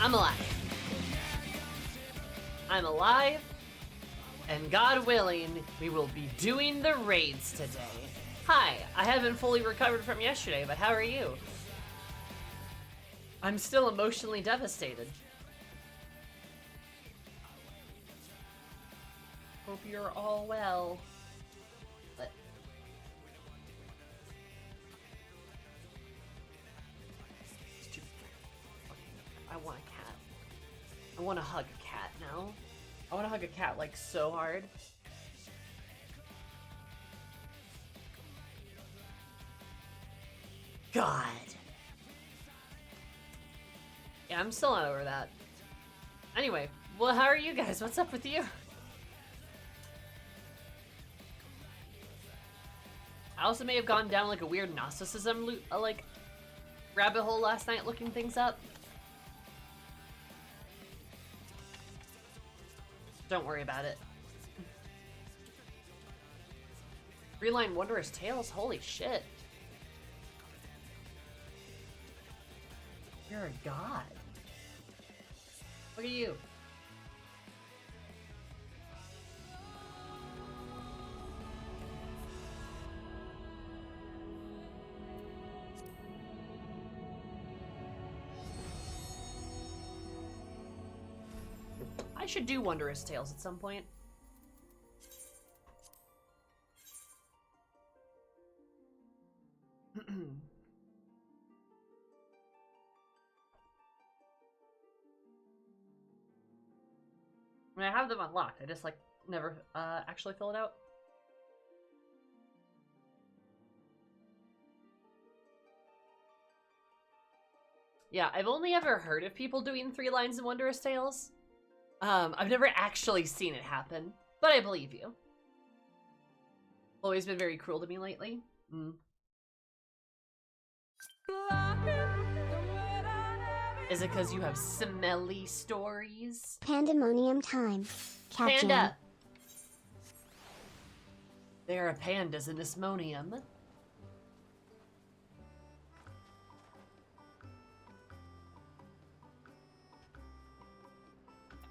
I'm alive. I'm alive, and God willing, we will be doing the raids today. Hi, I haven't fully recovered from yesterday, but how are you? I'm still emotionally devastated. Hope you're all well. But I want a cat. I want to hug a cat now. I want to hug a cat like so hard. God. Yeah, I'm still not over that. Anyway, well, how are you guys? What's up with you? I also may have gone down like a weird Gnosticism like rabbit hole last night looking things up. Don't worry about it. Three-line Wondrous Tales? Holy shit. You're a god. Look at you. I should do Wondrous Tales at some point. I mean, I have them unlocked. I just like never actually fill it out. Yeah, I've only ever heard of people doing 3 lines in Wondrous Tales. I've never actually seen it happen, but I believe you. Always been very cruel to me lately. Is it because you have smelly stories? Pandemonium time. Captain. Panda! There are pandas in this monium.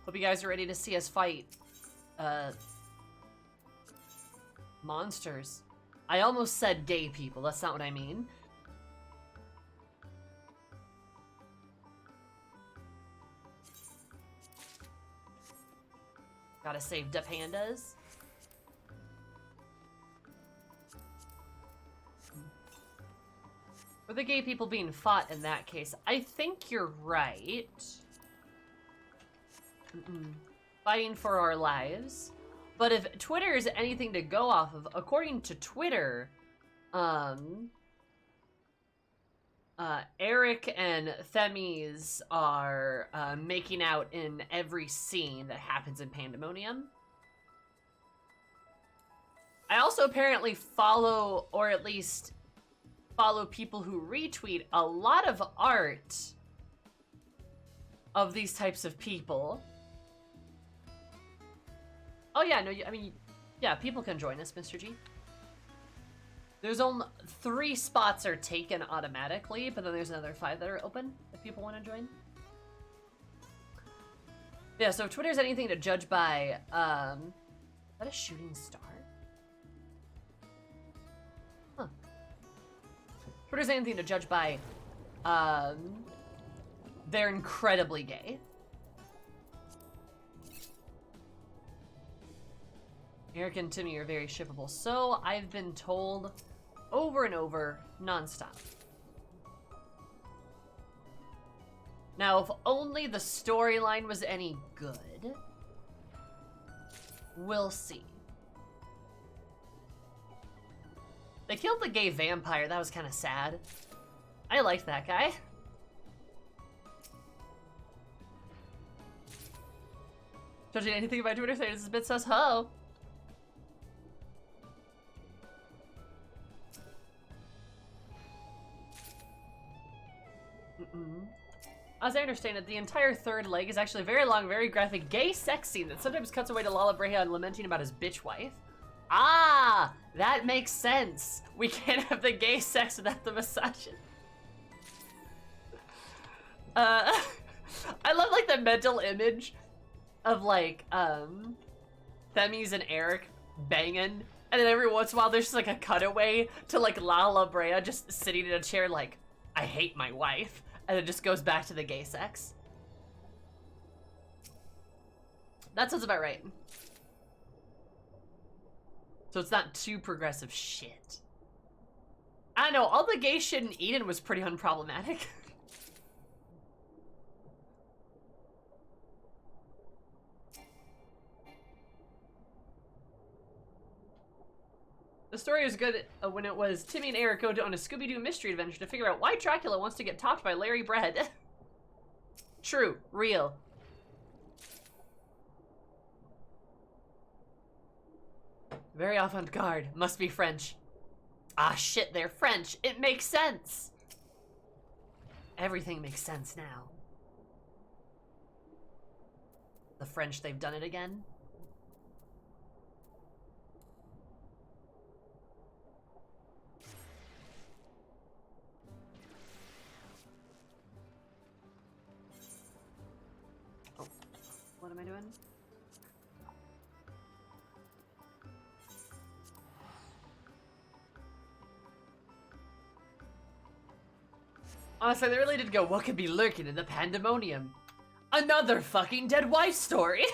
Hope you guys are ready to see us fight monsters. I almost said gay people. That's not what I mean. Gotta save the pandas. Were the gay people being fought in that case? I think you're right. Fighting for our lives. But if Twitter is anything to go off of, according to Twitter, Eric and Themis are making out in every scene that happens in Pandemonium. I also apparently follow, or at least follow people who retweet a lot of art of these types of people. Oh yeah, no, I mean, yeah, people can join us, Mr. G. There's only 3 spots are taken automatically, but then there's another 5 that are open if people want to join. Yeah, so if Twitter's anything to judge by, is that a shooting star? Huh. Twitter's anything to judge by, they're incredibly gay. Eric and Timmy are very shippable. So I've been told over and over, nonstop. Now, if only the storyline was any good, we'll see. They killed the gay vampire. That was kind of sad. I liked that guy. Judging anything about Twitter, this is a bit sus ho. As I understand it, the entire third leg is actually a very long, very graphic gay sex scene that sometimes cuts away to Lala Brehan lamenting about his bitch wife. Ah, that makes sense. We can't have the gay sex without the misogyny. I love a mental image of like Themis and Eric banging, and then every once in a while there's just like a cutaway to like La Brea just sitting in a chair like, I hate my wife, and it just goes back to the gay sex. That sounds about right. So it's not too progressive shit. I don't know, all the gay shit in Eden was pretty unproblematic. The story was good when it was Timmy and Eric go on a Scooby-Doo mystery adventure to figure out why Dracula wants to get topped by Larry Bread. True. Real. Very avant-garde. Must be French. Ah, shit, they're French. It makes sense. Everything makes sense now. The French, they've done it again. Oh, what am I doing? Honestly, they really did go, what could be lurking in the Pandemonium? Another fucking dead wife story!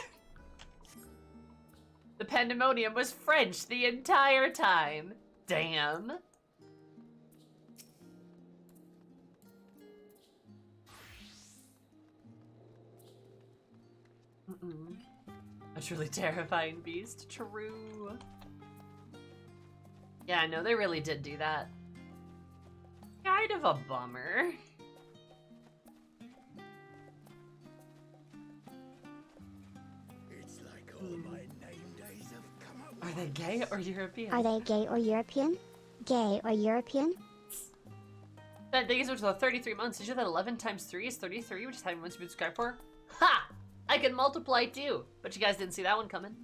The Pandemonium was French the entire time. Damn. A truly terrifying beast. True. Yeah, no, they really did do that. Kind of a bummer. It's like all my name days have come up. Are they gay or European? Are they gay or European? Gay or European? That thing is which is 33 months. Did you know that 11 times 3 is 33, which is how many months you've been subscribed for? Ha! I can multiply too. But you guys didn't see that one coming.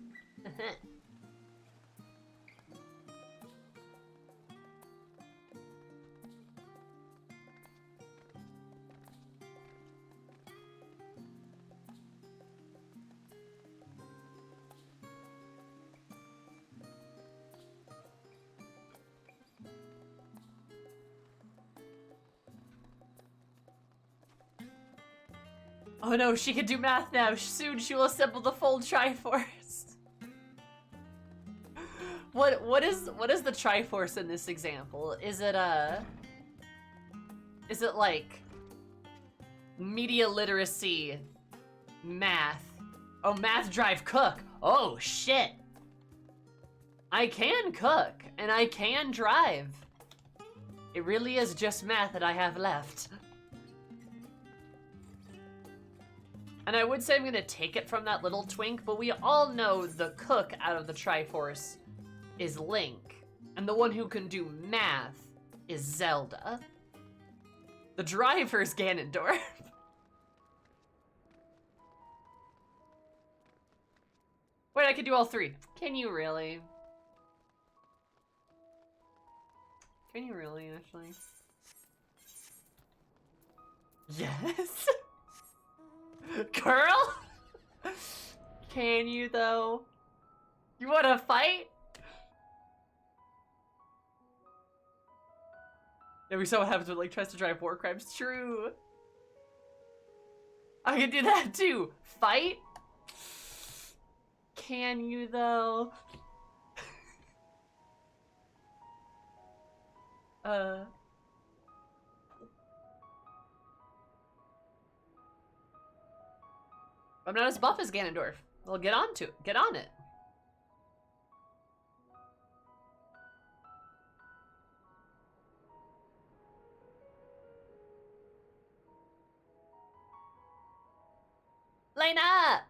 Oh no, she can do math now. Soon she will assemble the full Triforce. What is the Triforce in this example? Is it like media literacy, math? Oh, math drive cook. Oh shit. I can cook and I can drive. It really is just math that I have left. And I would say I'm gonna take it from that little twink, but we all know the cook out of the Triforce is Link. And the one who can do math is Zelda. The driver is Ganondorf. Wait, I could do all three. Can you really? Can you really, actually? Yes. Girl? Can you, though? You wanna fight? Yeah, we saw what happens when Link tries to drive war crimes. True. I can do that too. Fight? Can you, though? I'm not as buff as Ganondorf. Well, get on it. Lena!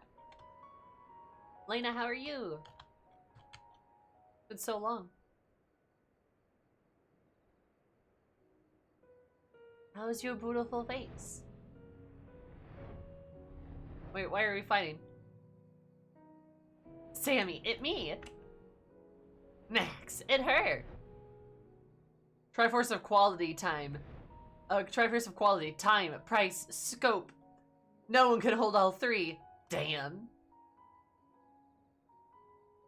Lena, how are you? It's been so long. How's your beautiful face? Wait, why are we fighting? Sammy, it me. Max, it her. Triforce of quality time. Triforce of quality, time, price, scope, No one could hold all three. Damn.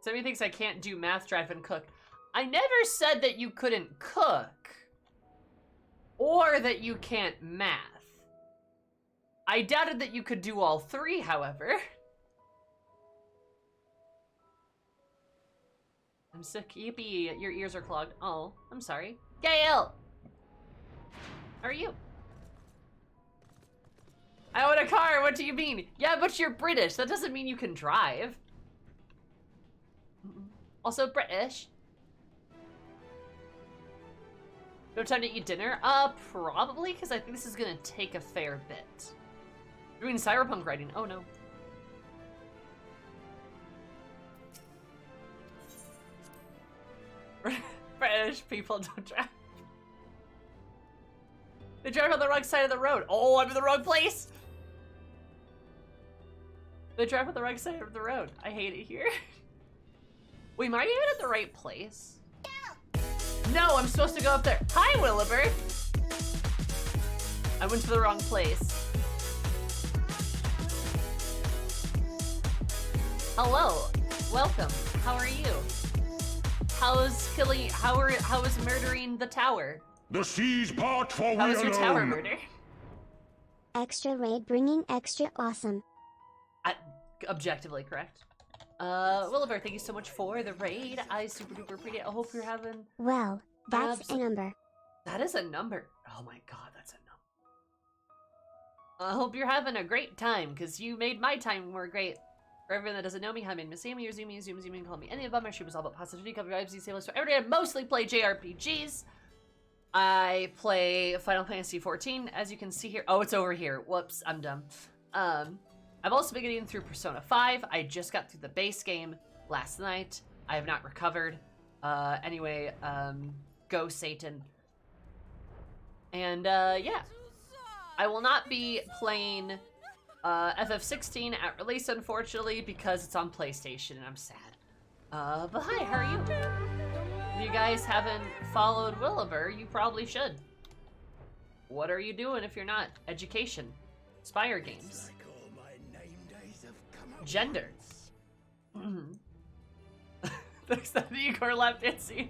Somebody thinks I can't do math, drive, and cook. I never said that you couldn't cook. Or that you can't math. I doubted that you could do all three, however. I'm sick. Yippee, your ears are clogged. Oh, I'm sorry. Gail! How are you? I own a car, what do you mean? Yeah, but you're British. That doesn't mean you can drive. Also British. No time to eat dinner? Probably, because I think this is gonna take a fair bit. Doing cyberpunk writing, oh no. British people don't drive. They drive on the wrong side of the road. Oh, I'm in the wrong place! They drive on the wrong side of the road. I hate it here. Wait, am I even at the right place? No, I'm supposed to go up there. Hi, Williber! I went to the wrong place. Hello, welcome. How are you? How is murdering the tower? The seas part for How we was your alone. tower murder? Extra raid bringing extra awesome. Objectively correct. Williber, thank you so much for the raid. I super duper appreciate it. I hope you're having... Well, that's a number. That is a number. Oh my god, that's a number. I hope you're having a great time, because you made my time more great. For everyone that doesn't know me, hi, I'm Miss Amy, or Zoom, call me any of them. My stream is all about positivity, cover vibes, these sailors. So every day I mostly play JRPGs. I play Final Fantasy XIV, as you can see here. Oh, it's over here. Whoops, I'm dumb. I've also been getting through Persona 5. I just got through the base game last night. I have not recovered. Anyway, go Satan. And, yeah. I will not be playing FF16 at release, unfortunately, because it's on PlayStation, and I'm sad. But hi, how are you? If you guys haven't followed Williber, you probably should. What are you doing if you're not? Education. Spire games. Like all my name days have come up. Gender. Thanks to the Igor lap dancing.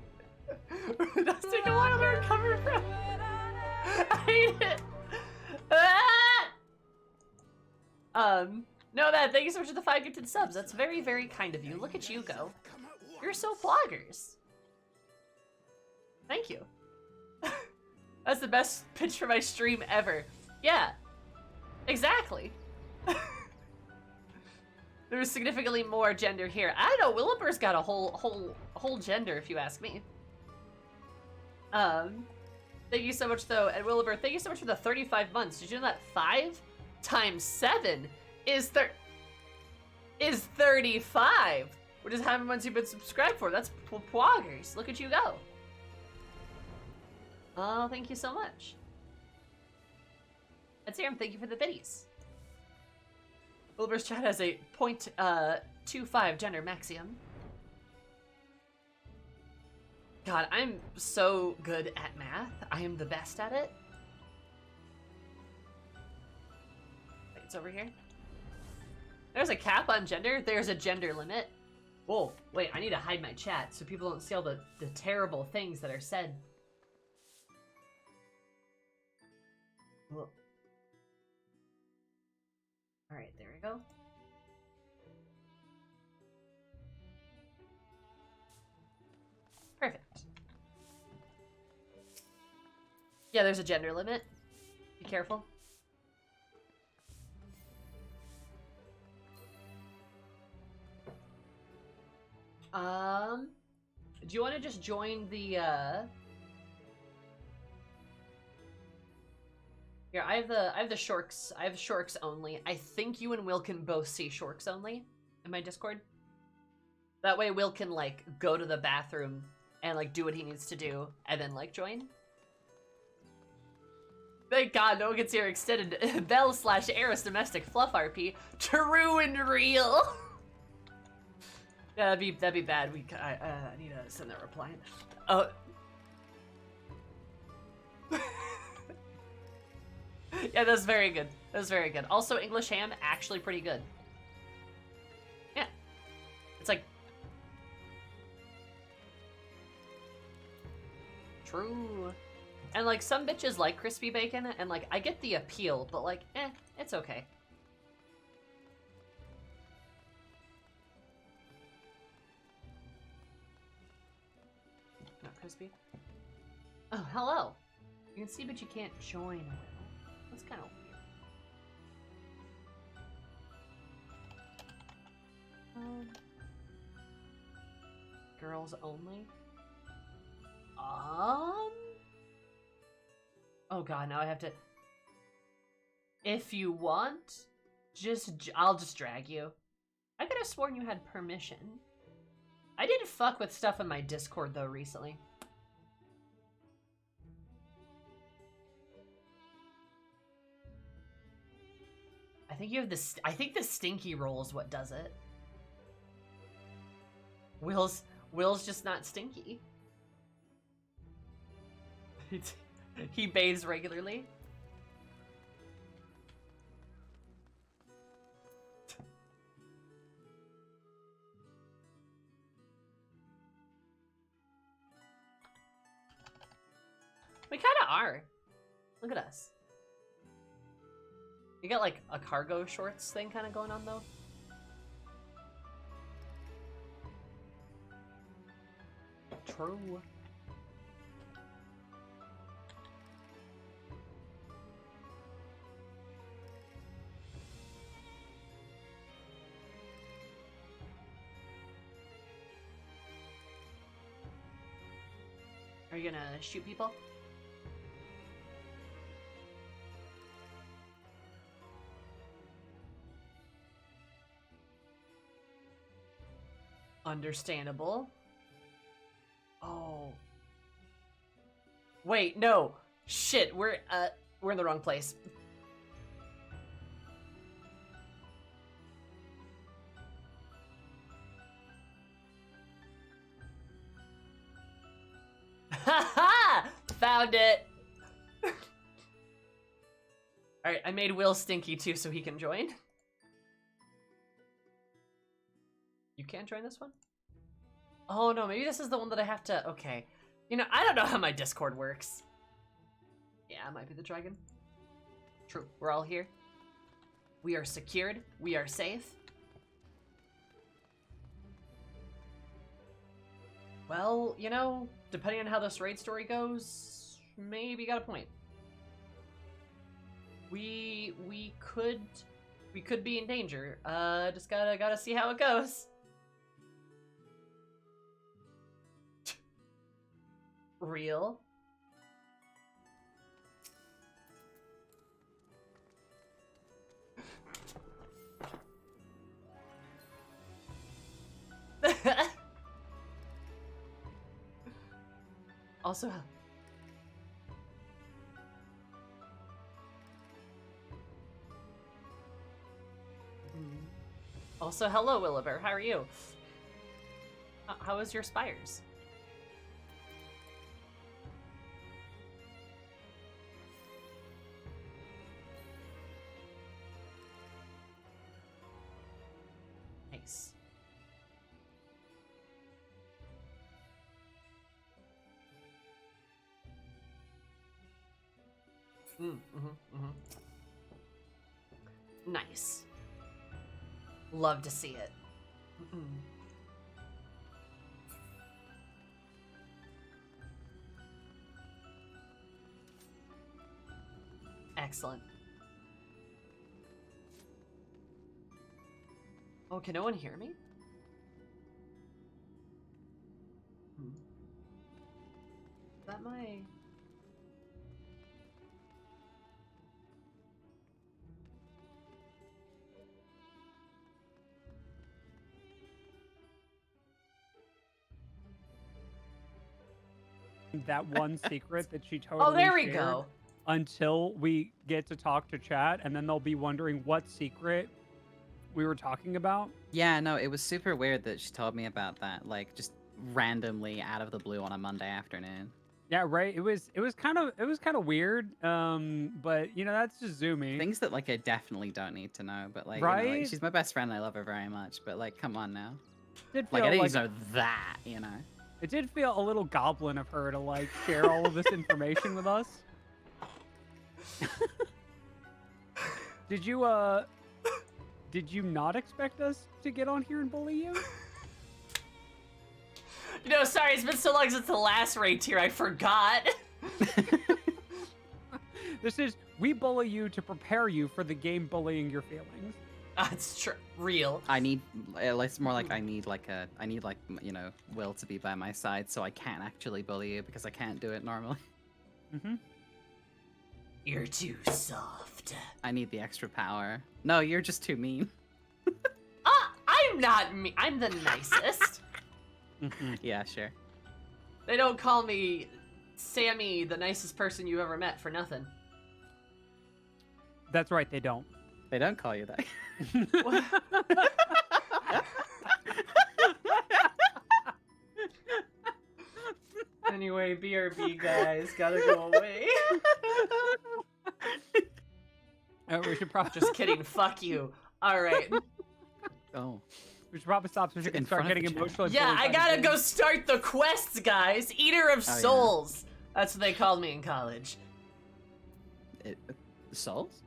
It does take a while to recover from. I hate it. No, that. Thank you so much for the 5 gifted subs. That's very, very kind of you. Look at you go. You're so bloggers. Thank you. That's the best pitch for my stream ever. Yeah. Exactly. There's significantly more gender here. I don't know, Williber's got a whole gender, if you ask me. Thank you so much, though, and Williber, thank you so much for the 35 months. Did you know that 5 times 7 is 35? Which is how many months you've been subscribed for. That's poggers. Look at you go. Oh, thank you so much. And Serum, thank you for the biddies. Wilbur's chat has a 0.25 gender maximum. God, I'm so good at math. I am the best at it. Wait, it's over here. There's a cap on gender. There's a gender limit. Whoa, wait, I need to hide my chat so people don't see all the terrible things that are said. Whoa. Alright, there we go. Perfect. Yeah, there's a gender limit. Be careful. Do you want to just join the, Here, I have the Shorks. I have Shorks only. I think you and Will can both see Shorks only in my Discord. That way Will can, like, go to the bathroom and, like, do what he needs to do and then, like, join. Thank God no one can see our extended Bell/Eris domestic fluff RP. True and real. Yeah, that'd be bad. I need to send that reply. Oh. Yeah, that's very good. That was very good. Also, English ham, actually pretty good. Yeah. It's like... True. And, like, some bitches like crispy bacon, and, like, I get the appeal, but, like, it's okay. Not crispy. Oh, hello. You can see, but you can't join, Will. That's kind of weird. Girls only? Oh god, now I have to... If you want, I'll just drag you. I could have sworn you had permission. I did fuck with stuff in my Discord, though, recently. I think you have this. I think the stinky roll is what does it. Will's just not stinky. He bathes regularly. We kind of are. Look at us. You got like a cargo shorts thing kind of going on though. True. Are you gonna shoot people? Understandable. Oh. Wait, no. Shit, we're in the wrong place. Haha! Found it. Alright, I made Will stinky too so he can join. You can't join this one? Oh no, maybe this is the one that I have to... Okay. You know, I don't know how my Discord works. Yeah, it might be the dragon. True, we're all here. We are secured. We are safe. Well, you know, depending on how this raid story goes, maybe you got a point. We could be in danger. Just gotta see how it goes. Real? Also, hello, Willibert. How are you? How is your spires? Nice. Nice. Love to see it. Excellent. Oh, can no one hear me? Is that my... That one secret that she totally Oh, there we shared go. until we get to talk to chat, and then they'll be wondering what secret we were talking about. Yeah, no, it was super weird that she told me about that, like, just randomly out of the blue on a Monday afternoon. Yeah, right. It was kind of weird. But you know, that's just Zoomy. Things that like I definitely don't need to know, but like, you know, like, Right? she's my best friend. I love her very much, but like, come on now. Did Like, feel I didn't like even know that, you know. it did feel a little goblin of her to like share all of this information with us. Did you not expect us to get on here and bully you? You know, sorry, it's been so long since the last raid tier, I forgot. We bully you to prepare you for the game bullying your feelings. That's true. Real. I need, it's more like I need you know, Will to be by my side so I can't actually bully you because I can't do it normally. Mm-hmm. You're too soft. I need the extra power. No, you're just too mean. I'm not me. I'm the nicest. Yeah, sure. They don't call me Sammy, the nicest person you've ever met, for nothing. That's right, they don't. They don't call you that. Anyway, BRB guys, gotta go away. We should probably Just kidding. Fuck you. All right. Oh. We should probably stop so she can In start front of getting the chat. emotional. Yeah, I gotta go start the quests, guys. Eater of yeah. Souls. That's what they called me in college. Souls?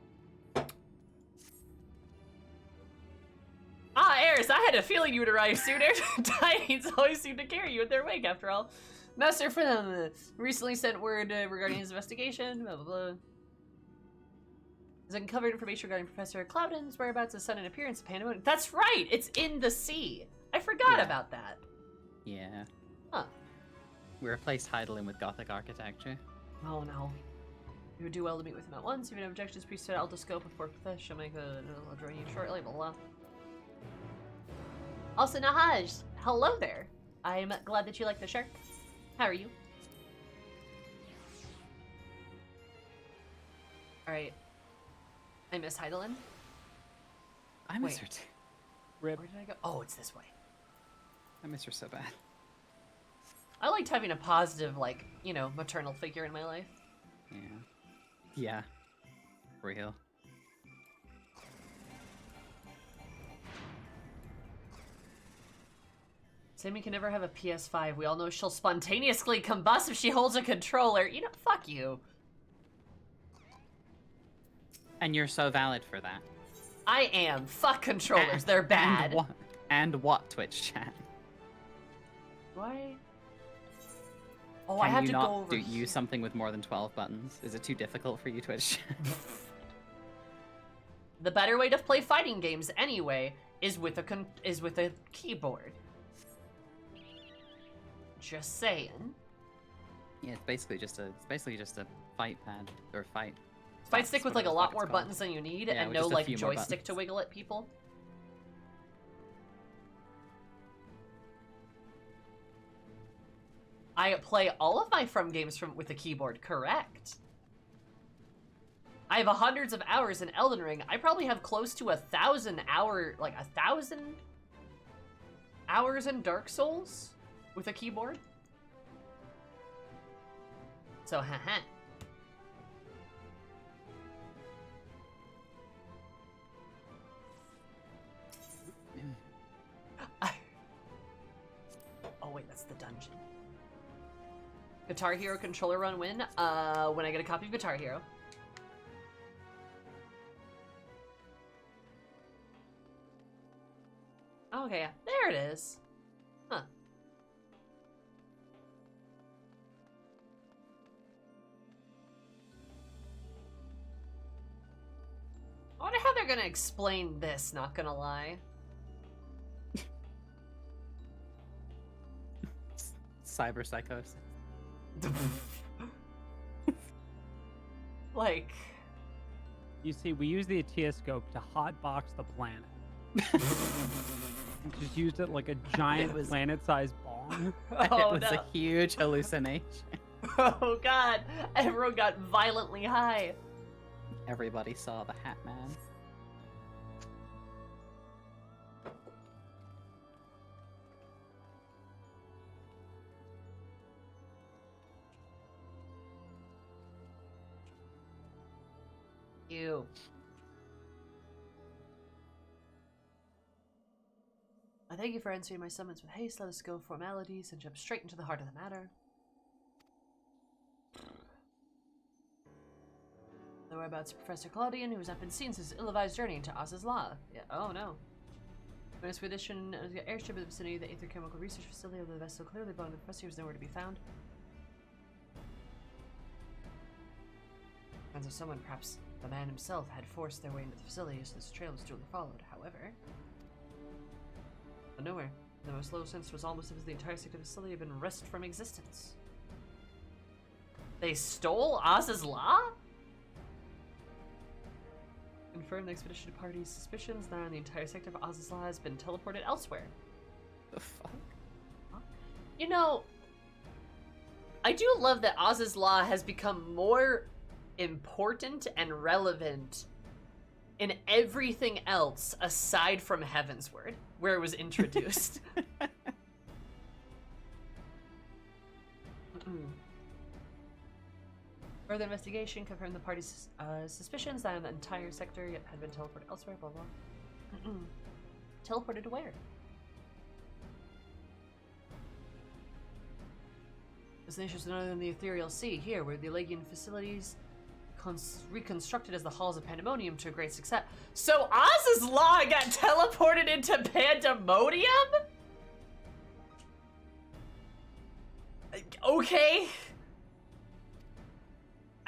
Ah, Eris, I had a feeling you would arrive sooner. Titans always seem to carry you in their wake, after all. Master for them recently sent word regarding his investigation. Blah, blah, blah. Has uncovered information regarding Professor Cloudon's whereabouts, his sudden appearance of Pandemonium. That's right! It's in the sea! I forgot about that. Yeah. Huh. We replaced Heidelin with Gothic architecture. Oh no. You would do well to meet with him at once. If you have objections, please set out the scope of Professor. She'll make I'll join you shortly, blah blah. Also, Nahaj, hello there. I'm glad that you like the shirt. How are you? Alright. I miss Heidelin. I miss Wait. her too. Rip. Where did I go? Oh, it's this way. I miss her so bad. I liked having a positive, like, you know, maternal figure in my life. Yeah. Yeah. Real. Sammy can never have a PS5. We all know she'll spontaneously combust if she holds a controller. You know, fuck you. And you're so valid for that. I am. Fuck controllers. They're bad. And what, Twitch chat? Why? Oh, Can I have you to not go over here. use something with more than 12 buttons? Is it too difficult for you, Twitch chat? The better way to play fighting games, anyway, is with a keyboard. Just saying. Yeah, it's basically just a fight pad or fight. Fight stick with like a lot more buttons. buttons than you need, Yeah, and with no just a like few more joystick to buttons. wiggle at people. I play all of my From games with a keyboard, correct? I have hundreds of hours in Elden Ring. I probably have close to 1,000 hours in Dark Souls with a keyboard. So, haha. Oh wait, that's the dungeon. Guitar Hero controller run win? When I get a copy of Guitar Hero. Okay, yeah. There it is. Huh. I wonder how they're gonna explain this, not gonna lie. Cyber psychosis. Like... You see, we use the Atiascope to hotbox the planet. We just used it like a giant planet-sized bong. Oh, It was no. a huge hallucination. Oh god, everyone got violently high. Everybody saw the Hat Man. you. I thank you for answering my summons with haste. Let us go formalities and jump straight into the heart of the matter. The whereabouts of Professor Claudian, who has not been seen since his ill-advised journey into Oz's Law. Yeah, oh no. An expedition of the airship in the vicinity of the Aether Chemical Research Facility of the vessel clearly belonged to the professor was nowhere to be found. Signs of someone, perhaps the man himself, had forced their way into the facility, so this trail was duly followed. However, nowhere. The most low sense was almost as if the entire sector of the facility had been wrested from existence. They stole Oz's Law? Confirm the expedition party's suspicions that the entire sector of Oz's Law has been teleported elsewhere. The fuck? You know, I do love that Oz's Law has become more important and relevant in everything else aside from Heavensward, where it was introduced. Further investigation confirmed the party's suspicions that the entire sector had been teleported elsewhere, blah blah. Teleported to where? This nation is none other than the Ethereal Sea, here, where the Elegian facilities reconstructed as the halls of Pandemonium to a great success. So Oz's Law got teleported into Pandemonium? Okay.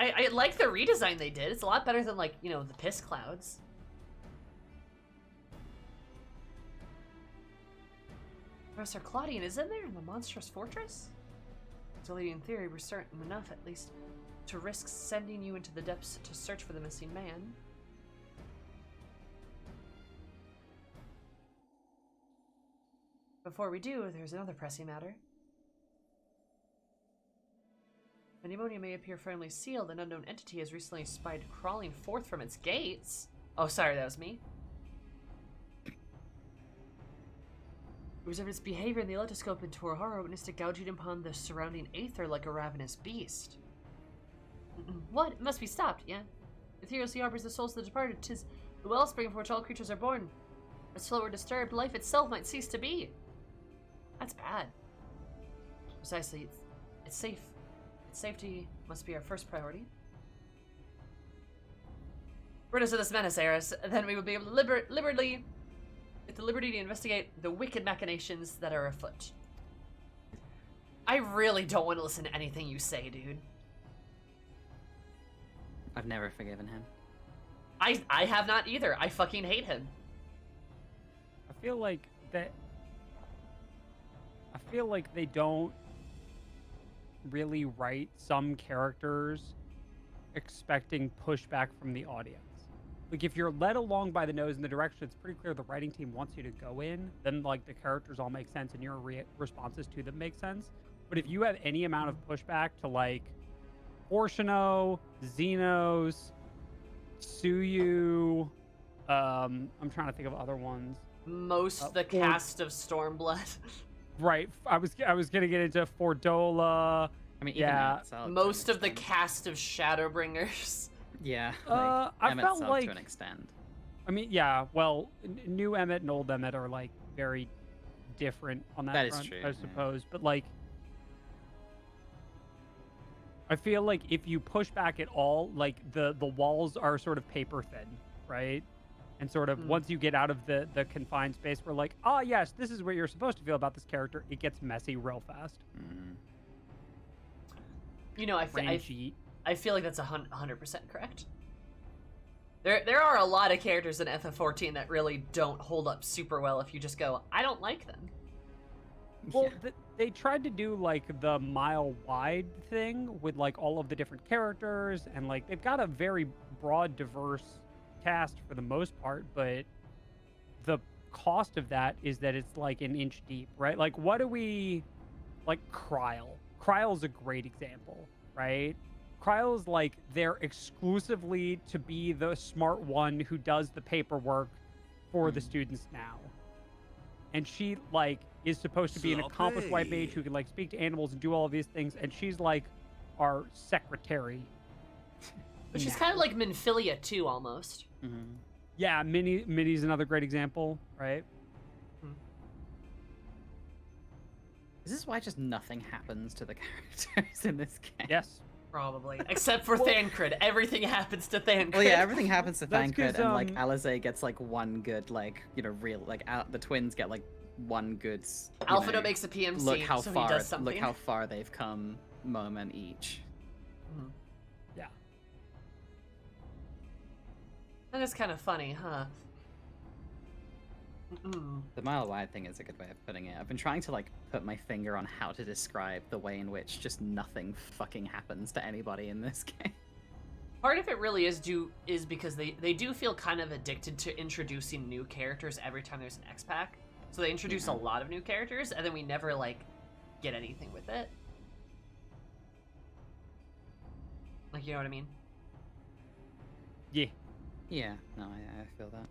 I like the redesign they did. It's a lot better than, like, you know, the piss clouds. Professor Claudian is in there in the monstrous fortress? So, in theory, we're certain enough, at least, to risk sending you into the depths to search for the missing man. Before we do, there's another pressing matter. Pandemonium may appear firmly sealed. An unknown entity has recently spied crawling forth from its gates. Oh, sorry, that was me. It was of its behavior in the elotoscope and to our horror witnessed it gouging upon the surrounding aether like a ravenous beast. What? It must be stopped, yeah? Ethereal Sea harbors the souls of the departed. 'Tis the wellspring from which all creatures are born. If its flow were disturbed, life itself might cease to be. That's bad. Precisely, it's safe. Its safety must be our first priority. Rid us of this menace, Eris, then we will be able to liberty to investigate the wicked machinations that are afoot. I really don't want to listen to anything you say, dude. I've never forgiven him. I have not either. I fucking hate him. I feel like they don't really write some characters expecting pushback from the audience. Like, if you're led along by the nose in the direction it's pretty clear the writing team wants you to go in, then, like, the characters all make sense and your responses to them make sense. But if you have any amount of pushback to, like, Orshino, Xenos, Suyu, I'm trying to think of other ones. Most of the cast of Stormblood. Right, I was gonna get into Fordola. I mean, even yeah, Emmett most of the cast of Shadowbringers. Yeah, I Emmett felt Sub like to an extent. I mean, yeah, well, new Emmett and old Emmett are, like, very different on that That front, is true, I yeah. suppose. But, like, I feel like if you push back at all, like, the walls are sort of paper thin, right? And sort of once you get out of the confined space, we're like, oh, yes, this is what you're supposed to feel about this character. It gets messy real fast. You know, I feel like that's 100% correct. There are a lot of characters in FF14 that really don't hold up super well if you just go, I don't like them. Well, they tried to do, like, the mile-wide thing with, like, all of the different characters, and, like, they've got a very broad, diverse cast for the most part, but the cost of that is that it's, like, an inch deep, right? Like, what do we... Like, Kryl. Kryl's a great example, right? Kryl's, like, there exclusively to be the smart one who does the paperwork for the students now. And she, like, is supposed to be an accomplished white mage who can, like, speak to animals and do all of these things, and she's, like, our secretary. Which is now. kind of like Minfilia too, almost. Mhm. Yeah, Minnie's another great example, right? Is this why just nothing happens to the characters in this game? Yes. Probably. Except for Thancred. Everything happens to Thancred. Well, yeah, everything happens to That's Thancred, 'cause, and like Alizé gets like one good, like, you know, real, like the twins get like one good. Alphinaud makes a PMC, look how so far, he does something. look how far they've come moment each. Yeah. That is kind of funny, huh? The mile wide thing is a good way of putting it. I've been trying to like put my finger on how to describe the way in which just nothing fucking happens to anybody in this game. Part of it really is because they do feel kind of addicted to introducing new characters every time there's an X pack. So they introduce a lot of new characters, and then we never like get anything with it. Like, you know what I mean? Yeah. Yeah, no, I feel that.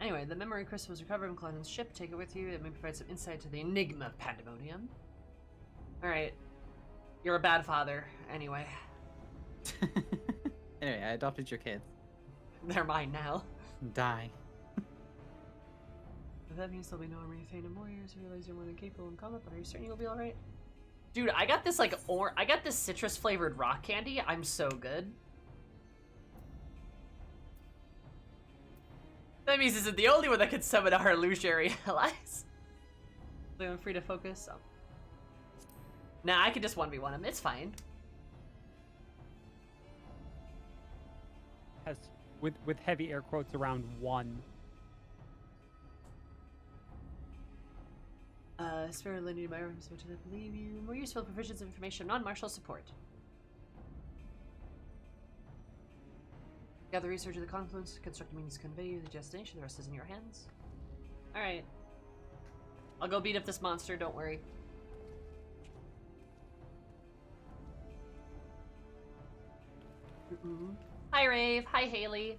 Anyway, the memory crystal was recovered from Clinton's ship. Take it with you. It may provide some insight to the enigma of Pandemonium. Alright. You're a bad father, anyway. Anyway, I adopted your kids. They're mine now. Die. If that means there'll be no army of Phantom Warriors, you realize you're more than capable in combat, but are you certain you'll be alright? Dude, I got this like I got this citrus flavored rock candy. I'm so good. That means this isn't the only one that can summon our illusionary allies. So I'm free to focus. Oh. Nah, I can just 1v1 him. It's fine. Has with heavy air quotes around one. Spare Lindy to my room, so to believe you. More useful provisions of information, non-martial support. Gather research of the confluence, construct a means to convey you to the destination, the rest is in your hands. Alright. I'll go beat up this monster, don't worry. Hi Rave, hi Haley.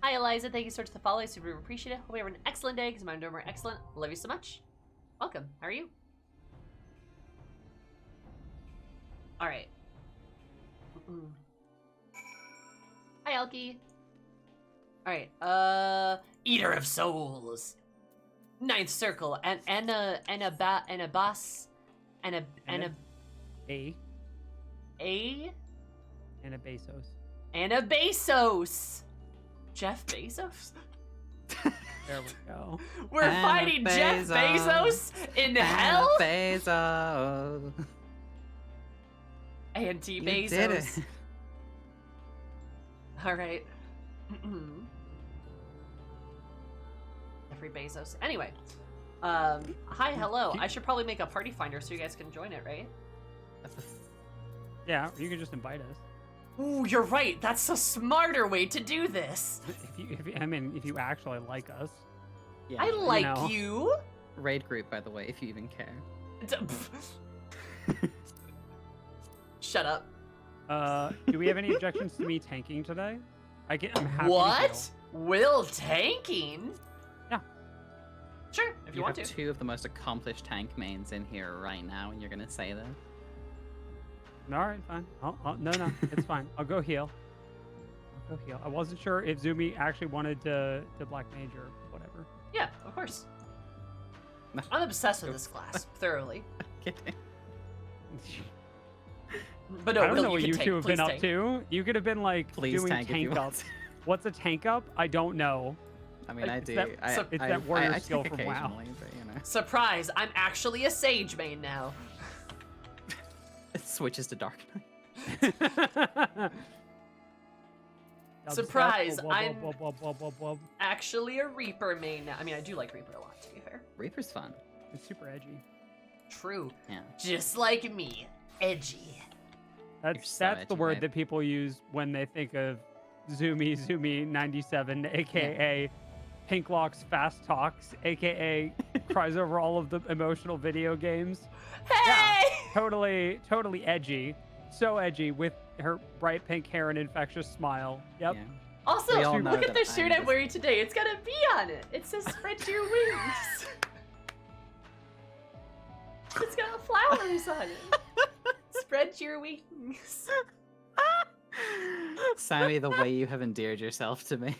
Hi Eliza, thank you so much for the follow, super appreciate it. Hope you have an excellent day, because mine doing more excellent. Love you so much. Welcome, how are you? Alright. Hi Elky. Alright, Eater of Souls. Ninth Circle, and a boss, and a Bezos. And a Bezos! Jeff Bezos? There we go. We're fighting Jeff Bezos in hell? Bezos. Anti-Bezos. You did it. Alright. Jeffrey Bezos. Anyway. Hi, hello. I should probably make a party finder so you guys can join it, right? Yeah, you can just invite us. Ooh, you're right. That's a smarter way to do this. If you actually like us. Yeah. I like know. you. Raid group, by the way, if you even care. Shut up. Do we have any objections to me tanking today? I'm happy to heal. What? Will tanking? Yeah. Sure, if you want have to. two of the most accomplished tank mains in here right now, and you're gonna say that? All right, fine. No, it's fine. I'll go heal. I wasn't sure if Zumi actually wanted to black mage or whatever. Yeah, of course. I'm obsessed with this class, thoroughly. Kidding. But no, I don't Will, know what you can two tank. have Please been up tank. to. You could have been like Please doing tank if you tank up. want. What's a tank up? I don't know. I mean, I It's do. that- it's I, that warrior I skill tank from WoW. occasionally, but you know. Surprise, I'm actually a sage main now. It switches to Dark Knight. Surprise, Wub, I'm- wub, wub, wub, wub, wub. Actually a Reaper main now. I mean, I do like Reaper a lot, to be fair. Reaper's fun. It's super edgy. True. Yeah. Just like me. Edgy. That's so the edgy, word babe. that people use when they think of Zumi 97, aka Pink Locks Fast Talks, aka cries over all of the emotional video games. Hey! Totally edgy. So edgy with her bright pink hair and infectious smile. Yep. Yeah. Also, We all know look at that the I'm shirt I'm just- wearing today. It's got a bee on it. It says spread your wings. It's got flowers on it. Spread your wings. Sammy, the way you have endeared yourself to me.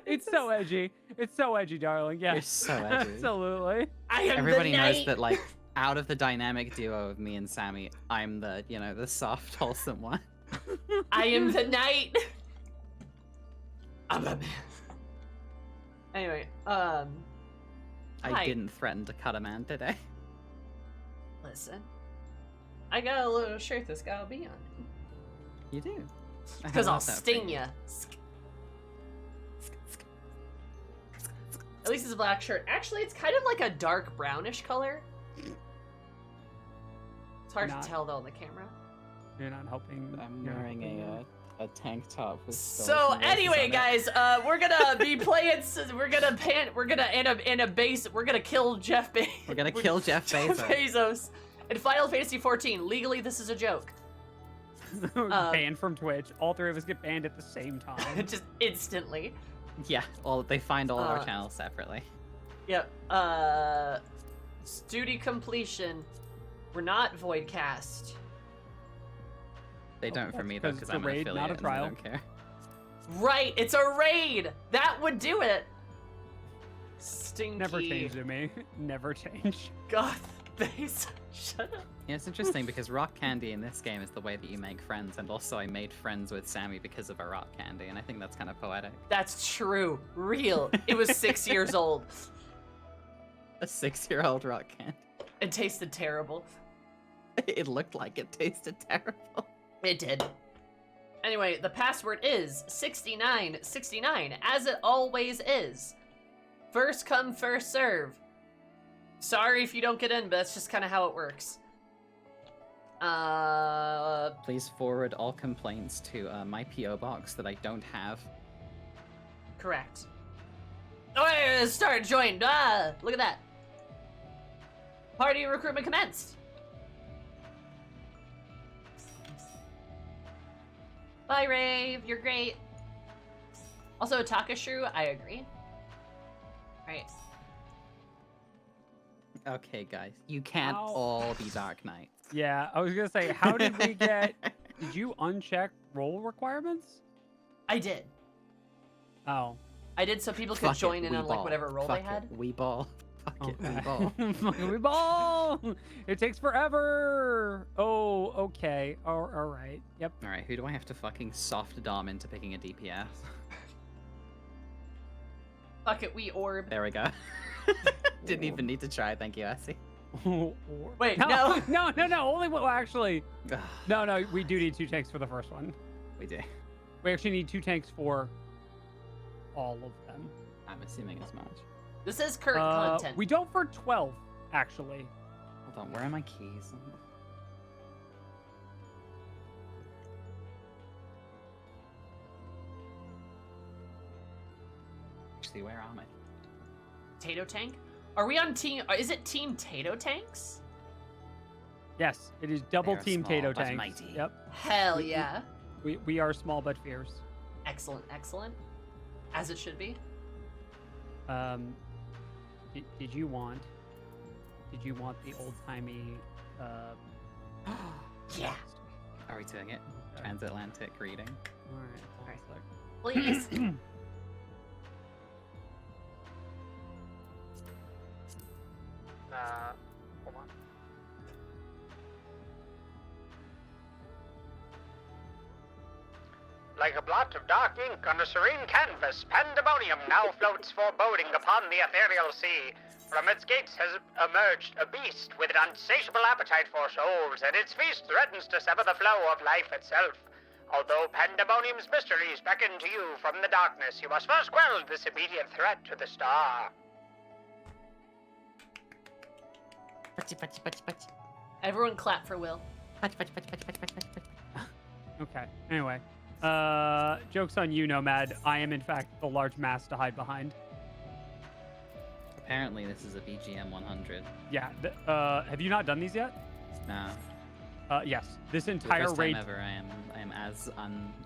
It's so edgy. It's so edgy, darling. Yeah. You're so edgy. Absolutely. I am Everybody the knows knight. that, like, out of the dynamic duo of me and Sammy, I'm the, the soft, wholesome one. I am the knight. I'm a man. Anyway, I Hi. didn't threaten to cut a man today. Listen. I got a little shirt that's gotta be on it. You do. Because I I'll love that for sting you. ya. At least it's a black shirt. Actually, it's kind of like a dark brownish color. It's hard Not- to tell though on the camera. You're not helping. I'm you're not wearing helping a tank top with skulls So and roses anyway, on it. guys, we're gonna be playing. We're gonna kill Jeff Bezos. We're gonna kill Jeff Bezos. Bezos. In Final Fantasy 14, legally this is a joke. banned from Twitch. All three of us get banned at the same time. Just instantly. Yeah, they find all our Uh, channels separately. Yep. Duty completion. We're not Voidcast. They don't for that's me though, 'cause because it's a I'm an raid, not a affiliate and they trial. don't care. Right, it's a raid. That would do it. Stinky. Never change to me. Never change. Goth base. Shut up. Yeah, it's interesting because rock candy in this game is the way that you make friends, and also I made friends with Sammy because of a rock candy, and I think that's kind of poetic. That's true. Real. It was 6 years old. A 6-year-old rock candy. It tasted terrible. It looked like it tasted terrible. It did. Anyway, the password is 6969, as it always is. First come, first serve. Sorry if you don't get in, but that's just kind of how it works. Please forward all complaints to my PO box that I don't have. Correct. Oh, wait, start, joined. Ah, look at that. Party recruitment commenced. Bye, Rave. You're great. Also, Takashru, I agree. Right. Okay, guys, you can't Ow. all be Dark Knights. Yeah, I was gonna say, how did we get? Did you uncheck role requirements? I did. Oh. I did so people could Fuck it, join in we on like ball. whatever role Fuck they had. it, we ball. Fuck it, we Okay. ball. Fucking we ball. It takes forever. Oh, okay. All right. Yep. All right, who do I have to fucking soft dom into picking a DPS? Fuck it, we orb. There we go. Didn't even need to try. Thank you, Essie. Wait, no. Only well, actually, Ugh, no. We do need 2 tanks for the first one. we do. We actually need 2 tanks for all of them. I'm assuming as much. This is current content. We don't for 12, actually. Hold on, where are my keys? Actually, where am I? Tato Tank? Are we on team? Is it Team Tato Tanks? Yes, it is double They are team small Tato but tanks. mighty. Yep. Hell yeah. We are small but fierce. Excellent, excellent. As it should be. Did you want the old timey Yeah. Are we doing it? Okay. Transatlantic reading. All right. Please. Hold on. Like a blot of dark ink on a serene canvas, Pandemonium now floats foreboding upon the ethereal sea. From its gates has emerged a beast with an insatiable appetite for souls, and its feast threatens to sever the flow of life itself. Although Pandemonium's mysteries beckon to you from the darkness, you must first quell this immediate threat to the star. Everyone clap for Will. Okay. Anyway, joke's on you, Nomad. I am in fact the large mass to hide behind. Apparently, this is a BGM 100. Yeah. Have you not done these yet? No. Yes. This For the entire first raid. time ever, I am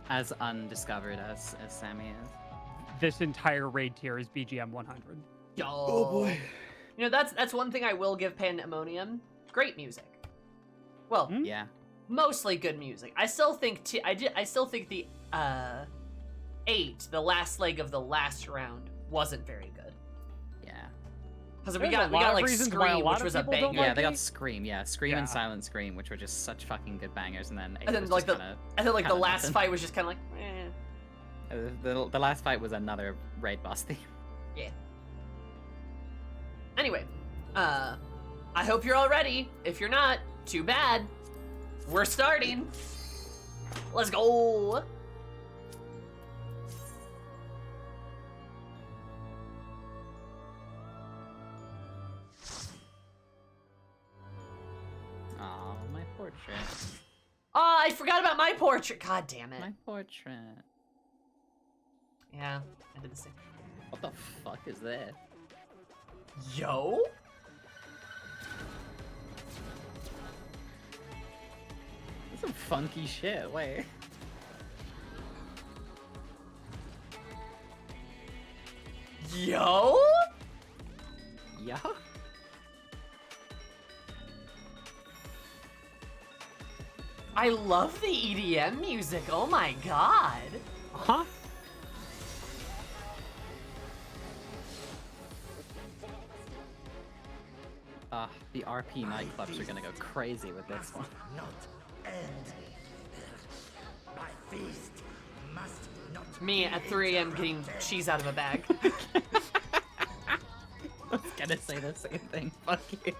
as undiscovered as Sammy is. This entire raid tier is BGM 100. Oh boy. You know, that's one thing I will give Pandemonium. Great music. Well, Hmm? Yeah. mostly good music. I still think I still think the 8, the last leg of the last round, wasn't very good. Yeah. Because we There's got a lot of like reasons why a Scream, lot which of was a people don't banger. Yeah, like they got it. Scream, Scream Yeah. and Silent Scream, which were just such fucking good bangers, and then 8 And then was like just the last nothing. fight was just kind of like, The last fight was another raid boss theme. yeah. Anyway, I hope you're all ready. If you're not, too bad. We're starting. Let's go. Aw, my portrait. Oh, I forgot about my portrait. God damn it. My portrait. Yeah, I did the same. What the fuck is this? Yo? That's some funky shit. Wait. Yo? Yeah? I love the EDM music. Oh my god. Huh? The RP nightclubs are gonna go crazy with this one. Not end. My feast must not. Me at 3 a.m. getting cheese out of a bag. I was gonna say the same thing. Fuck you.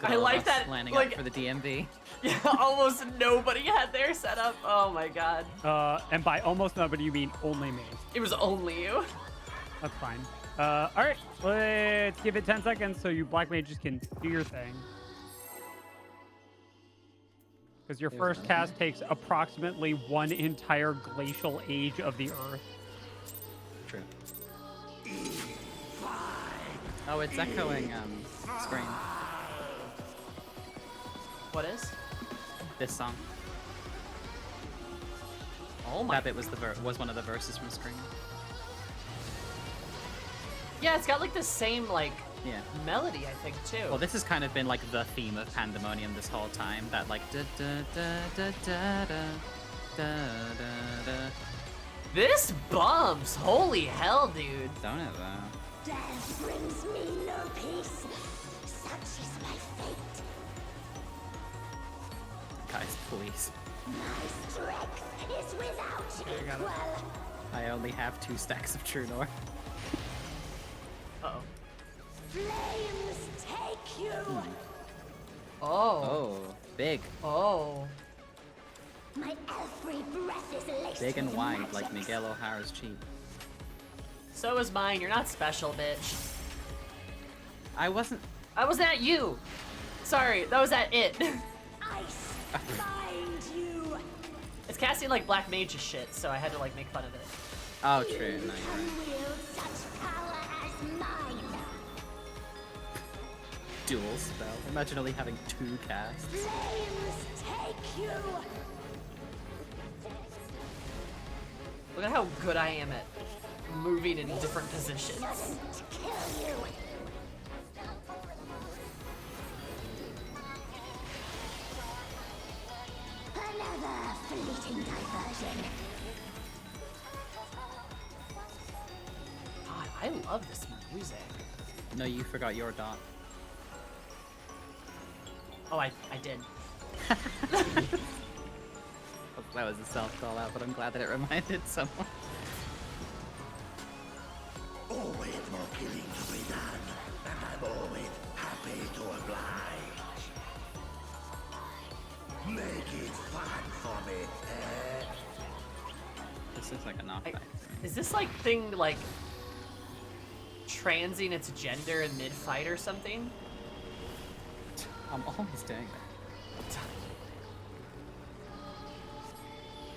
I like that, Lining like- up for the DMV. Yeah, almost nobody had their setup. Oh my god. And by almost nobody, you mean only me. It was only you. That's fine. All right, let's give it 10 seconds so you black mages can do your thing. Because your first cast takes approximately 1 entire glacial age of the earth. True. Oh, it's echoing Scream. What is? This song. Oh my. That bit was was one of the verses from Scream. Yeah, it's got like the same like Yeah. melody, I think too. Well, this has kind of been like the theme of Pandemonium this whole time. That like da da da da da da da da da. This bumps. Holy hell, dude. Don't it though? Death brings me no peace. Such is my fate. Guys, please. My strength is without equal. I only have 2 stacks of True North. Uh-oh. Flames take you. Oh. Oh, big. Oh. My elfry breath is laced Big and with wide, magics. like Miguel O'Hara's cheek. So is mine. You're not special, bitch. I wasn't. I was at you. Sorry, that was at it. Ice bind you. It's casting like black mage shit, so I had to like make fun of it. Oh, true. No, you're Can right. wield such power as mine. Dual spell. Imagine only having 2 casts. Flames take you. Look at how good I am at moving in different positions. Doesn't kill you. Another fleeting diversion. God, I love this music. No, you forgot your dot. Oh, I did. That was a self-call out, but I'm glad that it reminded someone. Always more killing to be done, and I'm always happy to oblige. Make it fun for me, eh? This is like a knockback. Is this like thing like transing its gender in mid-fight or something? I'm always doing that.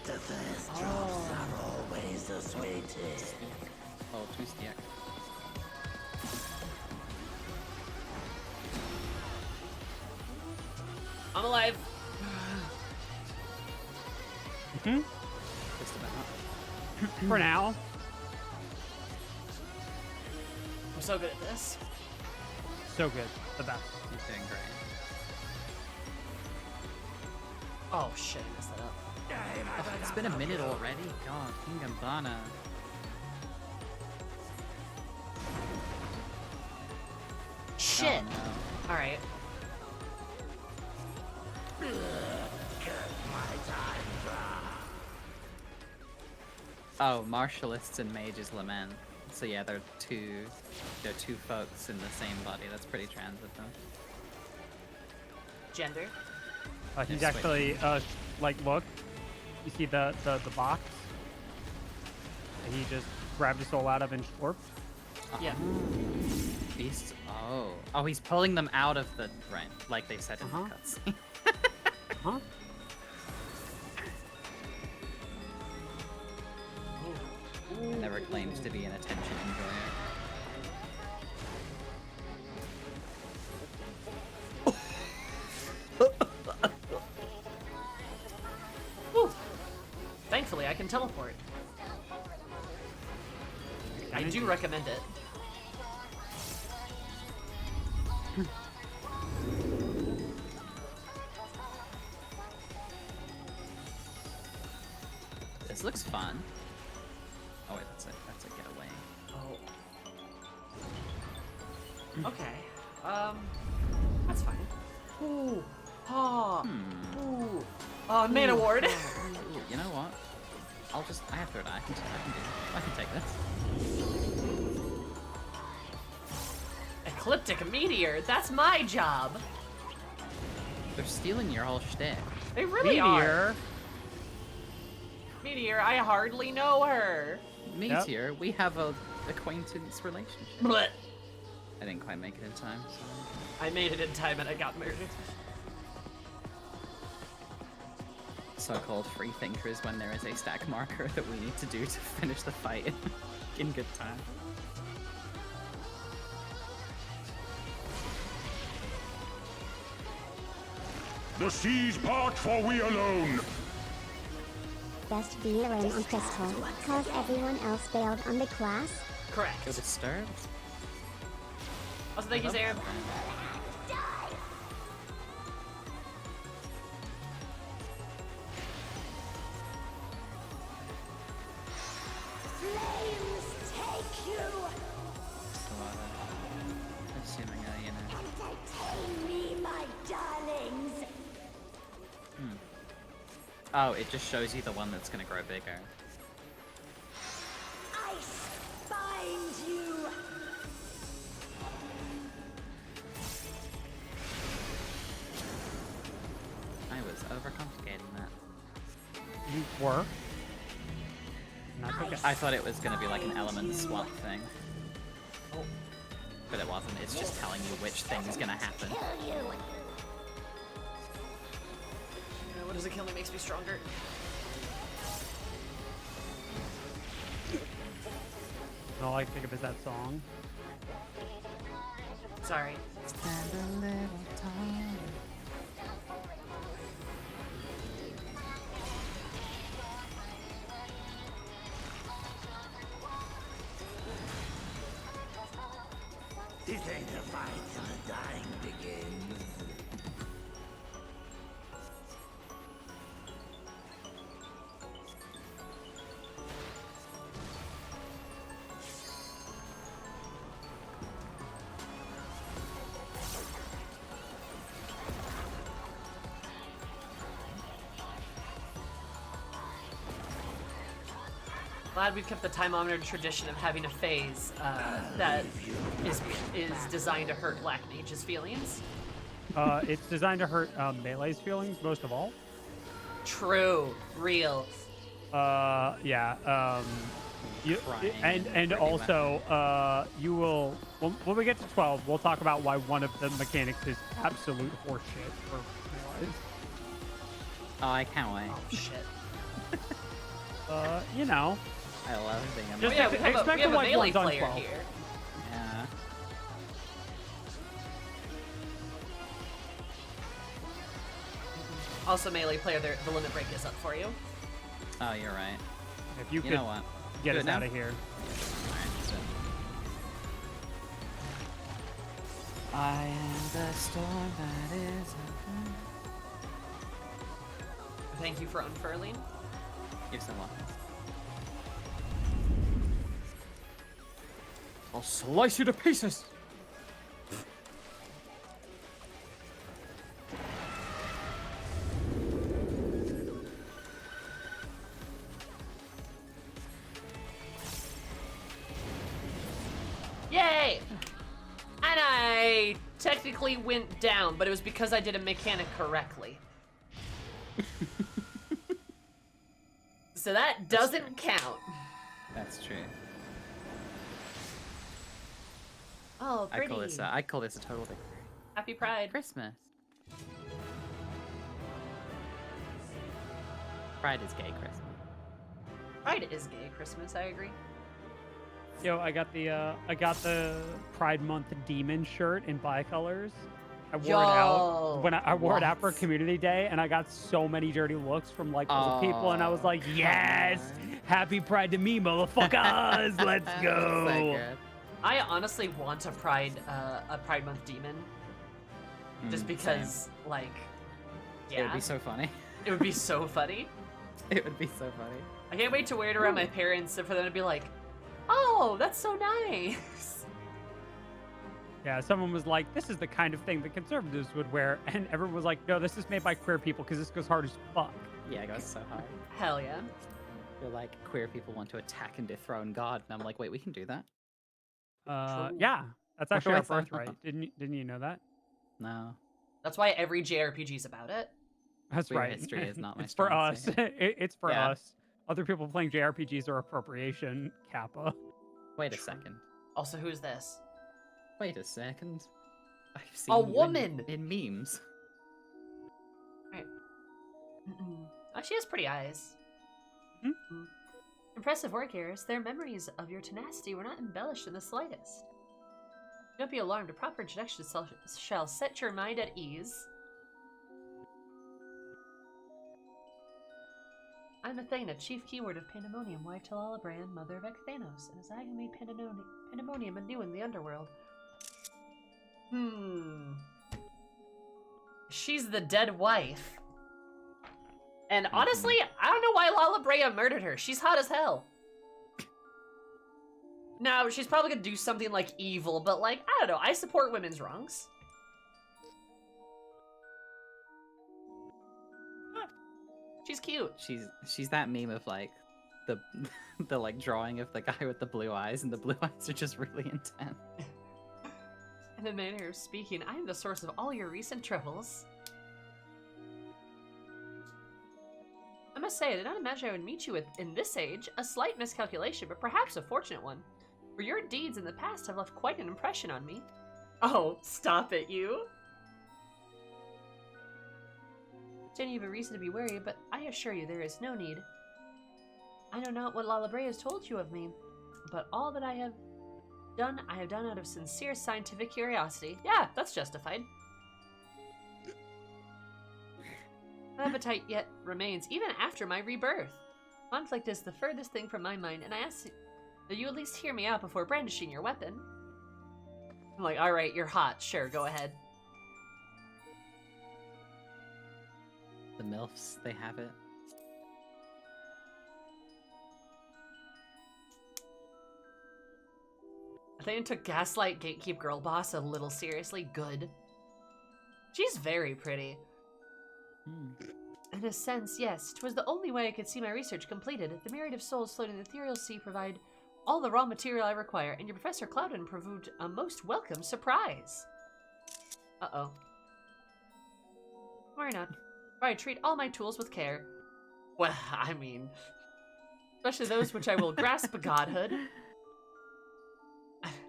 The first drops are always the sweetest. Oh, 2 stack. I'm alive. Hmm? Just about. For now. I'm so good at this. So good. The best. He's doing great. Oh shit, I messed that up. Oh, it's been a minute already. God, King Gambana. Shit. Oh, no. All right. Oh, Martialists and Mages Lament. So yeah, they're two folks in the same body. That's pretty transit though. Gender. He's Yes, actually, like, look. You see the box? that he just grabbed his soul out of and slurped? Yeah. Beasts. Oh, he's pulling them out of the right, like they said in the cutscene. Huh? I never claimed to be an attention enjoyer. Whew. Thankfully, I can teleport. I do recommend it. This looks fun. Oh wait, that's a getaway. Oh. Okay. That's fine. Ooh. Oh. Ooh. Main award. Ooh, you know what? I have third eye. I can take this. Ecliptic meteor. That's my job. They're stealing your whole shtick. They really are. Meteor. Meteor. I hardly know her. Meteor, we have a acquaintance relationship. Blech. I didn't quite make it in time, so. I made it in time and I got murdered. So-called free thinkers when there is a stack marker that we need to do to finish the fight in good time. The seas part for we alone. Best be alone on Crystal, cause everyone else bailed on the class. Correct. Feel disturbed? Also, thank you, Sarah. Flames take you! So, assuming, you know. Entertain me, my darlings! Oh, it just shows you the one that's gonna grow bigger. I spined you! I was overcomplicating that. You were. And that's okay. I thought it was gonna be like an element swap thing. But it wasn't, it's just telling you which thing is gonna happen. Kill you! What does it kill me makes me stronger. All I can think of is that song. Sorry. Stand a little taller. This ain't a fight till the dying begins. Glad we've kept the time-honored tradition of having a phase that is designed to hurt Black Mage's feelings. It's designed to hurt Melee's feelings most of all. True. Real. Yeah. Crying And pretty also, you will when we get to 12, we'll talk about why one of the mechanics is absolute horseshit for Melee's. Oh, I can't wait. Oh shit. You know. I love being a Just Oh, yeah, we have expect a the white melee ones on player 12. here. Yeah. Also, melee player, the limit break is up for you. Oh, you're right. If you You could know what? get Do us it now? out of here. I am the storm that is. Thank you for unfurling. You're so welcome. I'll slice you to pieces. Yay! And I technically went down, but it was because I did a mechanic correctly. So that doesn't count. That's true. Oh, I pretty. call this a total victory. Happy Pride. Christmas. Pride is gay Christmas. Pride is gay Christmas, I agree. Yo, I got the Pride Month demon shirt in bicolors. I wore it out when I wore it out for Community Day, and I got so many dirty looks from like old people, and I was like, yes, happy Pride to me, motherfuckers, let's go. So good. I honestly want a Pride Month demon. Just because, like, yeah. It would be so funny. It would be so funny. It would be so funny. I can't wait to wear it around my parents and for them to be like, oh, that's so nice. Yeah, someone was like, this is the kind of thing that conservatives would wear, and everyone was like, no, this is made by queer people because this goes hard as fuck. Yeah, it goes so hard. Hell yeah. You're like, queer people want to attack and dethrone God, and I'm like, wait, we can do that? Yeah, that's actually our What's that? birthright. Didn't you know that? No. That's why every JRPG is about it. That's Queer right. history is not my It's for strong us. suit. It's for Yeah. us. Other people playing JRPGs are appropriation, Kappa. Wait a second. Also, who's this? Wait a second. I've seen A you in- woman! in memes. Oh, she has pretty eyes. Hmm? Impressive work, Eris. Their memories of your tenacity were not embellished in the slightest. Don't be alarmed. A proper introduction shall set your mind at ease. I'm Athena, chief keyword of Pandemonium, wife to Lalabrand, mother of Xthanos, and it's I who made Pandemonium anew in the underworld. She's the dead wife. And honestly, I don't know why Lalabrea murdered her. She's hot as hell. Now, she's probably gonna do something like evil, but like, I don't know, I support women's wrongs. She's cute. She's that meme of like the like drawing of the guy with the blue eyes, and the blue eyes are just really intense. In a manner of speaking, I am the source of all your recent troubles. I must say, I did not imagine I would meet you with, in this age, a slight miscalculation, but perhaps a fortunate one. For your deeds in the past have left quite an impression on me. Oh, stop it, you! Jenny, you have a reason to be wary, but I assure you there is no need. I know not what Lalabrea has told you of me, but all that I have done out of sincere scientific curiosity. Yeah, that's justified. Appetite yet remains, even after my rebirth. Conflict is the furthest thing from my mind, and I ask that you at least hear me out before brandishing your weapon. I'm like, alright, you're hot. Sure, go ahead. The MILFs, they have it. I think it took Gaslight Gatekeep Girl Boss a little seriously. Good. She's very pretty. In a sense, yes. 'Twas the only way I could see my research completed. The myriad of souls floating in the ethereal sea provide all the raw material I require, and your Professor Cloudon proved a most welcome surprise. Uh-oh. Worry not. I treat all my tools with care. Well, I mean, especially those which I will grasp godhood.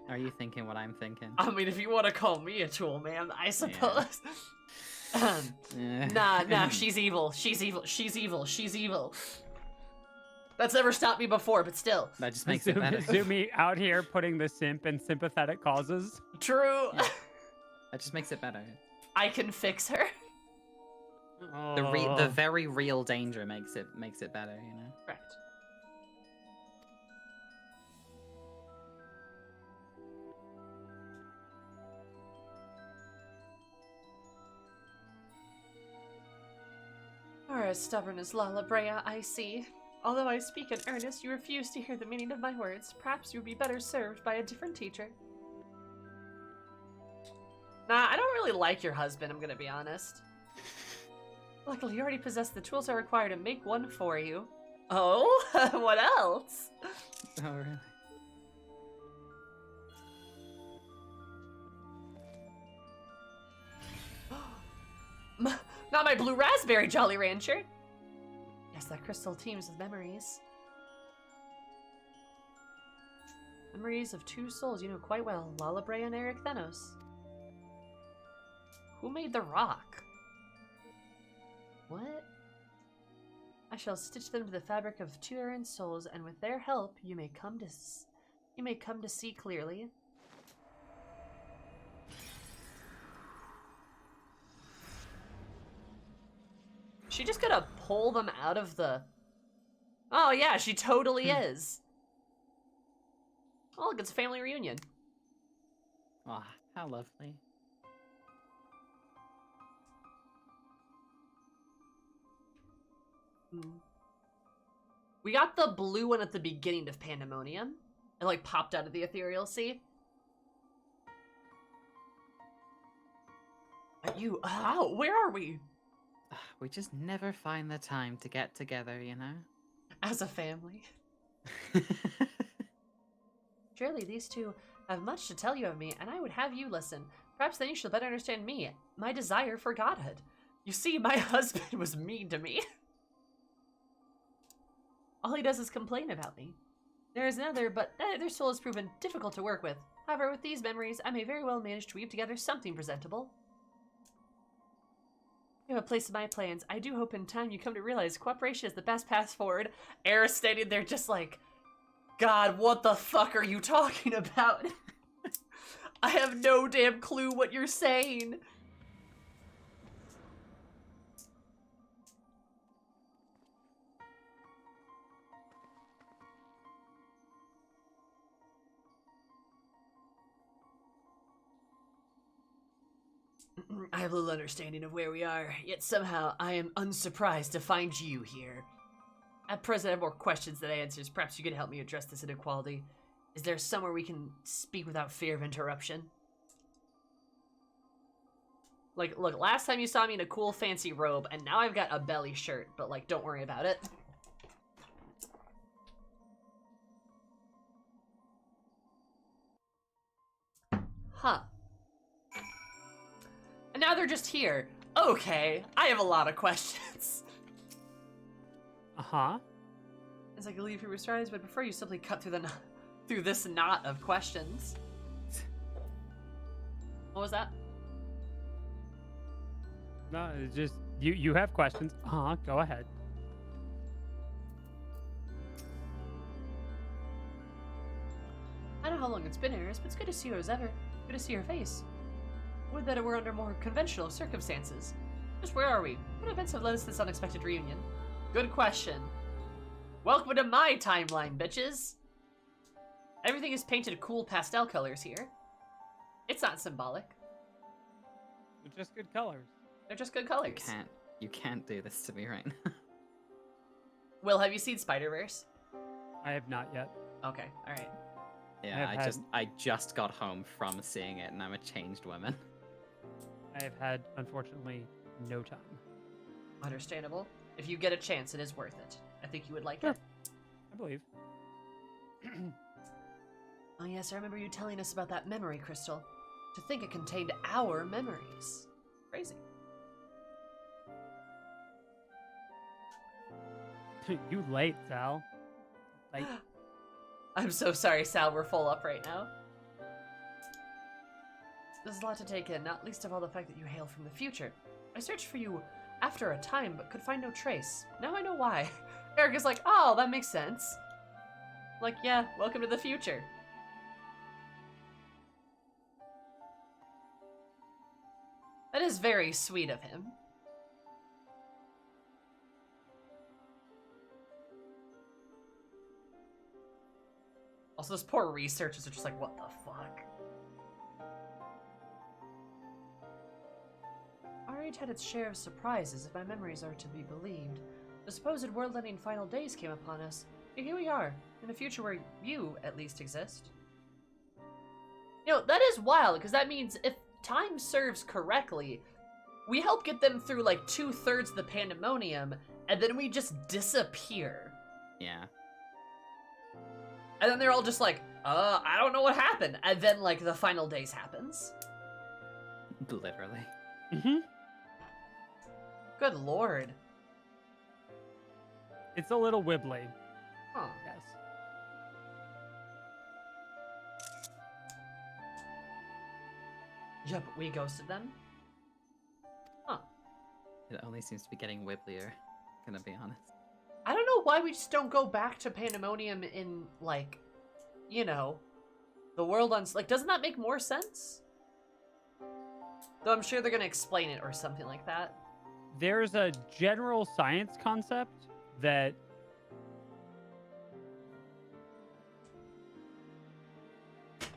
Are you thinking what I'm thinking? I mean, if you want to call me a tool, man, I suppose. Nah, she's evil. She's evil. She's evil. She's evil. That's never stopped me before, but still. That just makes it better. Zumi out here putting the simp in sympathetic causes. True. Yeah. That just makes it better. I can fix her. The very real danger makes it better, you know. Correct. Are as stubborn as Lala Brea, I see. Although I speak in earnest, you refuse to hear the meaning of my words. Perhaps you would be better served by a different teacher. Nah, I don't really like your husband, I'm gonna be honest. Luckily, you already possess the tools I require to make one for you. Oh? What else? Oh, really? Not my blue raspberry, Jolly Rancher. Yes, that crystal teems with memories. Memories of two souls you know quite well, Lala Brea and Eric Thenos. Who made the rock? What? I shall stitch them to the fabric of two errant souls, and with their help, you may come to see clearly. She just gonna pull them out of the... Oh yeah, she totally is. Oh look, it's a family reunion. Oh, how lovely. We got the blue one at the beginning of Pandemonium. It like popped out of the ethereal sea. Are you... Oh, where are we? We just never find the time to get together, you know? As a family. Surely these two have much to tell you of me, and I would have you listen. Perhaps then you shall better understand me, my desire for godhood. You see, my husband was mean to me. All he does is complain about me. There is another, but that other soul has proven difficult to work with. However, with these memories, I may very well manage to weave together something presentable. You have a place in my plans. I do hope in time you come to realize cooperation is the best path forward. Eris standing there just like, God, what the fuck are you talking about? I have no damn clue what you're saying. I have little understanding of where we are, yet somehow I am unsurprised to find you here. At present, I have more questions than answers. Perhaps you could help me address this inequality. Is there somewhere we can speak without fear of interruption? Like, look, last time you saw me in a cool fancy robe, and now I've got a belly shirt, but like, don't worry about it. Huh. And now they're just here. Okay, I have a lot of questions. Uh-huh. As I can leave your strides, but prefer you simply cut through through this knot of questions. What was that? No, it's just you have questions. Uh-huh, go ahead. I don't know how long it's been, Eris, but it's good to see you as ever. Good to see your face. Would that it were under more conventional circumstances. Just where are we? What events have led us to this unexpected reunion? Good question. Welcome to my timeline, bitches. Everything is painted cool pastel colors here. It's not symbolic. They're just good colors. They're just good colors. You can't do this to me right now. Will, have you seen Spider-Verse? I have not yet. Okay, alright. Yeah, I just got home from seeing it, and I'm a changed woman. I have had, unfortunately, no time. Understandable. If you get a chance, it is worth it. I think you would like Sure. it. I believe. Oh yes, I remember you telling us about that memory crystal. To think it contained our memories. Crazy. You late, Sal. Late. I'm so sorry, Sal, we're full up right now. There's a lot to take in, not least of all the fact that you hail from the future. I searched for you after a time, but could find no trace. Now I know why. Eric is like, oh, that makes sense. Like, yeah, welcome to the future. That is very sweet of him. Also, those poor researchers are just like, what the fuck? Our age had its share of surprises, if my memories are to be believed. The supposed world-ending final days came upon us. And here we are, in a future where you, at least, exist. You know, that is wild, because that means if time serves correctly, we help get them through like 2/3 of the Pandemonium, and then we just disappear. Yeah. And then they're all just like, I don't know what happened. And then like the final days happens. Literally. Mm-hmm. Good lord. It's a little wibbly. Huh. Yes. Yep, we ghosted them. Huh. It only seems to be getting wibblier, gonna be honest. I don't know why we just don't go back to Pandemonium in, like, you know, the world on... Like, doesn't that make more sense? Though I'm sure they're gonna explain it or something like that. There's a general science concept that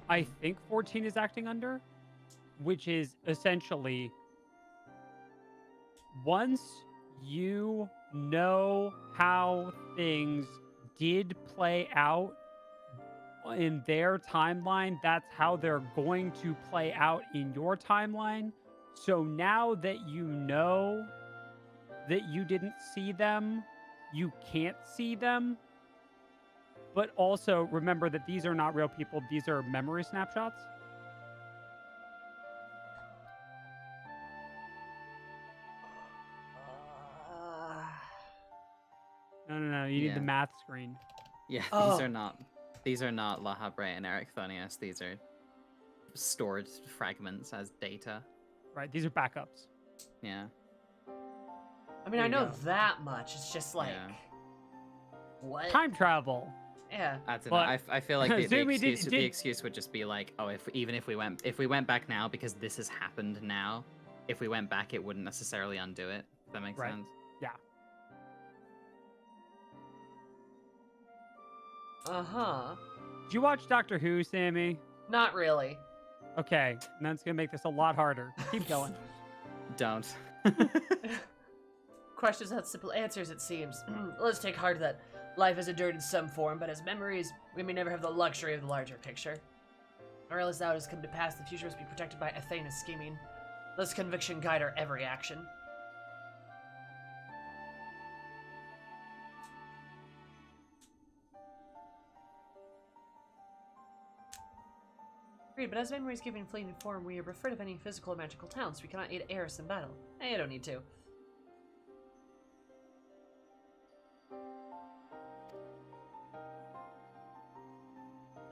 I think 14 is acting under, which is essentially once you know how things did play out in their timeline, that's how they're going to play out in your timeline. So now that you know that you didn't see them, you can't see them. But also remember that these are not real people, these are memory snapshots. No, you need the math screen. Yeah, these are not La Habre and Eric Thonius. These are stored fragments as data. Right, these are backups. Yeah. I mean, I know that much. It's just like, what? Time travel. Yeah. I don't know. I feel like the Zumi excuse would just be like, oh, if we went back now because this has happened now, if we went back, it wouldn't necessarily undo it. If that makes sense. Yeah. Uh-huh. Did you watch Doctor Who, Sammy? Not really. Okay, and that's gonna make this a lot harder. Keep going. Don't. Questions have simple answers, it seems. Let's take heart that life has endured in some form, but as memories, we may never have the luxury of the larger picture. Or else thou has come to pass, the future must be protected by Athena's scheming. Let conviction guide our every action. Agreed, but as memories give in fleeting form, we are bereft of any physical or magical talents. We cannot aid Eris in battle. I don't need to.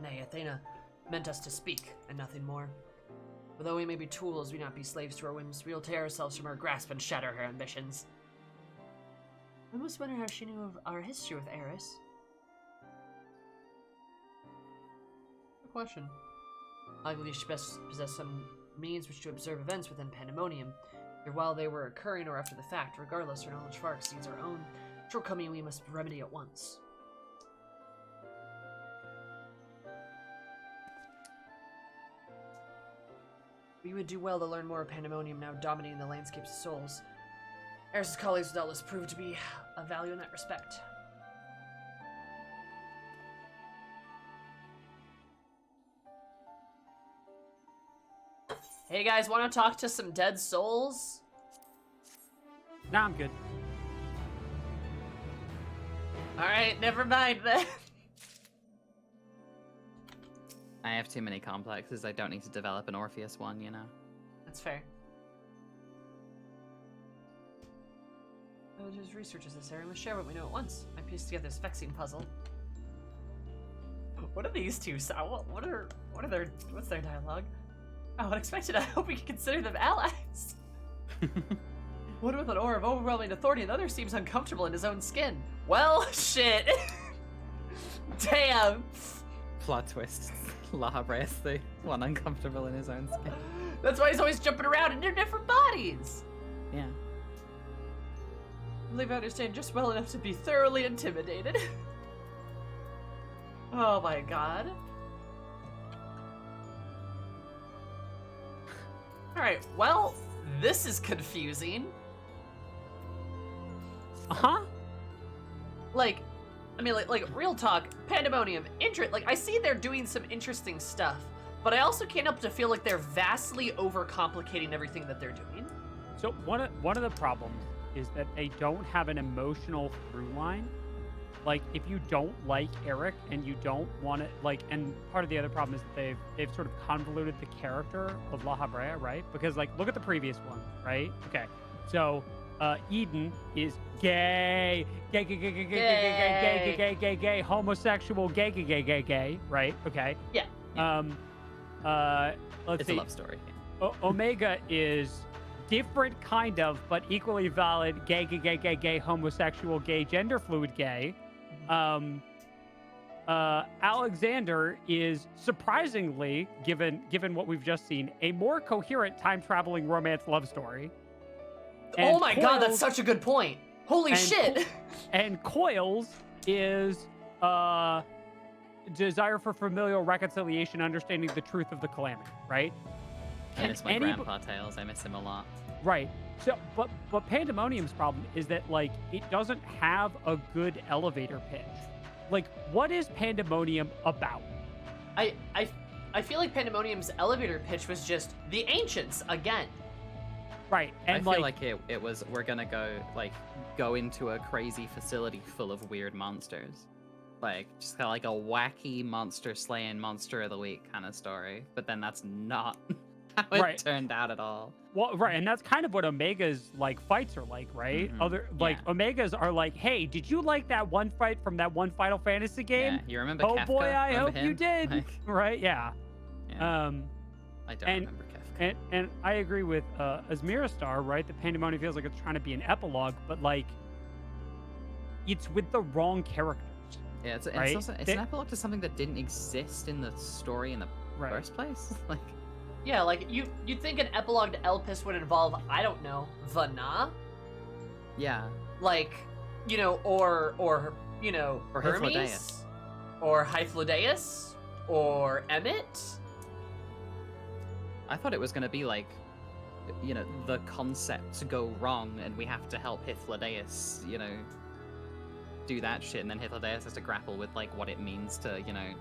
Nay, Athena meant us to speak, and nothing more. For though we may be tools, we not be slaves to our whims. We will tear ourselves from her grasp and shatter her ambitions. I must wonder how she knew of our history with Eris. Good question. Likely she best possessed some means which to observe events within Pandemonium, either while they were occurring or after the fact. Regardless, her knowledge far exceeds our own. Shortcoming we must remedy at once. We would do well to learn more of Pandemonium now dominating the landscapes of souls. Eris' colleagues will doubtless prove to be of value in that respect. Hey guys, want to talk to some dead souls? Nah, I'm good. Alright, never mind then. I have too many complexes. I don't need to develop an Orpheus one, you know? That's fair. Villagers' research is necessary. We must share what we know at once. I pieced together this vexing puzzle. What are these two? What's their dialogue? Oh, unexpected. I hope we can consider them allies. One with an aura of overwhelming authority, and the other seems uncomfortable in his own skin. Well, shit. Damn. Plot twist. La Habre is the one uncomfortable in his own skin. That's why he's always jumping around in their different bodies. Yeah. I believe I understand just well enough to be thoroughly intimidated. Oh my god. Alright, well, this is confusing. Uh-huh. Like, I mean, like real talk, Pandemonium, like, I see they're doing some interesting stuff, but I also can't help to feel like they're vastly overcomplicating everything that they're doing. So one of the problems is that they don't have an emotional through line. Like, if you don't like Eric and you don't want to, like, and part of the other problem is that they've sort of convoluted the character of La Habrea, right? Because, like, look at the previous one, right? Okay, so Eden is gay, homosexual, gay, right? Okay. Yeah. Let's It's see. a love story. Omega is different kind of, but equally valid gay, homosexual, gay, gender fluid gay. Alexander is surprisingly, given what we've just seen, a more coherent time-traveling romance love story. Oh my god, that's Coils- such a good point. Holy and shit. And Coils is desire for familial reconciliation, understanding the truth of the calamity, right? I miss my any- grandpa tales. I miss him a lot. Right. So, but Pandemonium's problem is that, like, it doesn't have a good elevator pitch. Like, what is Pandemonium about? I feel like Pandemonium's elevator pitch was just the ancients again. Right. And I feel like it was, we're gonna go into a crazy facility full of weird monsters. Like, just kind of like a wacky monster slaying monster of the week kind of story. But then that's not how it Right. turned out at all. well, right, and that's kind of what Omega's like fights are like, right? Mhm, Like yeah. Omegas are like, hey, did you like that one fight from that one Final Fantasy game? Yeah, you remember Oh Kafka? boy, I Remember hope you him? did. Like, Right? Yeah. yeah, I don't and- remember Kafka. And I agree with Asmira Star, right? The Pandemonium feels like it's trying to be an epilogue, but like it's with the wrong characters. Yeah, it's right? also an epilogue to something that didn't exist in the story in the Right. first place. Like, Yeah, like you'd think an epilogue to Elpis would involve, I don't know, Vana? yeah, Like, you know, or you know, Or Hermes? Hythlodaeus. Or Hythlodaeus? Or Emmett? I thought it was gonna be like, you know, the concepts go wrong and we have to help Hythlodaeus, you know, do that shit, and then Hythlodaeus has to grapple with like what it means to, you know,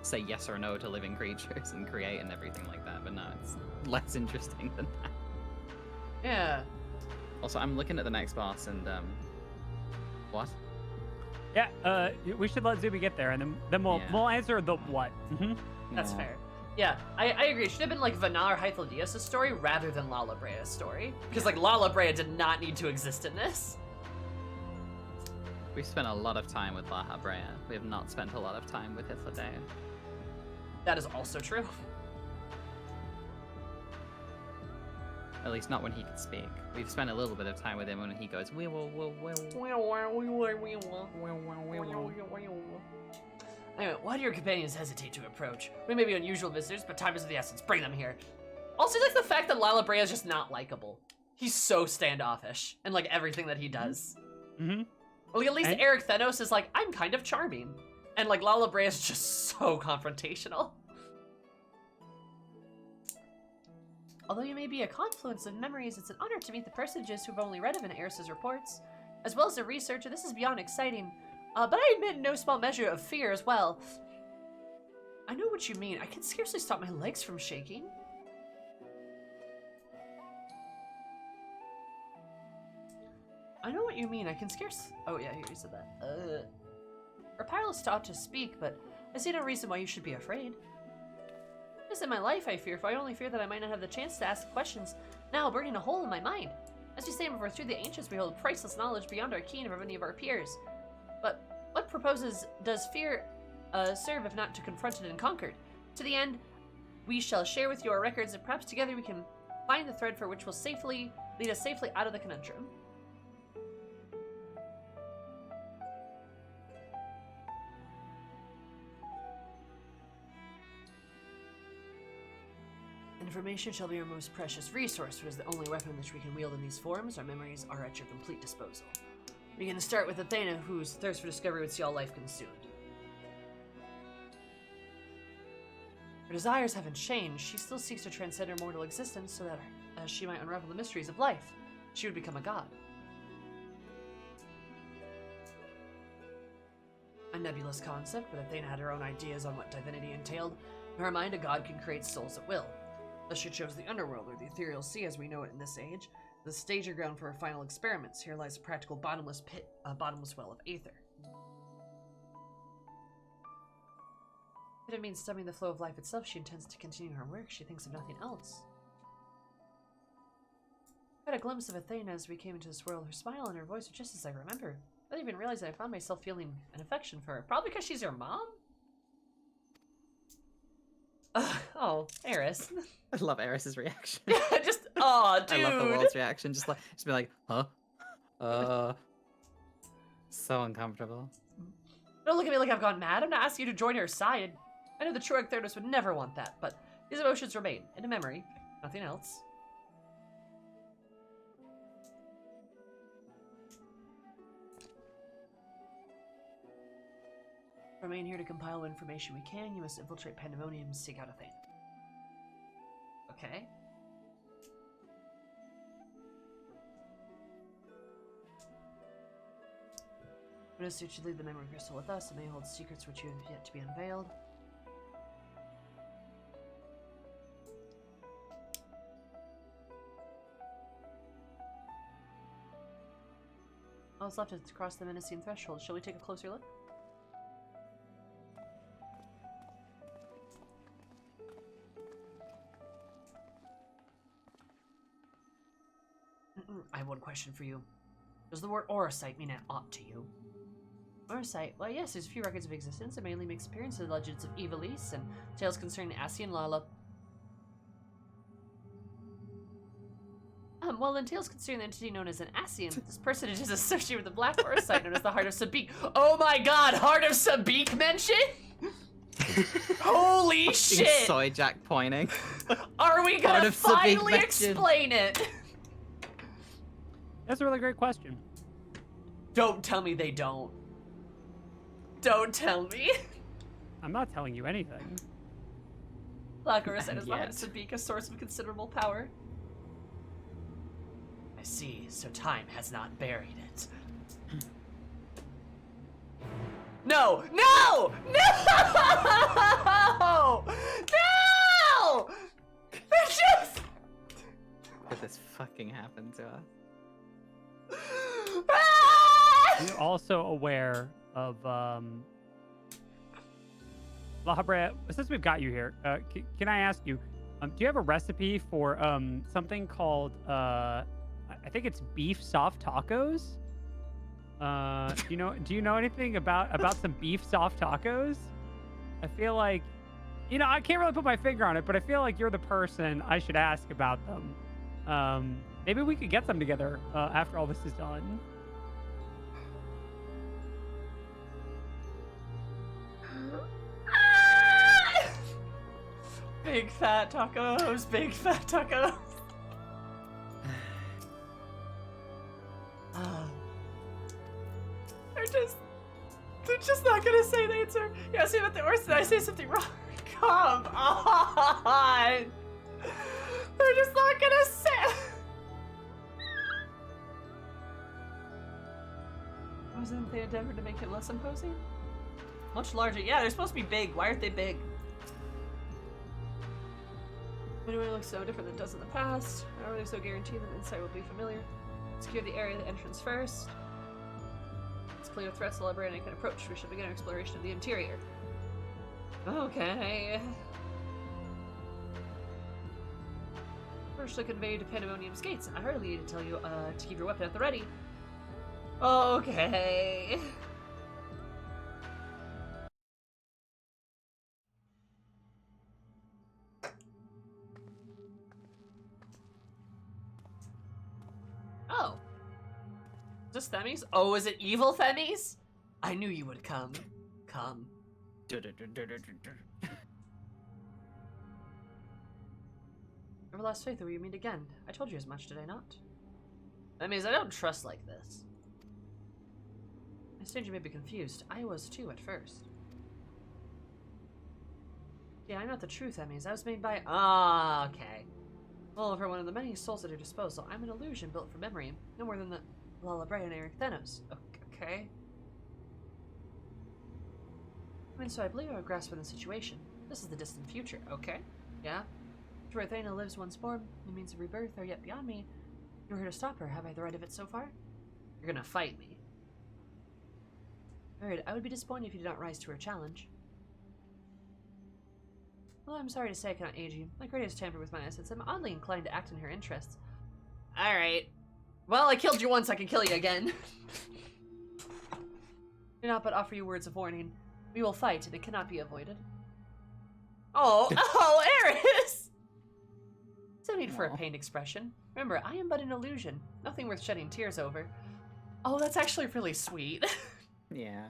say yes or no to living creatures and create and everything like that. But no, it's less interesting than that. Yeah. Also, I'm looking at the next boss and what? Yeah, we should let Zuby get there, and then we'll Yeah. we'll answer the what. That's No. fair. Yeah, I agree. It should have been like Vana or Hythlodaeus' story rather than Lala Brea's story. Because like Lala Brea did not need to exist in this. We've spent a lot of time with La Habrea. We have not spent a lot of time with Hythlodaeus. That is also true. At least not when he can speak. We've spent a little bit of time with him when he goes, we will. Anyway, why do your companions hesitate to approach? We may be unusual visitors, but time is of the essence. Bring them here. Also, like the fact that Lala Brea is just not likable. He's so standoffish in like everything that he does. Mm-hmm. Like, at least And- Eric Thenos is like, I'm kind of charming. And like Lala Brea is just so confrontational. Although you may be a confluence of memories, it's an honor to meet the personages who've only read of in Eris's reports. As well as a researcher, this is beyond exciting. But I admit in no small measure of fear as well. I know what you mean. I can scarcely stop my legs from shaking. I know what you mean. I can scarce... Oh, yeah, you said that. We're powerless to ought to speak, but I see no reason why you should be afraid. This in my life I fear, for I only fear that I might not have the chance to ask questions, now burning a hole in my mind. As we stand before through the ancients, we hold priceless knowledge beyond our keen of any of our peers. But what proposes does fear serve if not to confront it and conquered? To the end, we shall share with you our records, and perhaps together we can find the thread for which will lead us safely out of the conundrum. Information shall be our most precious resource, for it is the only weapon which we can wield in these forms. Our memories are at your complete disposal. We can start with Athena, whose thirst for discovery would see all life consumed. Her desires haven't changed. She still seeks to transcend her mortal existence so that she might unravel the mysteries of life. She would become a god. A nebulous concept, but Athena had her own ideas on what divinity entailed. In her mind, a god can create souls at will. Thus she chose the underworld, or the ethereal sea as we know it in this age, the staging ground for her final experiments. Here lies a practical bottomless pit, a bottomless well of aether. If it means stemming the flow of life itself, she intends to continue her work. She thinks of nothing else. I had a glimpse of Athena as we came into this world. Her smile and her voice were just as I remember. I didn't even realize that I found myself feeling an affection for her. Probably because she's your mom? Oh, Eris. I love Eris's reaction. Just, oh, dude. I love the world's reaction. Just be like, huh? So uncomfortable. Don't look at me like I've gone mad. I'm not asking you to join her side. I know the true Ecthernos would never want that, but these emotions remain in a memory. Nothing else. Remain here to compile what information we can. You must infiltrate Pandemonium and seek out Athena. Okay. Notice you should leave the memory crystal with us. It may hold secrets which you have yet to be unveiled. All that's left is to cross the menacing threshold. Shall we take a closer look? I have one question for you. Does the word Orosite mean aught to you? Orosite? Well, yes, there's a few records of existence. It mainly makes appearances in legends of Ivalice and tales concerning Assi and Lala. Well, in tales concerning the entity known as an Ascian, this personage is associated with the black Orosite known as the Heart of Sabik. Oh my god, Heart of Sabik mention? Holy shit! Soy Jack pointing. Are we gonna finally explain it? That's a really great question. Don't tell me they don't. Don't tell me. I'm not telling you anything. Black Orosite is the Heart of Sabik, a source of considerable power. I see, so time has not buried it. No! No! No! No! It's just... Did this fucking happen to us? You're also aware of, La Brea, since we've got you here, can I ask you, do you have a recipe for, something called, I think it's beef soft tacos? Do you know anything about some beef soft tacos? I feel like, I can't really put my finger on it, but I feel like you're the person I should ask about them. Maybe we could get them together after all this is done. Big fat tacos, big fat tacos. They're just not gonna say the answer. You asked me about the horse, did I say something wrong? Come on! They're just not gonna say. Wasn't they endeavored to make it less imposing? Much larger. Yeah, they're supposed to be big. Why aren't they big? Anyway, it looks so different than it does in the past. How are they so guaranteed that the inside will be familiar? Secure the area of the entrance first. It's clear threats the librarian can approach. We shall begin our exploration of the interior. Okay. First, to convey you to Pandemonium's gates. I hardly need to tell you to keep your weapon at the ready. Okay. Oh. Is this Themis? Oh, is it evil Themis? I knew you would come. Come. Our last faith, will you meet again? I told you as much, did I not? That means I don't trust like this. I understand you may be confused. I was too at first. Yeah, I'm not the truth, Emmys. I was made by... Ah, okay. Well, for one of the many souls at her disposal, I'm an illusion built for memory. No more than the Lalabrea and Eric Thanos. Okay. I mean, so I believe I grasp the situation. This is the distant future, okay? Yeah? To where Athena lives once born, the means of rebirth are yet beyond me. You're here to stop her. Have I the right of it so far? You're gonna fight me. Alright, I would be disappointed if you did not rise to her challenge. Well, I'm sorry to say I cannot aid you. My greatest tamper with my assets. I'm oddly inclined to act in her interests. Alright. Well, I killed you once, I can kill you again. Do not but offer you words of warning. We will fight, and it cannot be avoided. Oh, Eris! No need for a pained expression. Remember, I am but an illusion. Nothing worth shedding tears over. Oh, that's actually really sweet. Yeah.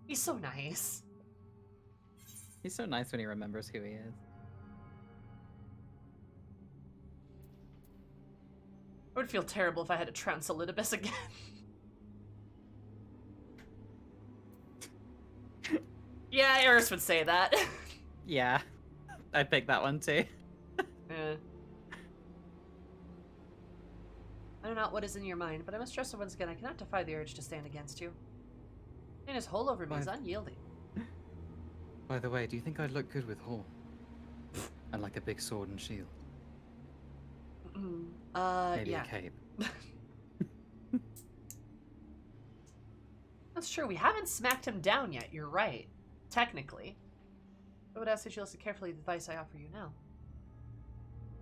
He's so nice. He's so nice when he remembers who he is. I would feel terrible if I had to trounce Elidibus again. Yeah, Eris would say that. Yeah. I'd pick that one too. Yeah. I know not what is in your mind, but I must trust that once again I cannot defy the urge to stand against you. And his hold over me is unyielding. By the way, do you think I'd look good with horn? And like a big sword and shield? Maybe yeah. a cape. That's true, we haven't smacked him down yet, you're right. Technically. I would ask that you listen carefully to the advice I offer you now.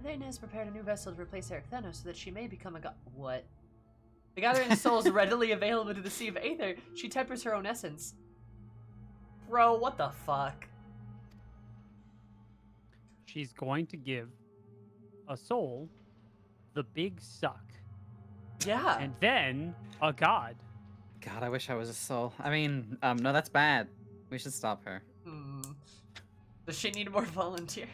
Athena has prepared a new vessel to replace Eric Thanos so that she may become a god. What? The gathering souls readily available to the Sea of Aether. She tempers her own essence. Bro, what the fuck? She's going to give a soul the big suck. Yeah. And then a god. God, I wish I was a soul. I mean, no, that's bad. We should stop her. Does she need more volunteers?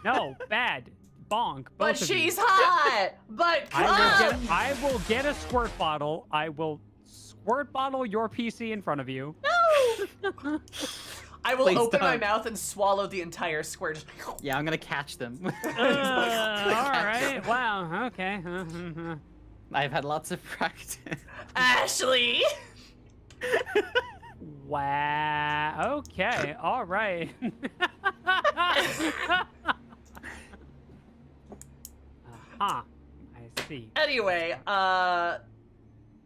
No, bad. Bonk. Both But of she's you. hot! But come! I will get a squirt bottle. I will squirt bottle your PC in front of you. No! I will Please open my don't. mouth and swallow the entire squirt. Yeah, I'm gonna catch them. Alright, wow, okay. I've had lots of practice. Ashley! Wow, okay, alright. I see. Anyway, Your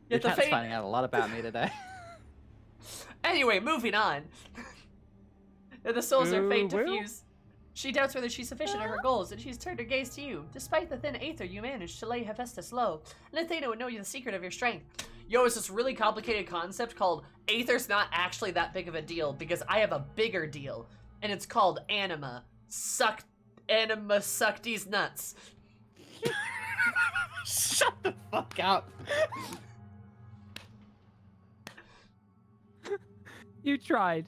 the chat's fate... finding out a lot about me today. Anyway, moving on. The souls are fate to Well. fuse. She doubts whether she's sufficient in her goals, and she's turned her gaze to you. Despite the thin aether, you managed to lay Hephaestus low, and Athena would know you the secret of your strength. Yo, it's this really complicated concept called Aether's not actually that big of a deal, because I have a bigger deal, and it's called Anima. Anima suck these nuts. Shut the fuck up. You tried,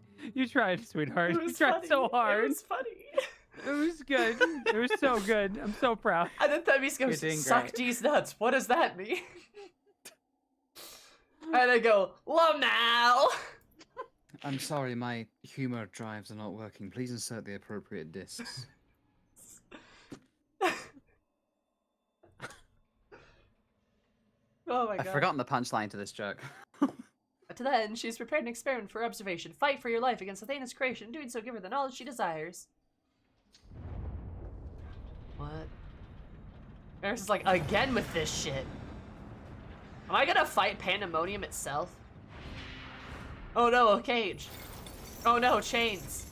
sweetheart. You tried so hard. It was funny. It was good. It was so good. I'm so proud. And then Themis goes, You're doing suck great. these nuts. What does that mean? And I go, Lamau! I'm sorry, my humor drives are not working. Please insert the appropriate discs. Oh my god. I've forgotten the punchline to this joke. To that end, she's prepared an experiment for observation. Fight for your life against Athena's creation. Doing so, give her the knowledge she desires. What? Eris is like, again with this shit. Am I gonna fight Pandemonium itself? Oh no, a cage. Oh no, chains.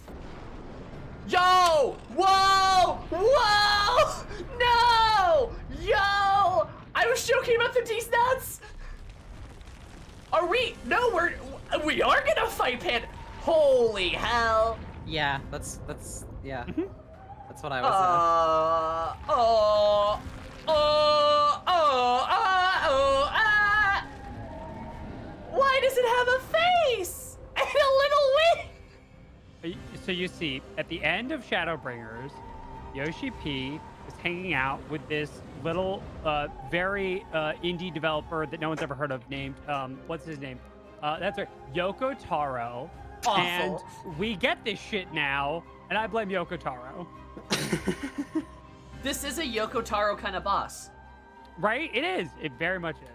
Yo! Whoa! Whoa! No! Yo! I was joking about the D's nuts! Are we? No, we are gonna fight Holy hell! Yeah, that's yeah. Mm-hmm. That's what I was. Why does it have a face and a little wing? So you see, at the end of Shadowbringers, Yoshi P is hanging out with this little, very indie developer that no one's ever heard of named, what's his name? That's right, Yoko Taro. Awful. And we get this shit now And I blame Yoko Taro. This is a Yoko Taro kind of boss. Right? It is. It very much is.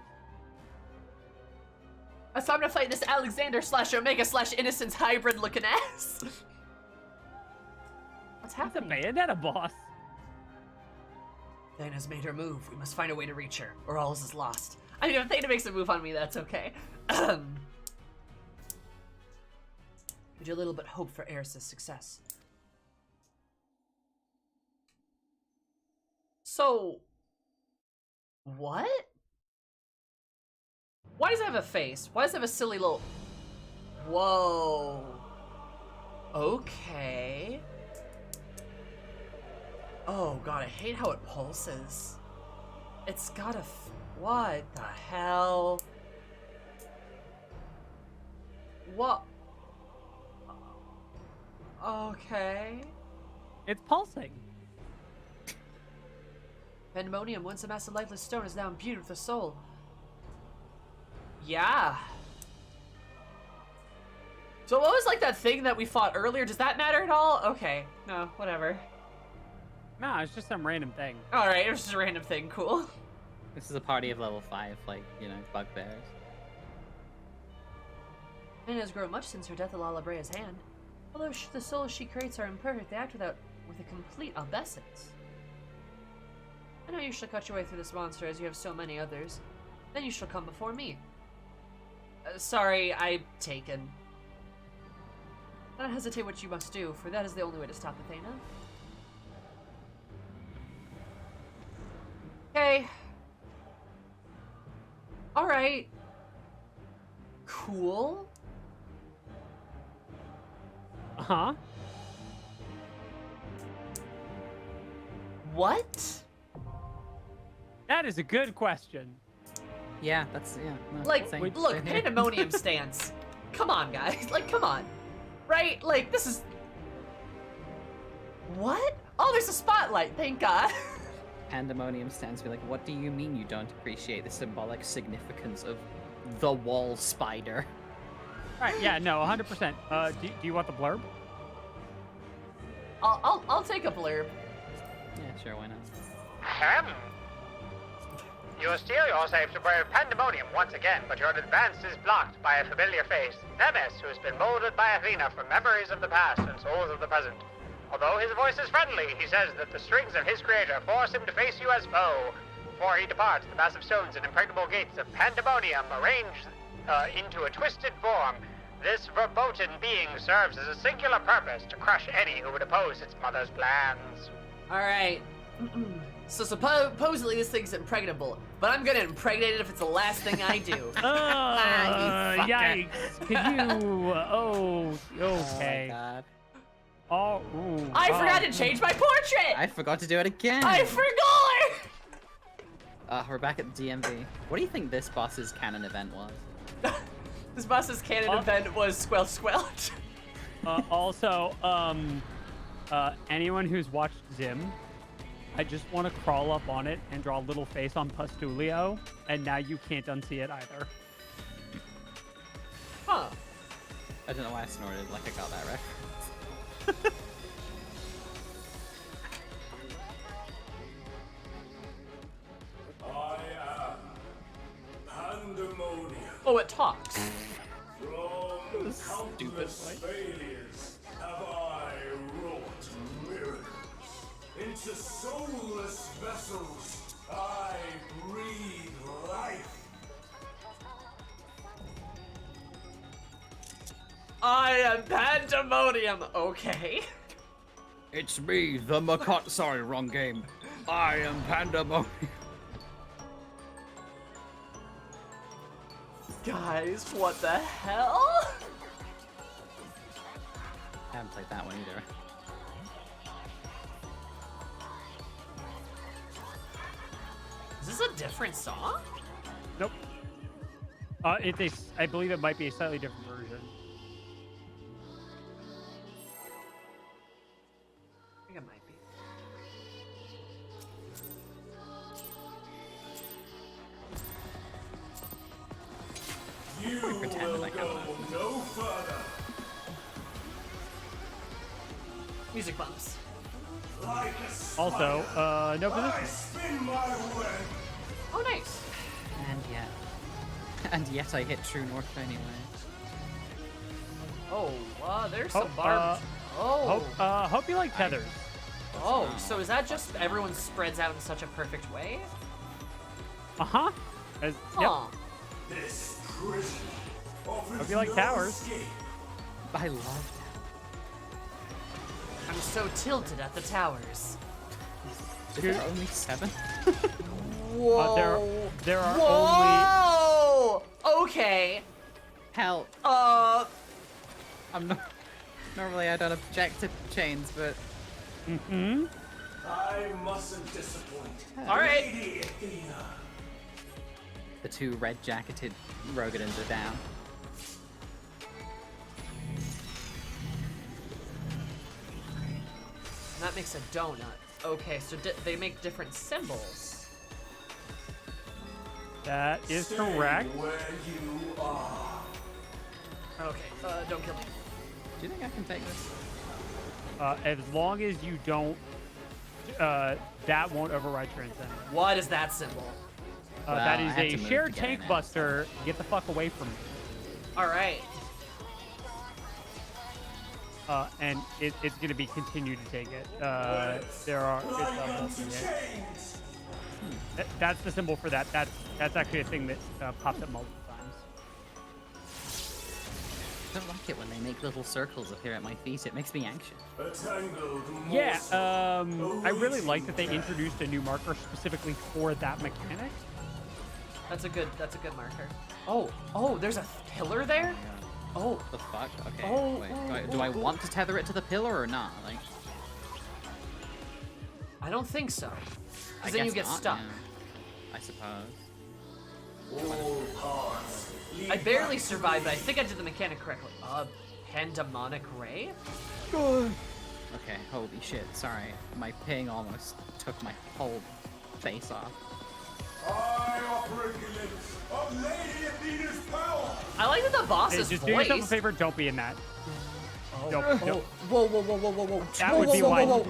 It's time to fight this Alexander / Omega / Innocence hybrid looking ass. What's It's a happening? Bayonetta boss. Thaina's made her move. We must find a way to reach her, or all is lost. I mean, if Thaina makes a move on me, that's okay. We do a little bit hope for Eris's success. So, what? Why does it have a face? Why does it have a silly little... Whoa. Okay. Oh god, I hate how it pulses. It's got a... What the hell? What? Okay. It's pulsing. Pandemonium, once a massive lifeless stone, is now imbued with a soul. Yeah. So what was like that thing that we fought earlier? Does that matter at all? Okay. No, whatever. No, it's just some random thing. Alright, it was just a random thing. Cool. This is a party of level 5, like, you know, bugbears. Thaina has grown much since her death at Lalabrea's hand. Although the souls she creates are imperfect, they act with a complete obescence. I know you shall cut your way through this monster as you have so many others. Then you shall come before me. Sorry, I'm taken. Do not hesitate what you must do, for that is the only way to stop Athena. Okay. Alright. Cool. Huh? What? That is a good question. Yeah, that's, yeah. No, Like, same- look, same here. Pandemonium stance. Come on, guys. Like, come on. Right? Like, this is... What? Oh, there's a spotlight. Thank God. Pandemonium stands to be like, what do you mean you don't appreciate the symbolic significance of the wall spider? Right, yeah, no, 100%. Do you want the blurb? I'll take a blurb. Yeah, sure, why not? You steal yourself to brave Pandemonium once again, but your advance is blocked by a familiar face, Nemes, who's been molded by Athena from memories of the past and souls of the present. Although his voice is friendly, he says that the strings of his creator force him to face you as foe. Before he departs, the massive stones and impregnable gates of Pandemonium arrange into a twisted form. This verboten being serves as a singular purpose to crush any who would oppose its mother's plans. Alright. So supposedly this thing's impregnable, but I'm gonna impregnate it if it's the last thing I do. Yikes. Could you... Oh, okay. Oh my god. Oh, ooh, I forgot to change my portrait! I forgot to do it again! I forgot! We're back at the DMV. What do you think this boss's canon event was? This boss's canon event was Squelch Squelch. Also, anyone who's watched Zim, I just want to crawl up on it and draw a little face on Pustulio, and now you can't unsee it either. Huh. I don't know why I snorted like I got that reference. I am Pandemonium. Oh, it talks. From Stupid countless voice. failures have I wrought miracles. Into soulless vessels I breathe life. I am Pandemonium. Okay. It's me, the Makot. Sorry, wrong game. I am Pandemonium. Guys, what the hell? I haven't played that one either. Is this a different song? Nope. I believe it might be a slightly different version. I think it might be. You pretend will like go I'm no further. Music bumps. Also, no position. Oh, nice. And yet I hit True North anyway. Oh, there's Oh, some barbs. Hope you like tethers. Oh, so is that just everyone spreads out in such a perfect way? Uh-huh. Yep. Huh. This prison offers Hope you like towers. I love I'm so tilted at the towers. that. Is there only 7? Whoa. There are only... Whoa! Okay. Hell, I'm not. Normally I don't object to chains, but I mustn't disappoint. All right. Lady Athena. the 2 red-jacketed Rogadins are down. That makes a donut. Okay, so they make different symbols. That is Stay correct. where you are. Okay, don't kill me. Do you think I can take this? As long as you don't... that won't override Transcendence. What is that symbol? Well, That I is had a to move shared to get tank it now, buster. Get the fuck away from me. All right. And it's going to be continue to take it. There are... It's, Chains. that's the symbol for that. That's actually a thing that pops up multiple times. I don't like it when they make little circles appear at my feet. It makes me anxious. A tangled Yeah, morsel I really like awaits that they you introduced a new marker specifically for that mechanic. That's a good marker. Oh, there's a pillar there? Oh, The fuck? Okay. Oh, wait. Do I want to tether it to the pillar or not? Like, I don't think so. I Because then you guess get not, stuck. yeah. I suppose. all paths lead I barely back to survived, me. but I think I did the mechanic correctly. Pandemonic ray? Okay, holy shit. Sorry. My ping almost took my whole face off. I operate limits of Lady Athena's power. I like that the Hey, boss's just do yourself a voice. favor. Don't be in that. Don't. Whoa, whoa. That would be why. Oh,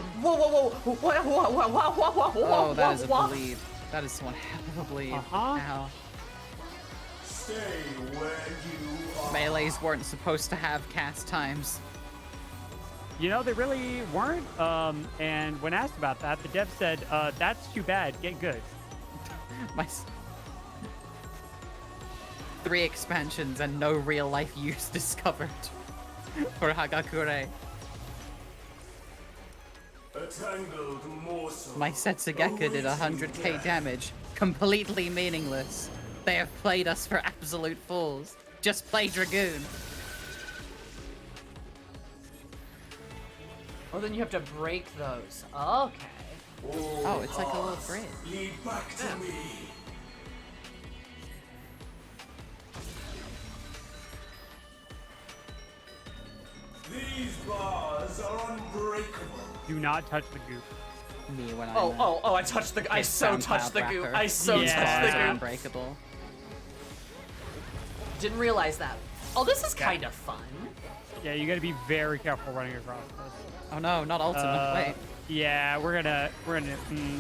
that is a bleed. That is one hell of a bleed. Uh-huh. Ow. Stay where you are. Melees weren't supposed to have cast times. You know, they really weren't. And when asked about that, the dev said, that's too bad. Get good. My 3 expansions and no real life use discovered for Hagakure. A tangled morsel. My Setsugeka did awaits you 100k there. damage. Completely meaningless. They have played us for absolute fools. Just play Dragoon. Oh, then you have to break those. Okay. Oh, it's like a little grid. Lead back to Yeah. me. These bars are unbreakable. Do not touch the goop. Me when I I touched the. I so touched the goo. I so Yeah. touched the are goo. unbreakable. Didn't realize that. Oh, this is kind of fun. Yeah, you got to be very careful running across this. Oh no, not ultimate. Wait. Yeah, we're gonna.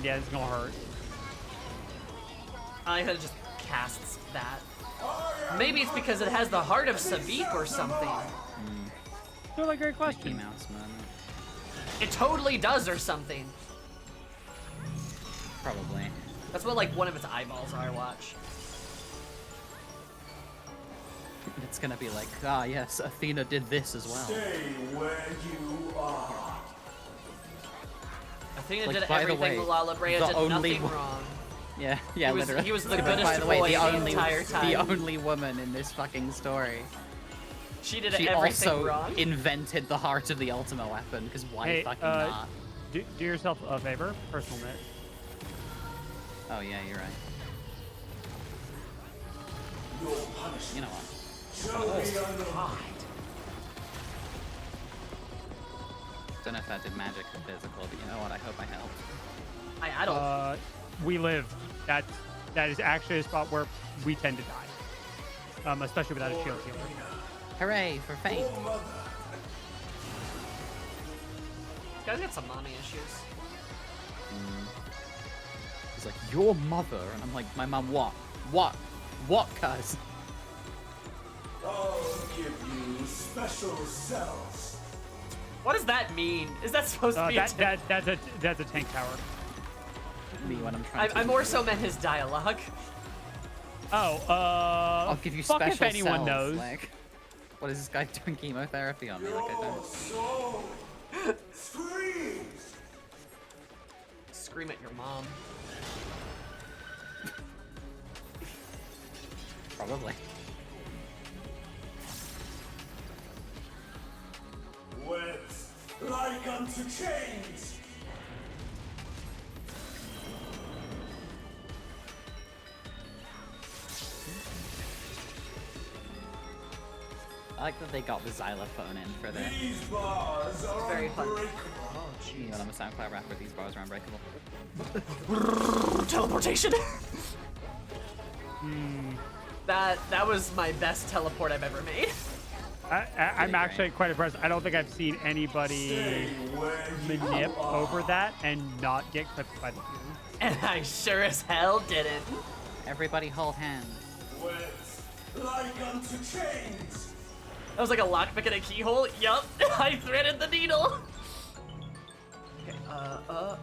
Yeah, it's gonna hurt. I had just casts that. Maybe it's because it has the heart of Savik or something. Totally great Mickey question. Mouse moment. It totally does or something. Probably. That's what like one of its eyeballs are. Watch. It's gonna be like, ah yes, Athena did this as well. Stay where you are. Athena Like, did by the everything. way, Lala Brea the did only nothing one- wrong. Yeah, He was- literally. he was the By goodest the way, boy the the only, entire time. The only woman in this fucking story. She did She everything also wrong. invented the heart of the ultimate weapon, because why Hey, fucking not? do yourself a favor. Personal net. Oh yeah, you're right. Your punishment You know what? shall be unlawful. Don't know if that did magic or physical, but you know what? I hope I helped. I don't. We live. That is actually a spot where we tend to die. Especially without a shield healer. Hooray for fate! Oh, mother. This guy's got some mommy issues. He's like, your mother, and I'm like, my mom what? What? What, cuz? I'll give you special cells. What does that mean? Is that supposed to be a tank? That's a tank tower. Me when I'm trying to... I more so meant his dialogue. Oh, I'll give you fuck special if anyone cells. knows. Like, what is this guy doing chemotherapy on me? Like, I Your don't... soul screams. Scream at your mom. Probably. Wet like unto chains. I like that they got the xylophone in for this. These bars are Very fun. unbreakable. You know, I'm a SoundCloud rapper, these bars are unbreakable. Teleportation. That was my best teleport I've ever made. I'm actually quite impressed. I don't think I've seen anybody manip over that and not get clipped by the fuse. And I sure as hell didn't. Everybody hold hands. Wet like unto chains. That was like a lockpick in a keyhole. Yup, I threaded the needle. Okay, oh.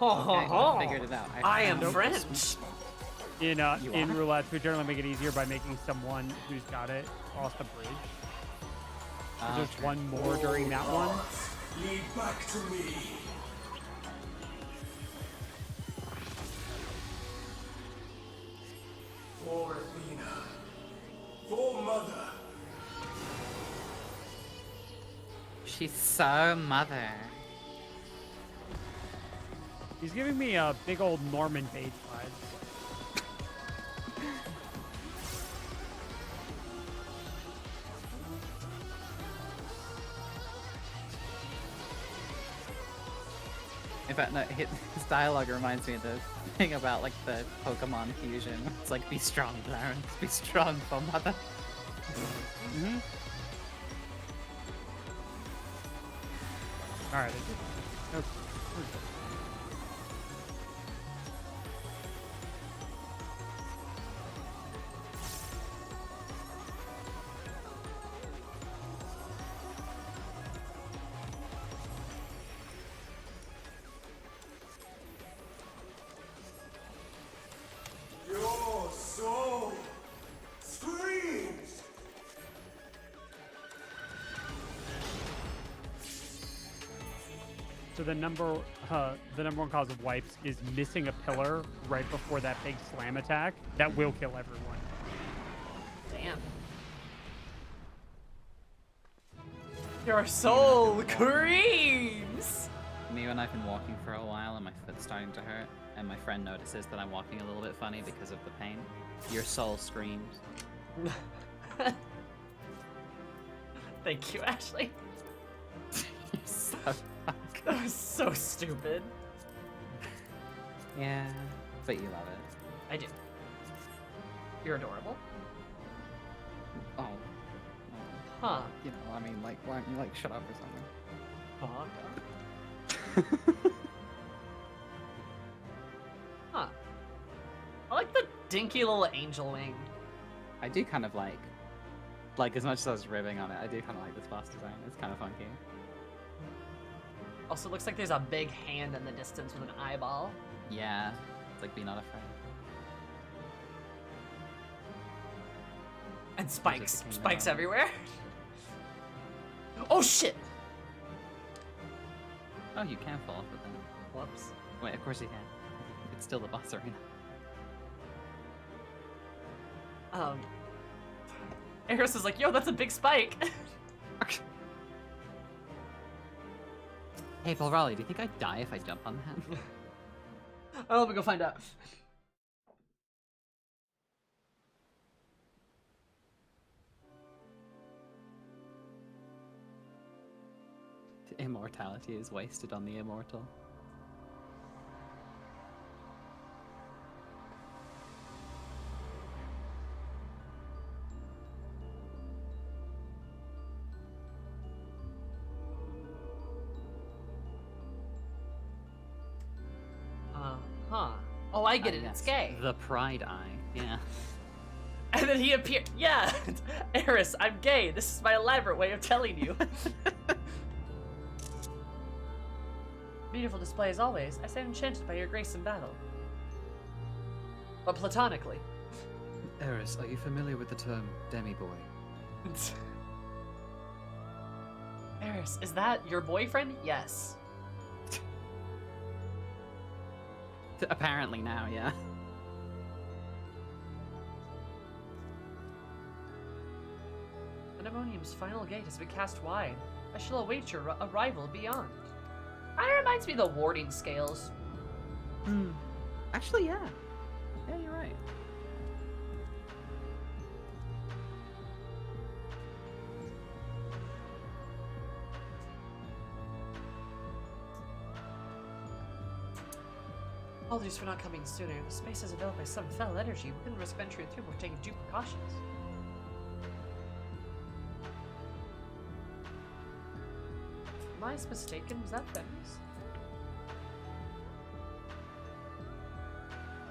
Okay, I figured it out. I am French. In You in are? roulette, we generally make it easier by making someone who's got it cross the bridge. There's Okay. one more during that one. Lead back to me. For Athena. For Mother. She's so mother. He's giving me a big old Norman Bates vibes. In fact, no, his dialogue reminds me of the thing about like the Pokemon fusion. It's like, be strong, Clarence. Be strong for mother. Mm-hmm. All right. Okay. Your soul screams. So the number one cause of wipes is missing a pillar right before that big slam attack. That will kill everyone. Damn. Your soul screams. Me when I've been walking for a while and my foot's starting to hurt, and my friend notices that I'm walking a little bit funny because of the pain. Your soul screams. Thank you, Ashley. You're so fucking... That was so stupid. Yeah, but you love it. I do. You're adorable. Oh. Huh. You know, I mean, like, why don't you, like, shut up or something? Huh. I like the dinky little angel wing. I do kind of like, as much as I was ribbing on it, I do kind of like this boss design. It's kind of funky. Also, looks like there's a big hand in the distance with an eyeball. Yeah, it's like, be not afraid. And spikes. the king of Spikes armor. everywhere. Oh shit! Oh, you can fall off of them. Whoops. Wait, of course you can. It's still the boss arena. Eris is like, yo, that's a big spike. Hey, Balrali, do you think I'd die if I jump on that? Oh, let me go find out. Immortality is wasted on the immortal. huh. Oh, I get it, it's Yes, gay. The pride eye, yeah. And then he appeared. Yeah, Eris, I'm gay. This is my elaborate way of telling you. Beautiful display as always. I stand enchanted by your grace in battle. But platonically. Eris, are you familiar with the term demi-boy? Eris, is that your boyfriend? Yes. Apparently now, yeah. Pandemonium's final gate has been cast wide. I shall await your arrival beyond. Kind of reminds me of the warding scales. Actually, yeah. Yeah, you're right. Apologies for not coming sooner. The space is enveloped by some fell energy. We couldn't risk venturing through without taking due precautions. Am I mistaken? Was that Ben's?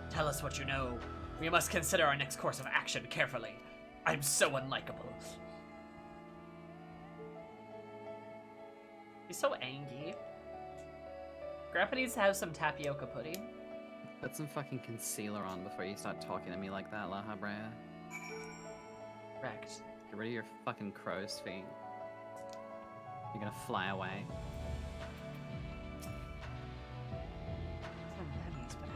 Tell us what you know. We must consider our next course of action carefully. I'm so unlikable. He's so angry. Grandpa needs to have some tapioca pudding. Put some fucking concealer on before you start talking to me like that, La Habrea. Correct. Get rid of your fucking crow's feet. You're gonna fly away. From Benny's, but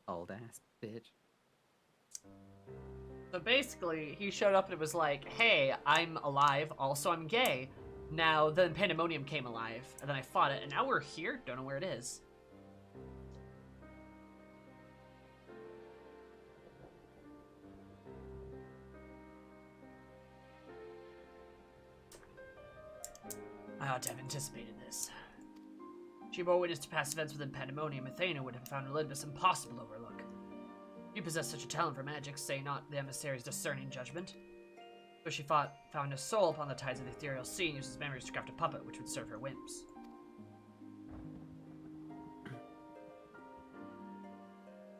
how? Old ass bitch. So basically, he showed up and it was like, hey, I'm alive, also I'm gay. Now, then Pandemonium came alive, and then I fought it, and now we're here? Don't know where it is. I ought to have anticipated this. She bore witness to past events within Pandemonium. Athena would have found Olympus impossible to overlook. You possess such a talent for magic, say not the emissary's discerning judgment. So she found a soul upon the tides of the ethereal sea and used his memories to craft a puppet which would serve her whims.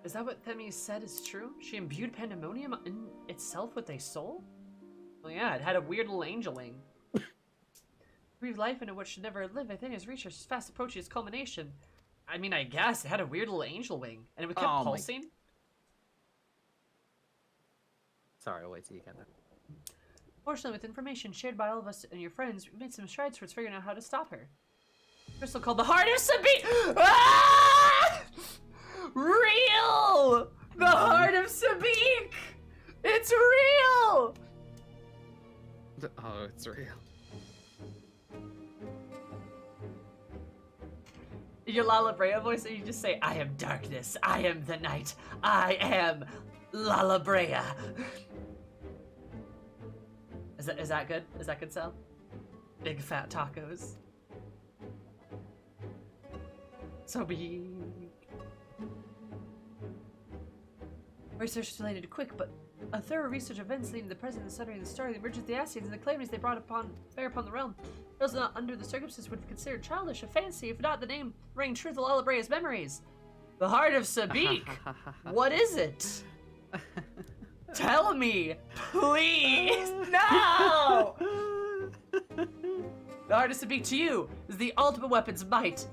Is that what Themi said is true? She imbued Pandemonium in itself with a soul? Well, yeah, it had a weird little angel wing. Breathe life into what should never live. Athena's reached her fast approaching its culmination. I mean, I guess it had a weird little angel wing, and it kept pulsing. Sorry, I'll wait till you get there. Fortunately, with information shared by all of us and your friends, we made some strides towards figuring out how to stop her. Crystal called the Heart of Sabine! Ah! Real! The Heart of Sabine! It's real! Oh, it's real. Your Lala Brea voice, or you just say, I am darkness, I am the night, I am Lala Brea. Is that good? Is that good, Sal? Big fat tacos. So big. Research is related quick, but a thorough research of events leading to the present, the stuttering, the star, the emergence of the Ascians, and the calamities they brought bear upon the realm. Those not under the circumstances would have considered childish, a fancy, if not the name rang true to Lala Brea's memories. The Heart of Sabik. What is it? Tell me, please. No. The Heart of Sabik to you is the ultimate weapon's might,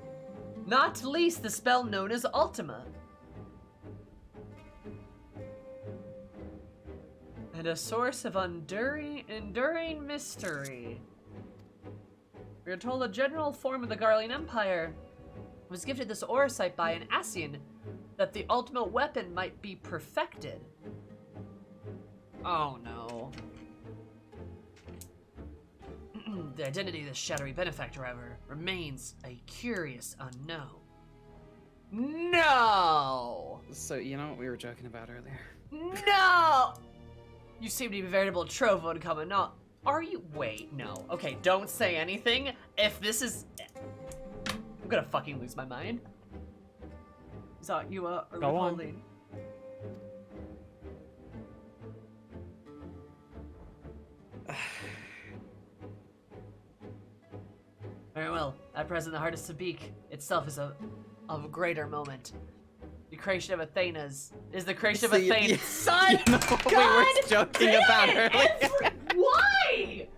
not least the spell known as Ultima. And a source of enduring mystery. We are told a general form of the Garlean Empire was gifted this auracite by an Ascian, that the ultimate weapon might be perfected. Oh no. The identity of this shadowy benefactor, however, remains a curious unknown. No! So, you know what we were joking about earlier? No! You seem to be a veritable trove on coming up. Are you? Wait, no. Okay, don't say anything. If this is... I'm gonna fucking lose my mind. Is that you, are Go on. withholding? Very well. At present, the heart of Sabik itself is of a greater moment. The creation of Athena's is the creation of Athena's son. You know what we were joking about earlier. Why?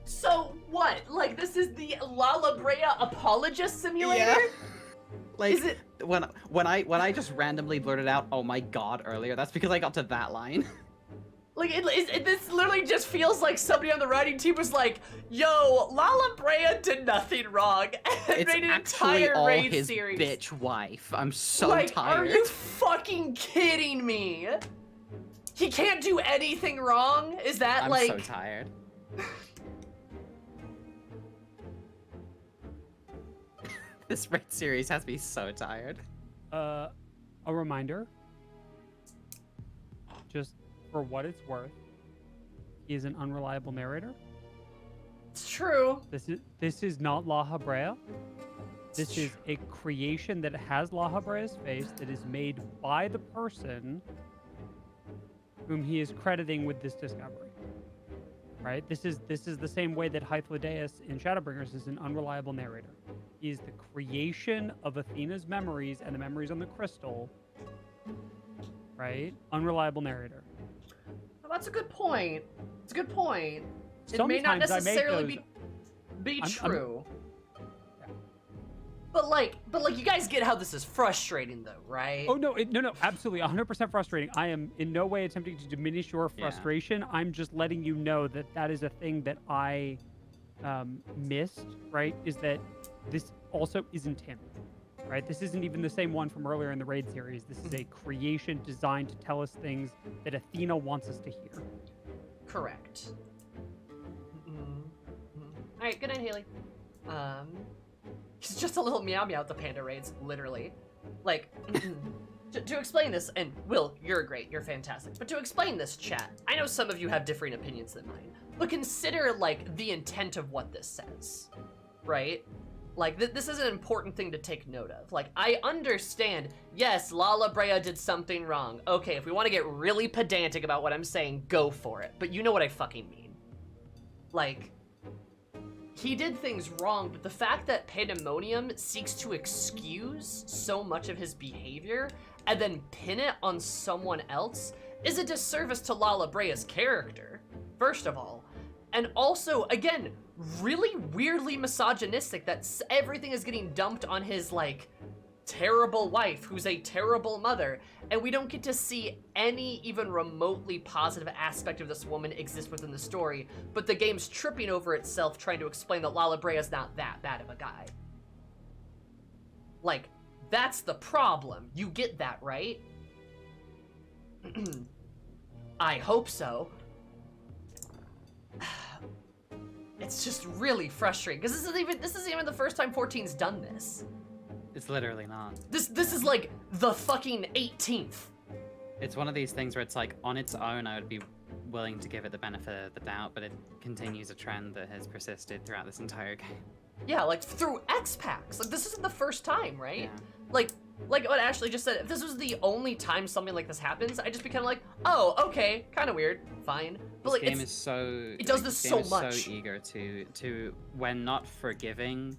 So what? Like, this is the La La Brea apologist simulator? Yeah. Like, Is it? when I just randomly blurted out, "Oh my god," earlier, that's because I got to that line. Like, this literally just feels like somebody on the writing team was like, "Yo, La La Brea did nothing wrong," and It's made an actually entire all raid his series. bitch wife. I'm so Like, tired. are you fucking kidding me? He can't do anything wrong? Is that I'm like? so tired. This raid series has me so tired. A reminder, just for what it's worth, he is an unreliable narrator. It's true. This is not La Habrea. This is a creation that has La Habrea's face that is made by the person whom he is crediting with this discovery. Right? This is the same way that Hythlodaeus in Shadowbringers is an unreliable narrator. He is the creation of Athena's memories and the memories on the crystal. Right? Unreliable narrator. Well, that's a good point. It's a good point. It may not Sometimes I make necessarily those- be I'm- true. But like, you guys get how this is frustrating, though, right? Oh no, no, absolutely, 100% frustrating. I am in no way attempting to diminish your frustration. I'm just letting you know that that is a thing that I missed. Right? Is that this also isn't him? Right? This isn't even the same one from earlier in the raid series. This is a creation designed to tell us things that Athena wants us to hear. Correct. All right, good night, Haley. He's just a little meow meow at the panda raids, literally. Like, to explain this, and Will, you're great, you're fantastic. But to explain this, chat, I know some of you have differing opinions than mine, but consider, like, the intent of what this says, right? Like, this is an important thing to take note of. Like, I understand, yes, La La Brea did something wrong. Okay, if we want to get really pedantic about what I'm saying, go for it. But you know what I fucking mean. Like, he did things wrong, but the fact that Pandemonium seeks to excuse so much of his behavior and then pin it on someone else is a disservice to La La Brea's character, first of all. And also, again, really weirdly misogynistic that everything is getting dumped on his, like, terrible wife who's a terrible mother, and we don't get to see any even remotely positive aspect of this woman exist within the story, but the game's tripping over itself trying to explain that La La Brea is not that bad of a guy. Like, that's the problem. You get that, right? I hope so. It's just really frustrating, because this isn't even the first time 14's done this. It's literally not. This is like the fucking 18th. It's one of these things where it's like, on its own, I would be willing to give it the benefit of the doubt, but it continues a trend that has persisted throughout this entire game. Yeah, like through X packs. Like, this isn't the first time, right? Yeah. Like what Ashley just said, if this was the only time something like this happens, I'd just be kind of like, oh, okay, kind of weird, fine. But This like, game is so... it does like, this this game so is much. so eager to, when not forgiving,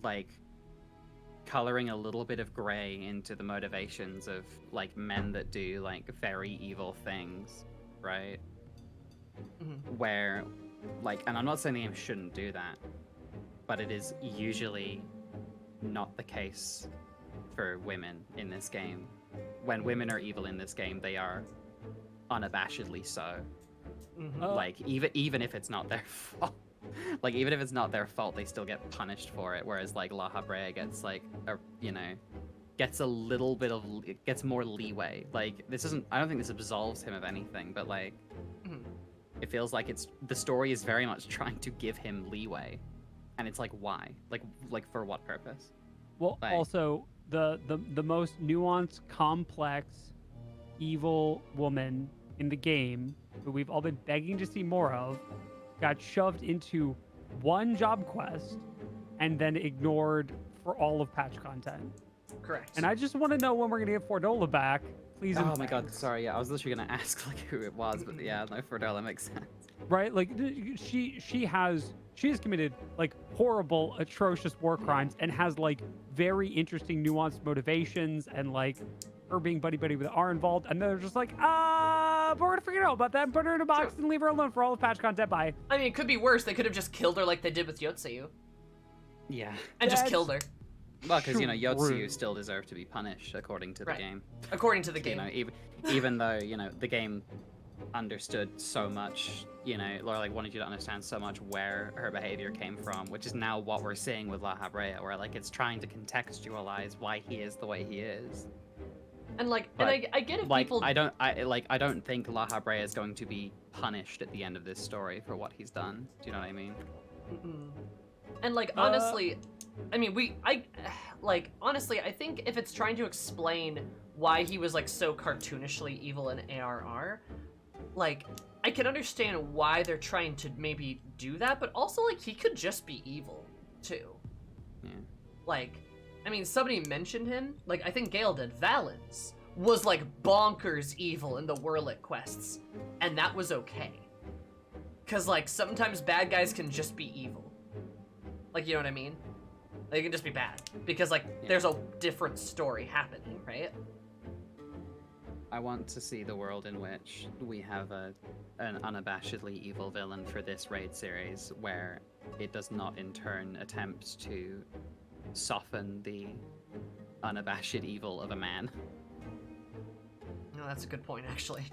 like, coloring a little bit of gray into the motivations of, like, men that do, like, very evil things, right? Where, like, and I'm not saying the game shouldn't do that, but it is usually not the case for women in this game. When women are evil in this game, they are unabashedly so. Like, even if it's not their fault. Like, even if it's not their fault, they still get punished for it, whereas, like, La Habrea gets, like, gets a little bit of, gets more leeway. Like, this isn't, I don't think this absolves him of anything, but, like, it feels like the story is very much trying to give him leeway. And it's like, why? Like for what purpose? Well, Like, also, the most nuanced, complex, evil woman in the game, who we've all been begging to see more of, got shoved into one job quest and then ignored for all of patch content. Correct. And I just want to know when we're gonna get Fordola back. Please. Oh and my god, thanks. sorry, yeah, I was literally gonna ask like who it was, but yeah, no, Fordella makes sense. Right? Like she has committed like horrible, atrocious war crimes and has like very interesting, nuanced motivations, and like her being buddy with R involved, and they're just like, but we're gonna figure out about that and put her in a box and leave her alone for all of patch content. Bye. I mean, it could be worse. They could have just killed her like they did with Yotsuyu. Yeah. And just That's killed her. Well, because, you know, Yotsuyu true. still deserved to be punished according to the Right. game. According to the You game. know, even though, you know, the game understood so much, you know, or like wanted you to understand so much where her behavior came from, which is now what we're seeing with La Habrea, where like it's trying to contextualize why he is the way he is. And like, But, and I get if Like people. I don't think La Habrea is going to be punished at the end of this story for what he's done. Do you know what I mean? Mm-mm. And like, honestly, I mean, honestly, I think if it's trying to explain why he was like so cartoonishly evil in ARR, like, I can understand why they're trying to maybe do that, but also like he could just be evil too. Yeah. Like, I mean, somebody mentioned him. Like, I think Gale did. Valens was like bonkers evil in the Whirlit quests, and that was okay. Cause like sometimes bad guys can just be evil. Like, you know what I mean? They can just be bad because like there's a different story happening, right? I want to see the world in which we have an unabashedly evil villain for this raid series, where it does not in turn attempt to soften the unabashed evil of a man. No, that's a good point, actually.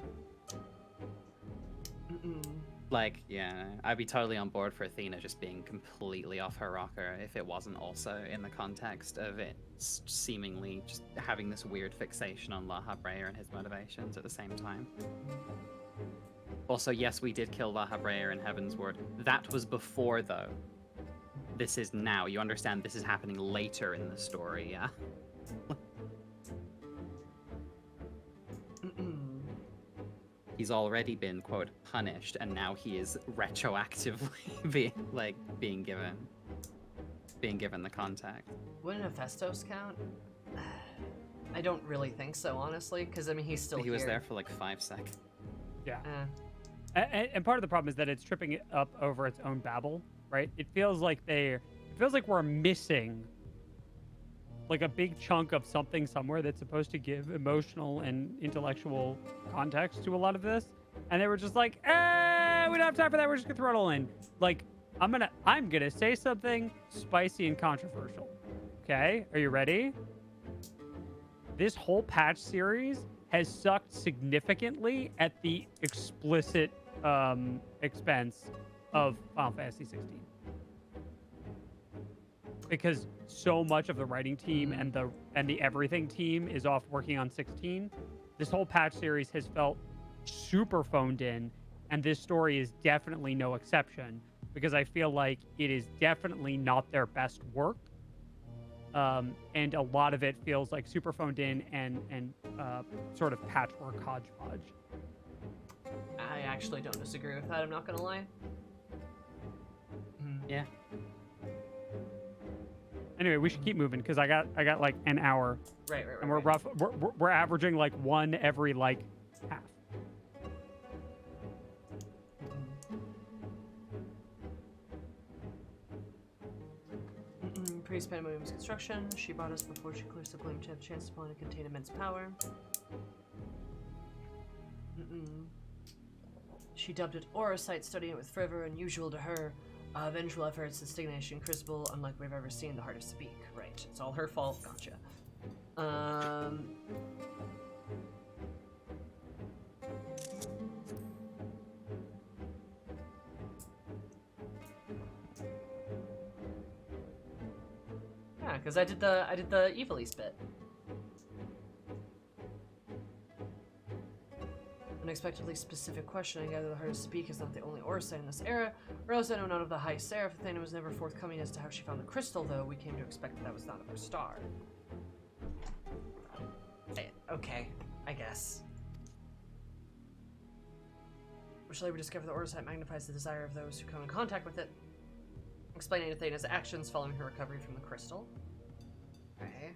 Mm-mm. Like, yeah, I'd be totally on board for Athena just being completely off her rocker if it wasn't also in the context of it seemingly just having this weird fixation on La Habrea and his motivations at the same time. Also, yes, we did kill La Habrea in Heaven's Word. That was before, though. This is now. You understand this is happening later in the story, yeah? Mm-mm. He's already been, quote, punished, and now he is retroactively being given the contact. Wouldn't Hephaestus count? I don't really think so, honestly, because I mean he's still He here. was there for like 5 seconds. Yeah. Eh. And part of the problem is that it's tripping it up over its own babble, right? It feels like we're missing like a big chunk of something somewhere that's supposed to give emotional and intellectual context to a lot of this. And they were just like, we don't have time for that. We're just gonna throw it all in. Like, I'm gonna say something spicy and controversial. Okay, are you ready? This whole patch series has sucked significantly at the explicit expense of Final Fantasy 16. Because so much of the writing team and the everything team is off working on 16. This whole patch series has felt super phoned in, and this story is definitely no exception, because I feel like it is definitely not their best work. And a lot of it feels like super phoned in and sort of patchwork hodgepodge. I actually don't disagree with that, I'm not gonna lie. Yeah. Anyway, we should keep moving because I got like an hour, Right. and we're averaging like one every like half. Praise Pandemonium's construction. She bought us before she clears the blame to have a chance to spawn and contain immense power. She dubbed it Aurosite, studying it with fervor, unusual to her. Vengeful efforts and stagnation, crucible, unlike we've ever seen, the hardest to beat. Right, it's all her fault. Gotcha. Yeah, because I did the Evilise bit. Unexpectedly specific question. I gather the hardest to speak is not the only Orsite in this era. Or else I know none of the High Seraph. Athena was never forthcoming as to how she found the crystal, though. We came to expect that was not of her star. Okay, I guess. Which later we discover the Orsite magnifies the desire of those who come in contact with it, explaining Athena's actions following her recovery from the crystal. Okay.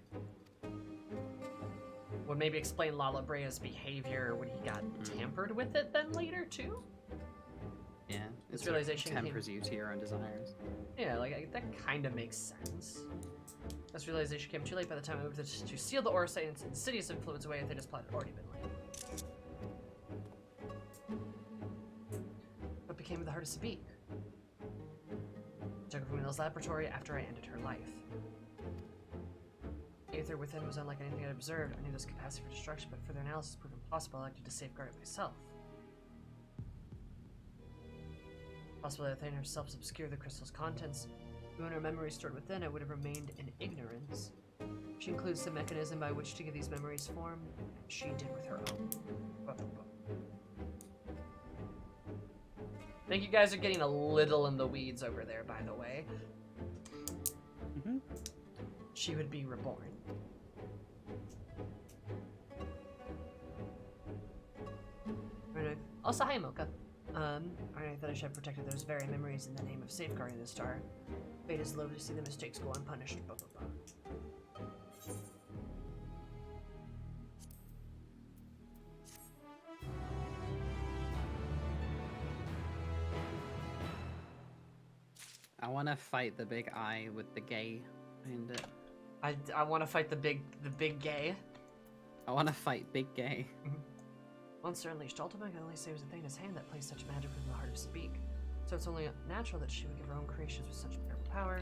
would maybe explain Lala Brea's behavior when he got tampered with it then later, too? Yeah. This It sort of realization tempers you to your own desires. Yeah, like, that kind of makes sense. This realization came too late by the time I moved to seal the Aura Science and insidious influence away. Athena's plot had already been laid. What became of the heart of Sabine? I took her from Mill's laboratory after I ended her life. Aether within was unlike anything I'd observed. I knew this capacity for destruction, but further analysis proved impossible. I acted to safeguard it myself. Possible that Athena herself obscured the crystal's contents. When her memories stored within, I would have remained in ignorance. She includes the mechanism by which to give these memories form, and she did with her own. I think you guys are getting a little in the weeds over there, by the way. She would be reborn. Alright. Also, hi, Mocha. I thought I should have protected those very memories in the name of safeguarding the star. Fate is low to see the mistakes go unpunished. Blah, blah, blah. I want to fight the big eye with the gay behind it. I want to fight the big gay. I want to fight big gay. Monster Unleashed. Ultima can only say it was Athena's hand that placed such magic within the heart of Sabine. So it's only natural that she would give her own creations with such terrible power.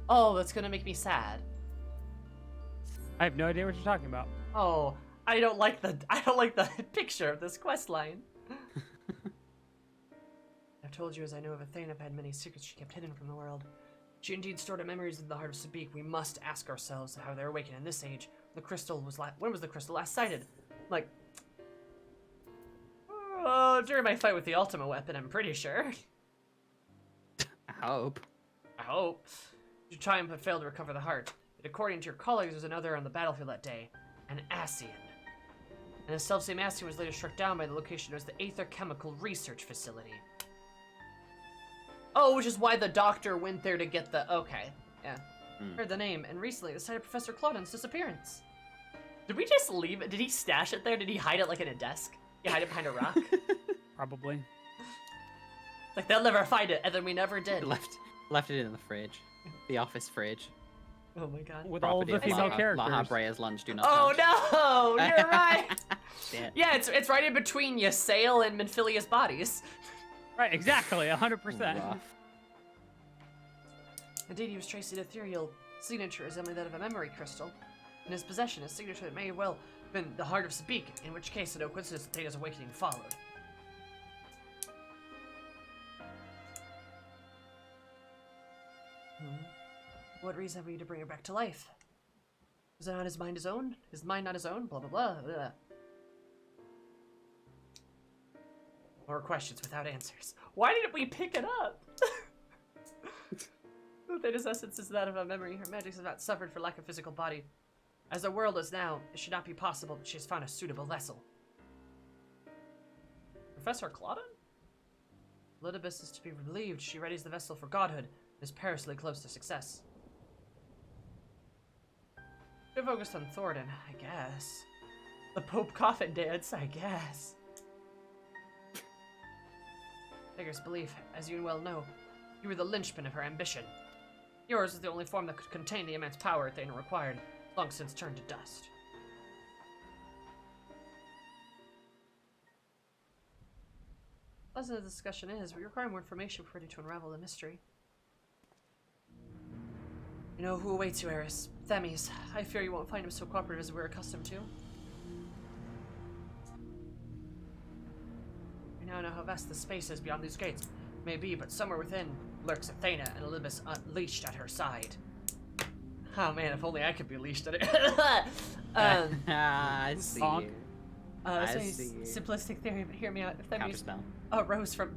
Oh, that's gonna make me sad. I have no idea what you're talking about. Oh, I don't like the picture of this quest line. I've told you as I know of Athena had many secrets she kept hidden from the world. She indeed stored up memories in the heart of Sabine. We must ask ourselves how they're awakened in this age. The crystal was when was the crystal last sighted? Like, during my fight with the Ultima weapon, I'm pretty sure. I hope. You triumph but failed to recover the heart. But according to your colleagues, there's another on the battlefield that day, an Ascian. And the selfsame Ascian was later struck down by the location known as the Aether Chemical Research Facility. Oh, which is why the doctor went there to get the... Okay, yeah. Heard the name, and recently the site of Professor Claudin's disappearance. Did we just leave it? Did he stash it there? Did he hide it like in a desk? He hide it behind a rock? Probably. Like, they'll never find it, and then we never did. Left it in the fridge. The office fridge. Oh my god. With all of the female characters. Laha Brea's lunch do not Oh touch. no! You're right! Shit. Yeah, it's right in between Ysayle and Minfilia's bodies. Right, exactly, 100%. Rough. Indeed, he was traced an ethereal signature resembling that of a memory crystal. In his possession, a signature that may well have been the heart of Sabine, in which case, no coincidence, Athena's awakening followed. What reason have we to bring her back to life? Was it not his mind his own? His mind not his own? Blah, blah, blah. Blah. More questions without answers. Why didn't we pick it up? Athena's essence is that of a memory. Her magic has not suffered for lack of physical body. As the world is now, it should not be possible, but she has found a suitable vessel. Professor Claudin? Lidibus is to be relieved. She readies the vessel for godhood and is perilously close to success. Should have focused on Thornton, I guess. The Pope Coffin Dance, I guess. Beggar's belief, as you well know, you were the linchpin of her ambition. Yours is the only form that could contain the immense power Athena required, long since turned to dust. Pleasant as the discussion is, we require more information for you to unravel the mystery. You know who awaits you, Eris. Themis. I fear you won't find him so cooperative as we're accustomed to. We now know how vast the space is beyond these gates. Maybe, but somewhere within lurks Athena and Olympus unleashed at her side. Oh man, if only I could be leashed at her. I see Bonk. you. So see. simplistic theory, but hear me out. If Themis Counterspell. arose from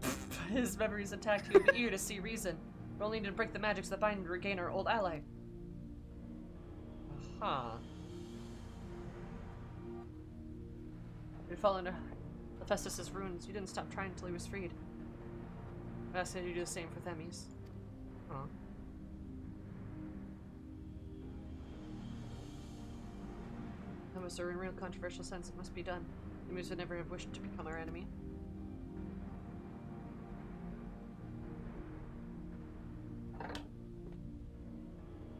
his memories intact, he would be eager to see reason. We only need to break the magics that bind and regain our old ally. Huh. We'd fall under Hephaestus' runes. You didn't stop trying until he was freed. I asked you to do the same for Themis. Huh. of us are in real controversial sense. It must be done. The Moose would never have wished to become our enemy.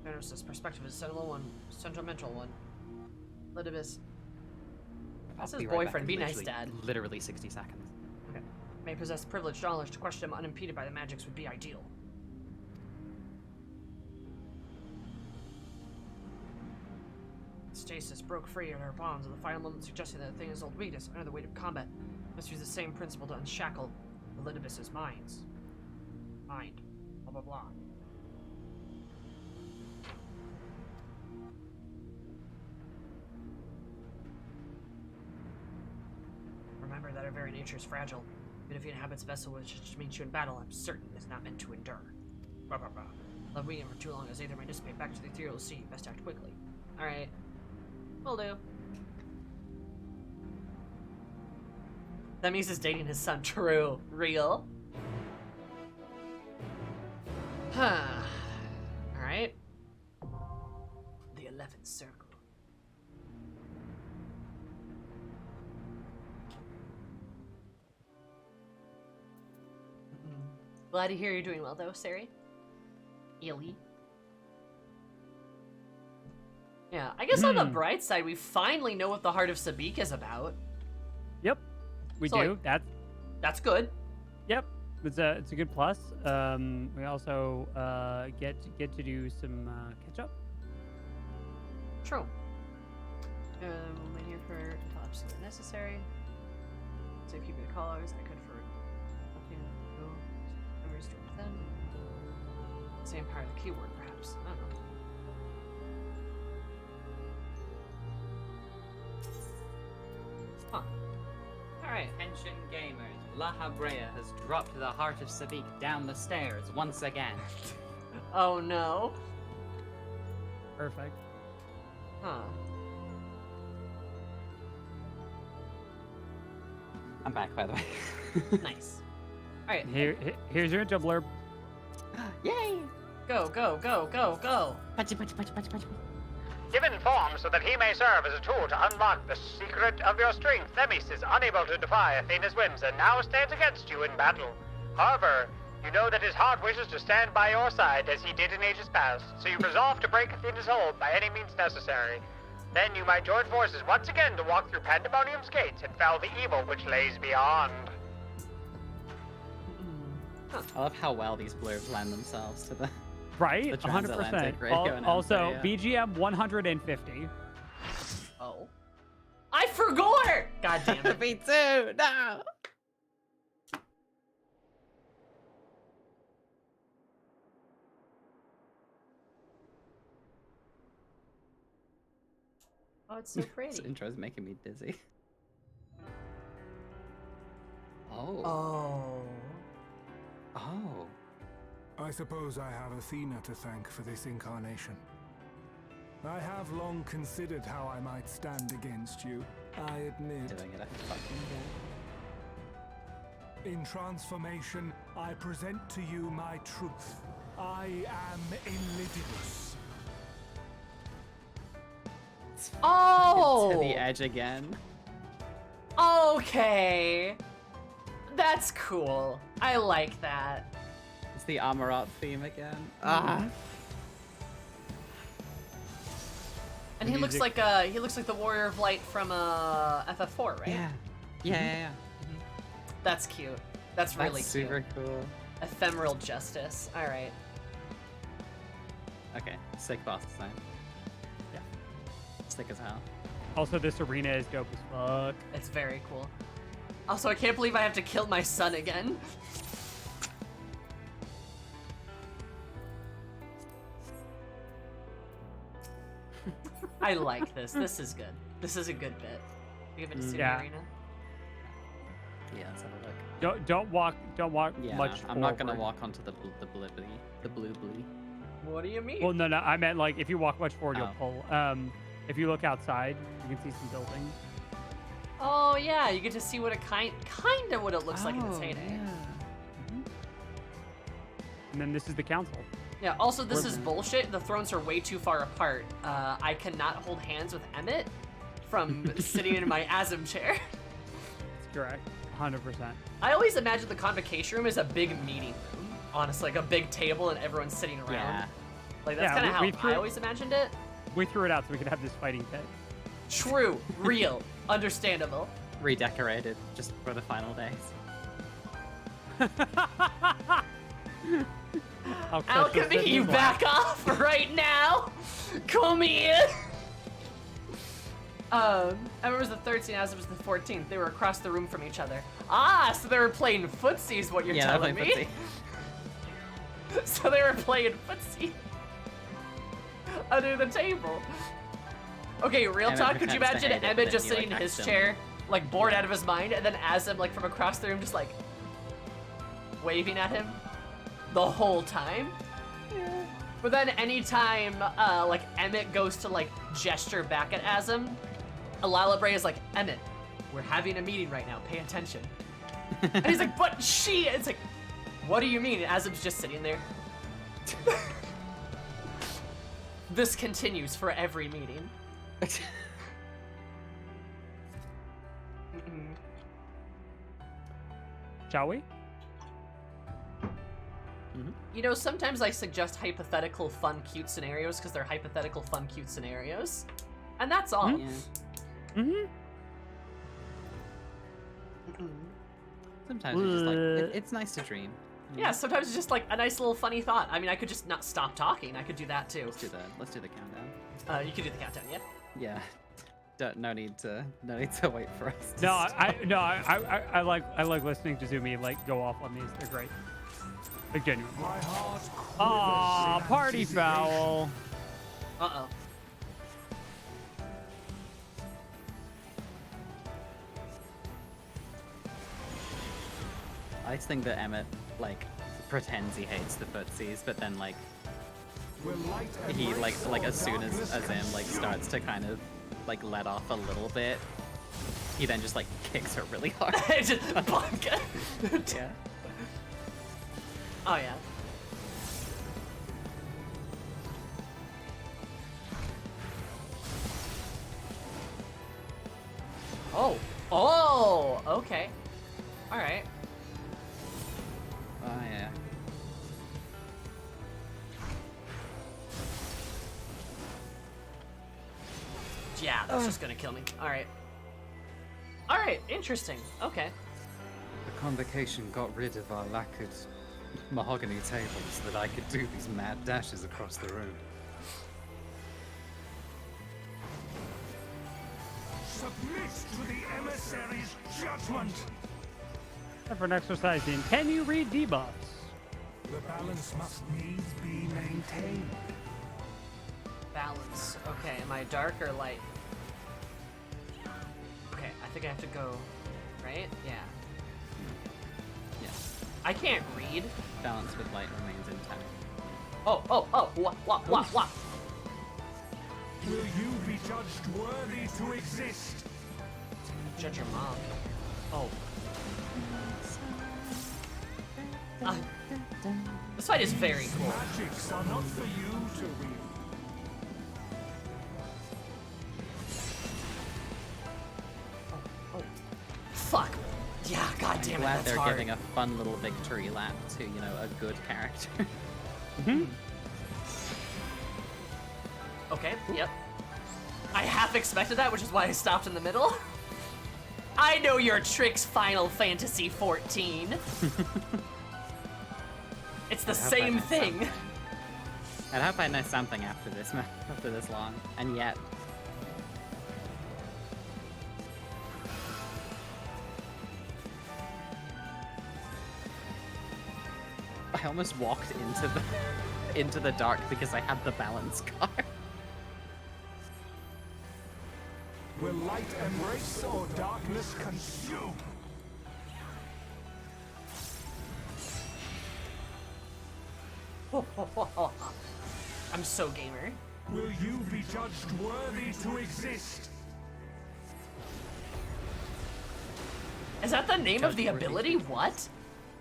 Thanos' perspective is a sentimental one. Litibus. That's his boyfriend. Be nice, Dad. Literally 60 seconds. Okay. May possess privileged knowledge to question him unimpeded by the magics would be ideal. Stasis broke free in her bonds at the final moment, suggesting that the thing is old weakness under the weight of combat. Must use the same principle to unshackle the Litibus's minds. Mind. Blah blah blah. Remember that our very nature is fragile. Even if you inhabit its vessel which meets you in battle, I'm certain it is not meant to endure. Blah blah blah. Let waiting for too long as either may dissipate back to the ethereal sea. Best act quickly. Alright. Will do. That means he's dating his son. True. Real. Huh. Alright. The 11th circle. Glad to hear you're doing well, though, Sari. Illy. Yeah, I guess on the bright side, we finally know what the Heart of Sabik is about. Yep, we So, do. like, that's good. Yep, it's a good plus. We also get to do some catch up. True. We'll wait here for until absolutely necessary. So keeping the callers, I could for nothing. No memories to within. Same power of the keyword, perhaps. I don't know. Huh. Alright. Attention gamers, La Habrea has dropped the Heart of Sabik down the stairs once again. Oh no. Perfect. Huh. I'm back, by the way. Nice. Alright. Here's your intro blurb. Yay! Go, go, go, go, go. Punchy, punchy, punchy, punchy, punchy. Given form so that he may serve as a tool to unlock the secret of your strength, Themis is unable to defy Athena's whims and now stands against you in battle. However, you know that his heart wishes to stand by your side as he did in ages past, so you resolve to break Athena's hold by any means necessary. Then you might join forces once again to walk through Pandemonium's gates and fell the evil which lays beyond. I love how well these blurbs lend themselves to the Right, the 100%. transatlantic radio Also, announcer, yeah. BGM 150. Oh. I forgot! God damn it. Me too! No! Oh, it's so pretty. This intro is making me dizzy. Oh. Oh. Oh. I suppose I have Athena to thank for this incarnation. I have long considered how I might stand against you, I admit. Doing it, I fucking In transformation, I present to you my truth. I am Illidibus. Oh! To the edge again. Okay. That's cool. I like that. It's the Amarat theme again. Ah. And he looks like the Warrior of Light from FF4, right? Yeah. Yeah. That's cute. That's really That's super cute. cool. Ephemeral justice. All right. Okay, sick boss design. Yeah. Sick as hell. Also, this arena is dope as fuck. It's very cool. Also, I can't believe I have to kill my son again. I like this. This is good. This is a good bit. You have to see Yeah. the arena. Yeah, let's have a look. Don't walk Yeah, much I'm not gonna forward. walk onto the blue blee. What do you mean? Well, no, I meant like if you walk much forward, Oh. you'll pull. If you look outside, you can see some buildings. Oh yeah, you get to see what it kind of what it looks like in its heyday. And then this is the council. Yeah, also this is bullshit. The thrones are way too far apart. I cannot hold hands with Emmett from sitting in my Asm chair. That's correct. 100%. I always imagine the convocation room is a big meeting room. Honestly, like a big table and everyone's sitting around. Yeah. Like that's Yeah, kind we of how I always imagined it. We threw it out so we could have this fighting pit. True, real, understandable. Redecorated just for the final days. Alchemy, you back off right now. Come here. I remember it was the 13th, as it was the 14th. They were across the room from each other. Ah, so they were playing footsie is what you're Yeah, telling they're me. playing So they were playing footsie under the table. Okay, real Emmett talk, could you pretends to imagine hate it, Emmett but just he, sitting like, in his accidentally- chair, like bored out of his mind, and then Azim, like from across the room, just like waving at him the whole time? Yeah. But then anytime, like Emmett goes to like gesture back at Azim, Lalibray is like, Emmett, we're having a meeting right now, pay attention. And he's like, but she, it's like, what do you mean? And Azim's just sitting there. This continues for every meeting. Shall we? You know, sometimes I suggest hypothetical, fun, cute scenarios because they're hypothetical, fun, cute scenarios. And that's all. Yeah. Mm-hmm. Sometimes it's just like it's nice to dream. Yeah, sometimes it's just like a nice little funny thought. I mean, I could just not stop talking. I could do that too. Let's do the countdown. You could do the countdown, yeah? Yeah. No need to wait for us. To No, stop. I like listening to Zumi like go off on these. They're great. Like genuine. My heart quivers Aw, in party anticipation. foul. Uh-oh. I just think that Emmett like pretends he hates the footsies, but then like Will light and he grace like or as soon as darkness Azim like consume? starts to kind of like let off a little bit, he then just like kicks her really hard. Just bonk. Yeah. Oh, yeah. Oh. Oh, okay. All right. Oh yeah. Yeah, that's just gonna kill me. All right. All right, interesting. Okay. The convocation got rid of our lacquered mahogany tables so that I could do these mad dashes across the room. Submit to the emissary's judgment. Time for an exercise in can you read debuffs? The balance must needs be maintained. Balance. Okay, am I dark or light? Okay, I think I have to go, right? Yeah. Yes. I can't read. Balance with light remains intact. Oh, what? Will you be judged worthy to exist? Judge your mom. Oh. This fight is very cool. Magics are not for you to wield. Fuck. Yeah, god damn it, Glad that's they're hard. giving a fun little victory lap to, you know, a good character. Okay, yep. I half expected that, which is why I stopped in the middle. I know your tricks, Final Fantasy 14. It's the same thing. I'd hope I know something after this long, and yet. I almost walked into the dark because I had the balance card. Will light embrace or darkness consume? I'm so gamer. Will you be judged worthy to exist? Is that the name of the ability? What?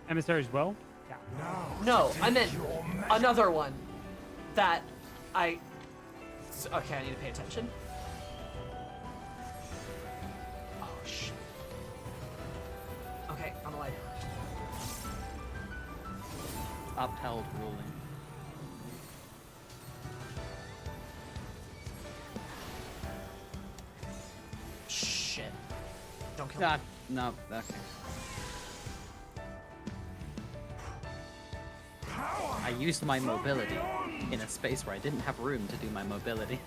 Emissary's will? Yeah. No, I meant another one that I... Okay, I need to pay attention. upheld ruling. Shit. Don't kill me. Ah, no, okay. I used my mobility in a space where I didn't have room to do my mobility.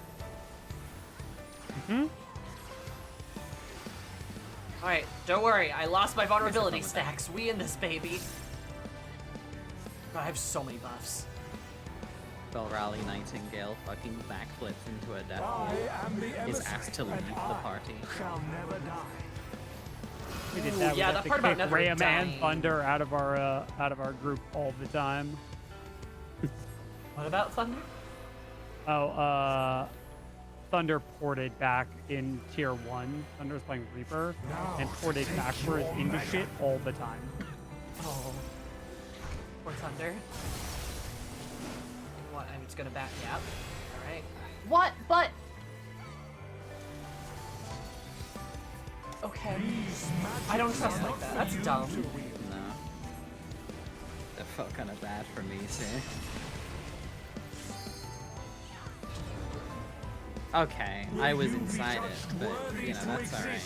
Alright, don't worry. I lost my vulnerability stacks. We in this, baby. God, I have so many buffs. Bell Rally Nightingale fucking backflips into a death I am the is emissary, asked to leave and the I party. shall never die. We did Ooh, that. yeah, We that have to part about kick never Ram and dying. Thunder out of our group all the time. What about Thunder? Oh, Thunder ported back in tier 1. Thunder's playing Reaper and ported backwards into shit all the time. Oh. Poor Thunder. What? I'm just gonna back. Yep. Alright. What? But. Okay. I don't trust like that. That's dumb. No. That felt kind of bad for me, too. Okay, I was inside it, but, you know, that's alright.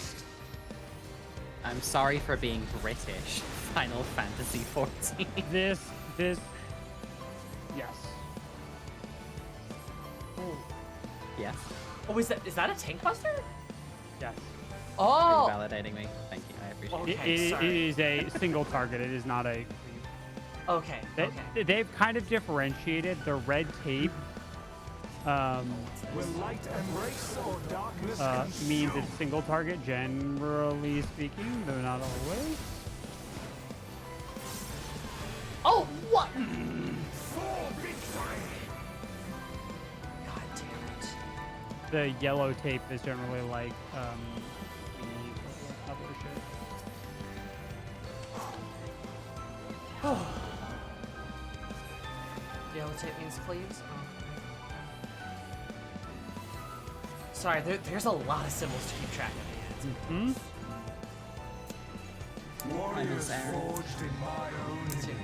I'm sorry for being British. Final Fantasy XIV. This, yes. Yes. Oh, is that a tank buster? Yes. Oh. You're validating me. Thank you, I appreciate it. Okay, It sorry. is a single target. It is not a. Okay. Okay. They've kind of differentiated the red tape. Will light embrace or darkness Means it's single target, generally speaking, though not always. Oh, what? for victory? God damn it. The yellow tape is generally like the other shit. Yellow tape means cleaves? Oh. Sorry, there's a lot of symbols to keep track of. Hmm? Warriors forged in my own image.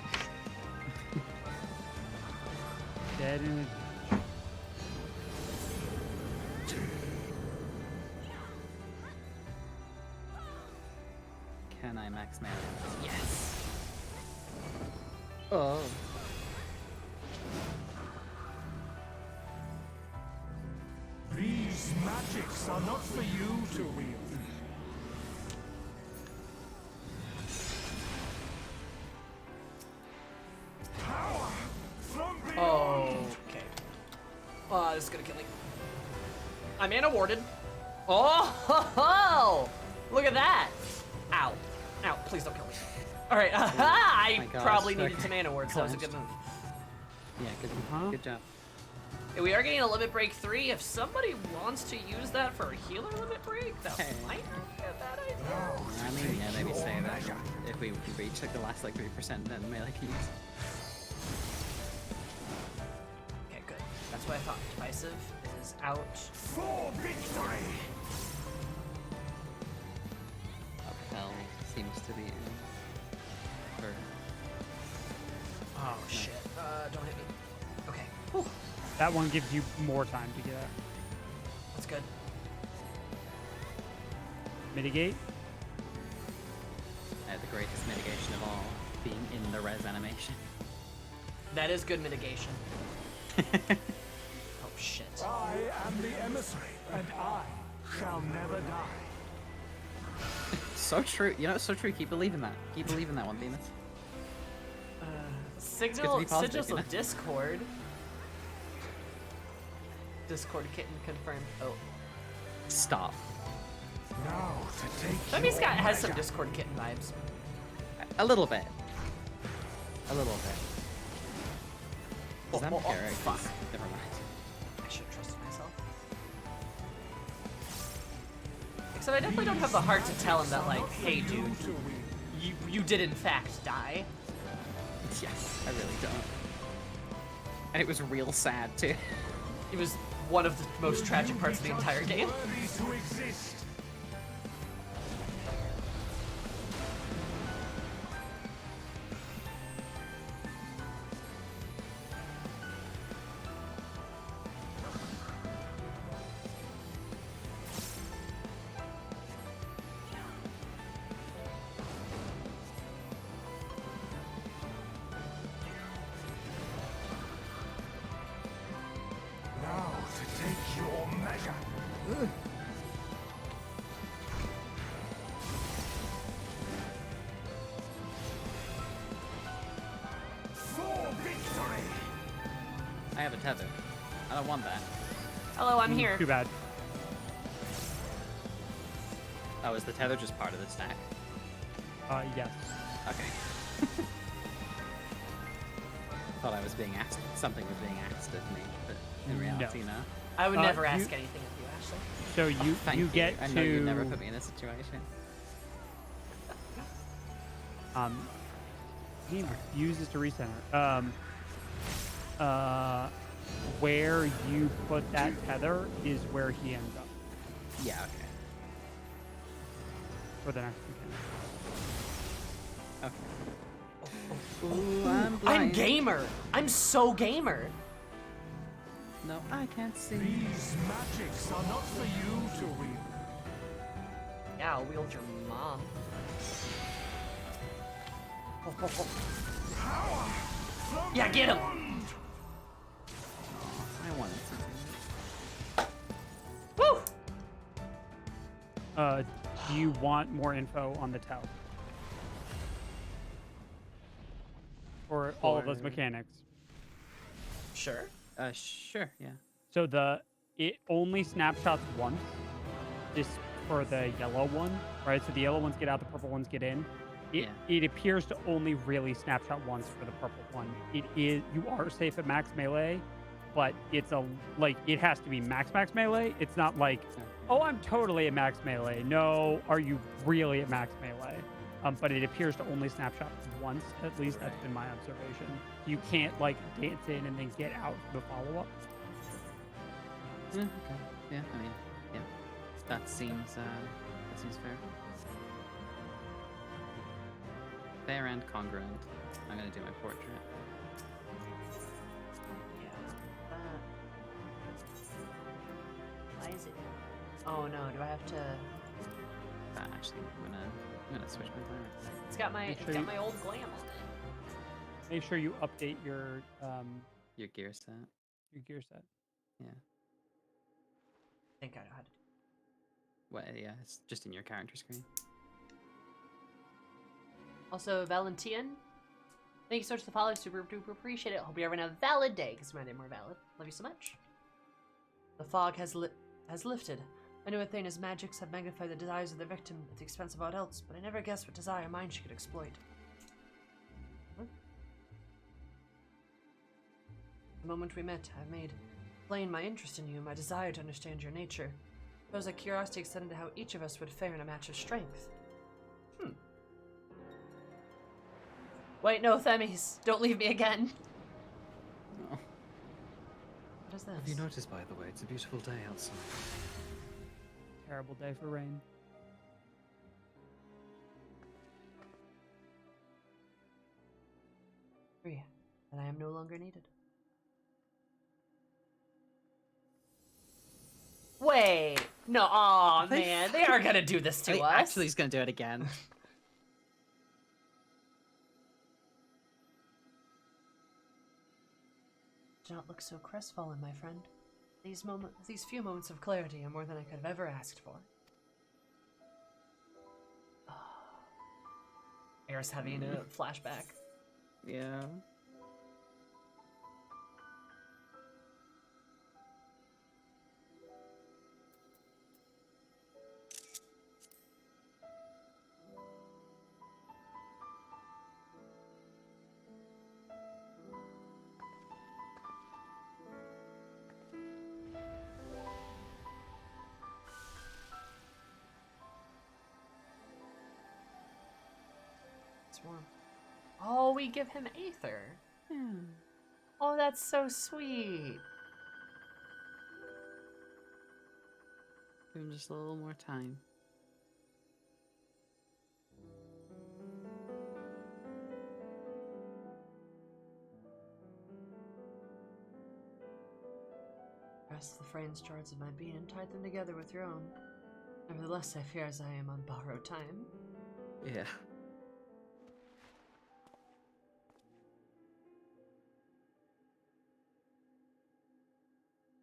Dead in Can I max mana? Yes. Oh. These magics are not for you to wield. Power from beyond. Okay. Oh, this is gonna kill me. I'm mana warded. Oh, ho, ho! Look at that! Ow. Ow, please don't kill me. Alright, I my gosh, probably needed okay. to mana ward, so that was a good move. Yeah, good, good job. We are getting a limit break 3. If somebody wants to use that for a healer limit break, that Hey. might not be a bad idea. I mean, yeah, maybe say that if we reach like the last like 3%, then melee can use. Okay, good. That's what I thought. Divisive is out. For victory! Upheld seems to be in. For Oh, shit. Don't hit me. Okay. Whew. That one gives you more time to get out. That's good. Mitigate. the greatest mitigation of all, being in the res animation. That is good mitigation. Oh, shit. I am the emissary, and I shall never die. So true. You know, it's so true. Keep believing that. Keep believing that one, Venus. Signal, be positive, sigils you know? of Discord. Discord kitten confirmed. Oh. Stop. Now to take That means your Scott has some mega. Discord kitten vibes. A little bit. A little bit. Does that Oh, make it right? fuck. Never mind. I should have trusted myself. Except I definitely don't have the heart to tell him that, like, hey, dude, you did in fact die. Yes, I really don't. And it was real sad too. It was one of the most tragic parts of the entire game. Worthy to exist. For victory! I have a tether. I don't want that. Hello, I'm here. Too bad. Oh, is the tether just part of the stack? Yes. Okay. Thought I was being asked. Something was being asked of me, but in reality, no. I would never you- ask anything of you, Ashley. So you Thank you. get I to know you never put me in a situation. he refuses to recenter. Where you put that tether is where he ends up Yeah. Okay. for the next mechanic. Okay. Ooh, I'm I'm blind. gamer. I'm so gamer. No, I can't see. These magics are not for you to wield. Yeah, I'll wield your mom. Yeah, get him. I wanted to. Woo! Do you want more info on the tower? For all of those mechanics. Sure. Sure. Yeah. So it only snapshots once. This for the yellow one, right? So the yellow ones get out, the purple ones get in. It appears to only really snapshot once for the purple one. You are safe at max melee, but it has to be max melee. It's not like, oh, I'm totally at max melee. No, are you really at max melee? But it appears to only snapshot once, at least that's been my observation. You can't like dance in and then get out for the follow-up. Okay. Yeah. I mean, yeah. That seems fair. Fair and congruent. I'm gonna do my portrait. Yeah. Why is it? Oh no, do I have to? Actually, I'm gonna switch my player. It's got my old glam on it. Make sure you update your Your gear set. gear set. Yeah. I think I know how to do it. Well, yeah, it's just in your character screen. Also, Valentine, thank you so much for the follow. Super duper appreciate it. Hope you're having a valid day, because my name more valid. Love you so much. The fog has lifted. I knew Athena's magics have magnified the desires of their victim at the expense of all else, but I never guessed what desire mine she could exploit. Huh? The moment we met, I made plain my interest in you, my desire to understand your nature. It was a curiosity extended to how each of us would fare in a match of strength. Wait, no, Themis. Don't leave me again. Oh. What is this? Have you noticed, by the way, it's a beautiful day outside. Terrible day for rain. Free, and I am no longer needed. Wait, no, aw, man, they are gonna do this to us. Actually, he's gonna do it again. Do not look so crestfallen, my friend. These few moments of clarity are more than I could have ever asked for. Eris having a flashback. Yeah. It's warm. Oh, we give him Aether. Oh, that's so sweet. Give him just a little more time. Press the fraying shards of my being and tie them together with your own. Nevertheless, I fear as I am on borrowed time. Yeah.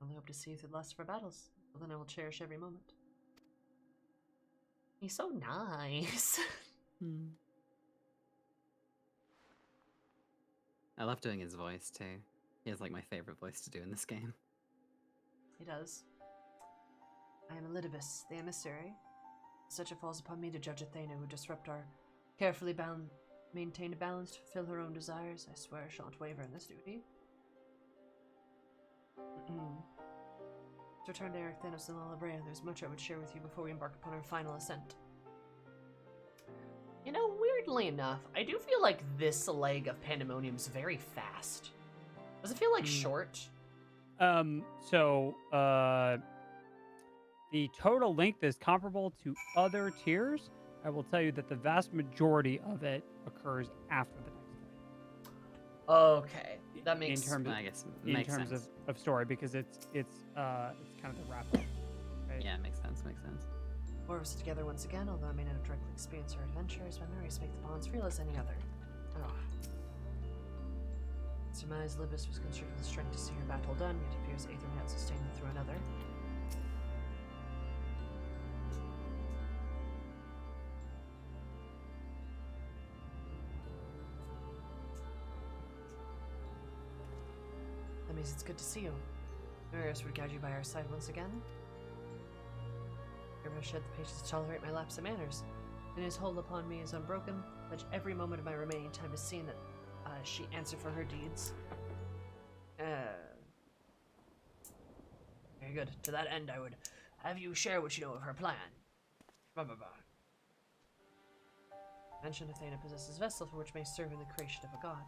I only hope to see you through the last of our battles. Well, then I will cherish every moment. He's so nice. I love doing his voice too. He has like my favorite voice to do in this game. He does. I am Elidibus, the emissary. Such it falls upon me to judge Athena, who disrupt our carefully maintained balance to fulfill her own desires. I swear I shan't waver in this duty. To return to Erythenos and Lalabrea, there's much I would share with you before we embark upon our final ascent. You know, weirdly enough, I do feel like this leg of Pandemonium's very fast. Does it feel like short? The total length is comparable to other tiers. I will tell you that the vast majority of it occurs after the next one. Okay, that makes sense. I guess In makes terms sense. of story, because it's kind of the wrap up. Right? Yeah, makes sense. Makes sense. We're together once again, although I may not have directly experienced our adventures, my memories make the bonds real as any other. Oh. Surmise Libus was constructed with strength to see her battle done, yet appears Aether may not sustain them through another. That means it's good to see you. Marius would guide you by our side once again. Never shed the patience to tolerate my lapse of manners, and his hold upon me is unbroken. Pledge every moment of my remaining time to seeing that she answer for her deeds. Very good. To that end, I would have you share what you know of her plan. Mentioned Athena possesses vessel for which may serve in the creation of a god.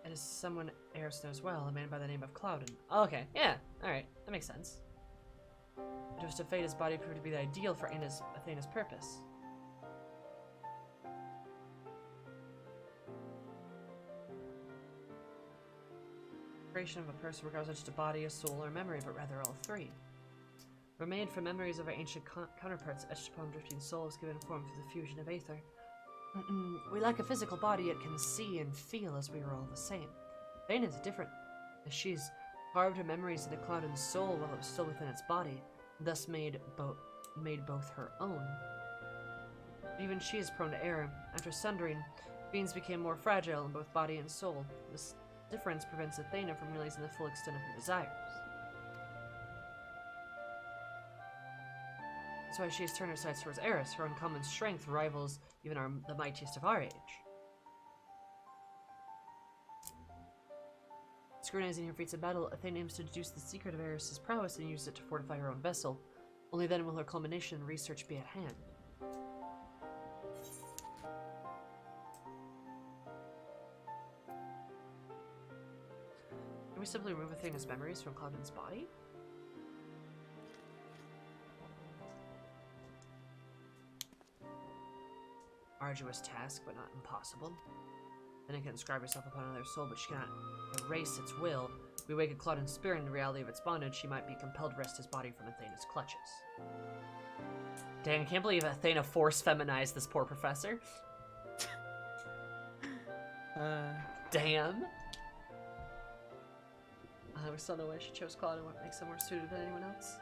It is someone Eris knows well, a man by the name of Cloudon. Oh, okay, yeah, alright, that makes sense. It was to fate his body proved to be the ideal for Athena's purpose. Creation of a person regards not just a body, a soul, or memory, but rather all three. Remained from memories of our ancient counterparts etched upon drifting souls given form through the fusion of aether. We lack a physical body yet can see and feel as we are all the same. Athena is different, as she's carved her memories into Cloudon's soul while it was still within its body, thus made both her own. Even she is prone to error. After sundering, beings became more fragile in both body and soul. This difference prevents Athena from realizing the full extent of her desires. That's why she has turned her sights towards Eris. Her uncommon strength rivals even the mightiest of our age. Scrutinizing her feats of battle, Athena aims to deduce the secret of Eris's prowess and use it to fortify her own vessel. Only then will her culmination and research be at hand. Can we simply remove Athena's memories from Cloudon's body? Arduous task, but not impossible. Then it can inscribe herself upon another soul, but she cannot erase its will. If we wake a Cloudon's spirit in the reality of its bondage, she might be compelled to wrest his body from Athena's clutches. Dang, I can't believe Athena force-feminized this poor professor. Damn. We still know why she chose Cloudon, what makes him more suited than anyone else.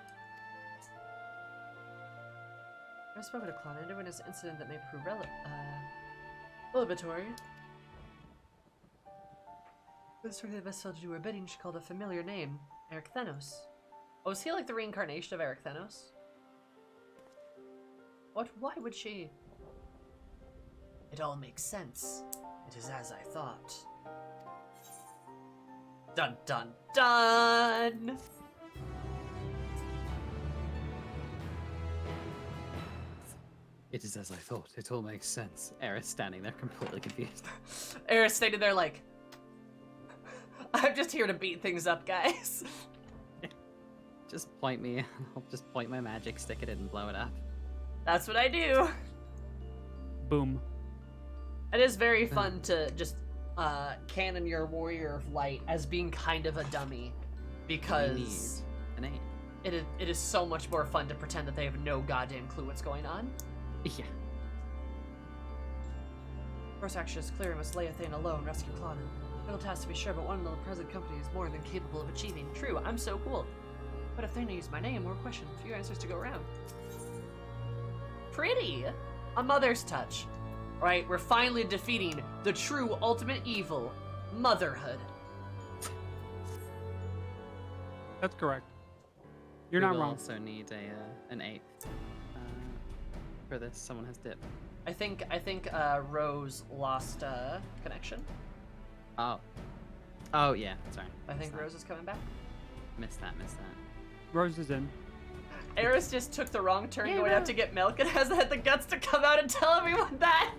I've spoken to Cloudon to witness an incident that may prove revelatory. With this the vessel to do her bidding, she called a familiar name, Erythenos. Oh, is he like the reincarnation of Erythenos? Why would she? It all makes sense. It is as I thought. Dun dun dun! It is as I thought. It all makes sense. Eris standing there completely confused. Eris standing there like, I'm just here to beat things up, guys. Just point me. I'll just point my magic stick at it and blow it up. That's what I do. Boom. It is very fun to just canon your Warrior of Light as being kind of a dummy, because an aim. It is so much more fun to pretend that they have no goddamn clue what's going on. Yeah. First action is clear. We must lay Athena low and rescue Claudin. Little task to be sure, but one in the present company is more than capable of achieving. True, I'm so cool. But Athena used my name, more questions, few answers to go around. Pretty! A mother's touch. Right, we're finally defeating the true ultimate evil, motherhood. That's correct. You're We not will wrong. also need an 8th for this. Someone has dip. I think Rose lost connection. Oh yeah. Sorry. I think Missed that. Rose is coming back. Missed that. Rose is in. Eris just took the wrong turn going out to get milk and hasn't had the guts to come out and tell everyone that.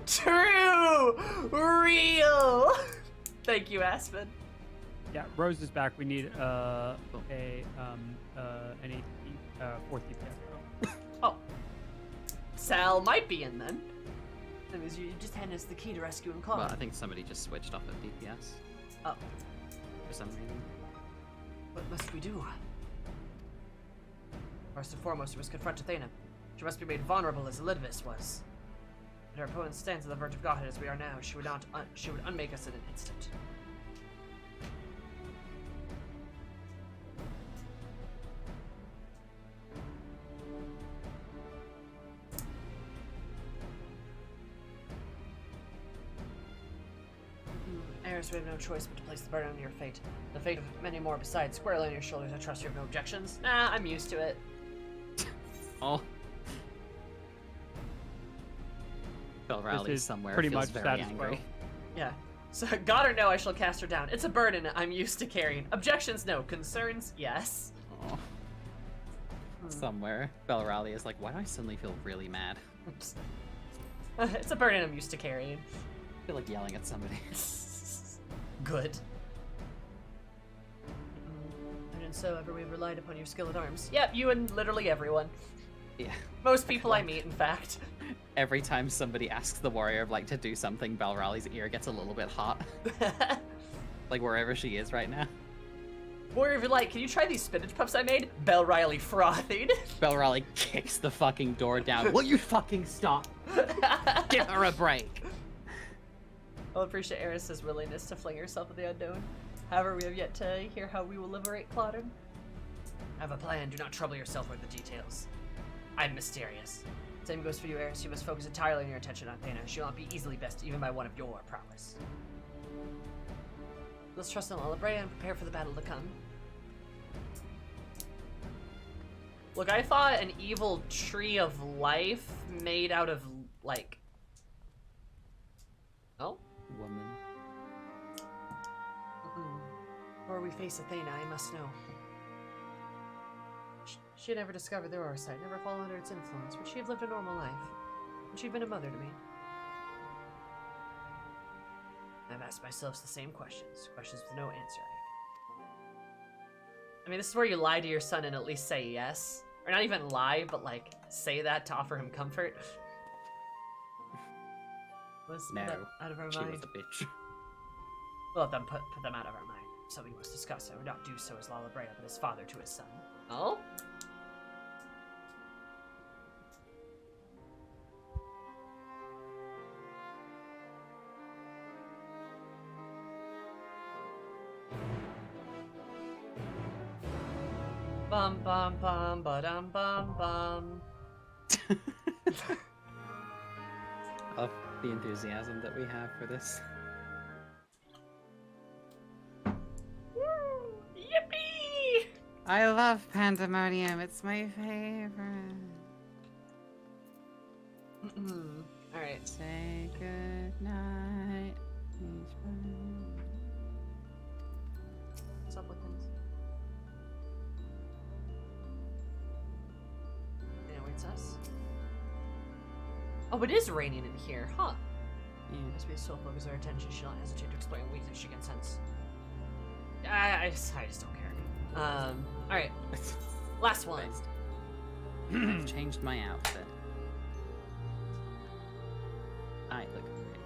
True! Real! Thank you, Aspen. Yeah, Rose is back. We need an 4th DPS. Oh. Sal might be in then. That means you just hand us the key to rescuing Claude. Well, I think somebody just switched off of DPS Oh. for some reason. What must we do? First and foremost, we must confront Athena. She must be made vulnerable as Elidvis was. When her opponent stands on the verge of godhead as we are now, she would unmake us in an instant. Eris, we have no choice but to place the burden on your fate. The fate of many more besides squarely on your shoulders. I trust you have no objections. Nah, I'm used to it. Oh. Bell Rally is somewhere pretty feels much very status angry. quo. Yeah. So, God or no, I shall cast her down. It's a burden I'm used to carrying. Objections, no. Concerns, yes. Oh. Somewhere, Bell Rally is like, why do I suddenly feel really mad? It's a burden I'm used to carrying. I feel like yelling at somebody. Good. And so ever we relied upon your skill at arms. Yep, you and literally everyone. Yeah. Most people I meet, in fact. Every time somebody asks the warrior like to do something, Bell Rally's ear gets a little bit hot. Like wherever she is right now. Warrior, if you like, can you try these spinach puffs I made? Bell Riley frothing. Bell Rally kicks the fucking door down. Will you fucking stop? Give her a break. I'll appreciate Eris's willingness to fling herself at the unknown. However, we have yet to hear how we will liberate Claudin. I have a plan. Do not trouble yourself with the details. I'm mysterious. Same goes for you, Eris. You must focus entirely on your attention on Athena. She will not be easily bested even by one of your prowess. Let's trust in Lalabrea and prepare for the battle to come. Look, I thought an evil tree of life made out of, like... Oh? Woman. Before we face Athena, I must know. She had never discovered the Aurora site, never fallen under its influence. Would she have lived a normal life? Would she have been a mother to me? I've asked myself the same questions. Questions with no answer. I mean, this is where you lie to your son and at least say yes. Or not even lie, but like, say that to offer him comfort. Was No, that out of our she mind? was a bitch. We'll let them put them out of our mind. Something we must discuss. I would not do so as Lalabrea, but as father to his son. Oh? Bum bum bum ba-dum bum bum. I love the enthusiasm that we have for this. Yippee! I love Pandemonium. It's my favorite. Alright. Say good night. Supplicants. And waits us. Oh, it is raining in here, huh? Yeah. Must be so focused our attention, she'll not hesitate to explain weakness she can sense. I just don't care. Alright. Last one. I've changed my outfit. I look great.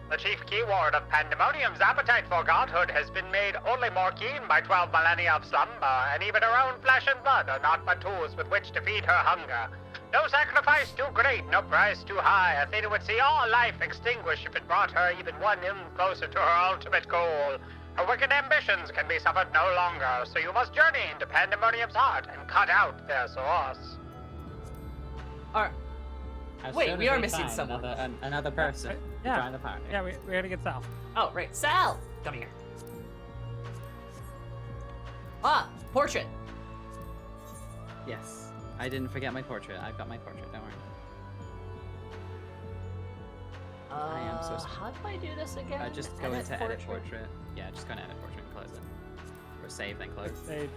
The chief keyword of Pandemonium's appetite for godhood has been made only more keen by 12 millennia of slumber, and even her own flesh and blood are not but tools with which to feed her hunger. No sacrifice too great, no price too high. Athena would see all life extinguish if it brought her even one inch closer to her ultimate goal. Her wicked ambitions can be suffered no longer, so you must journey into Pandemonium's heart and cut out their source. Alright. As Wait, soon we as are missing find someone. Another person to Yeah. join the party. Yeah, we gotta get Sal. Oh, right. Sal! Come here. Ah, portrait. Yes. I didn't forget my portrait. I've got my portrait, don't worry. I am so sorry. How do I do this again? Just go into edit portrait. Yeah, just go into edit portrait and close it. Or save, then close. Save.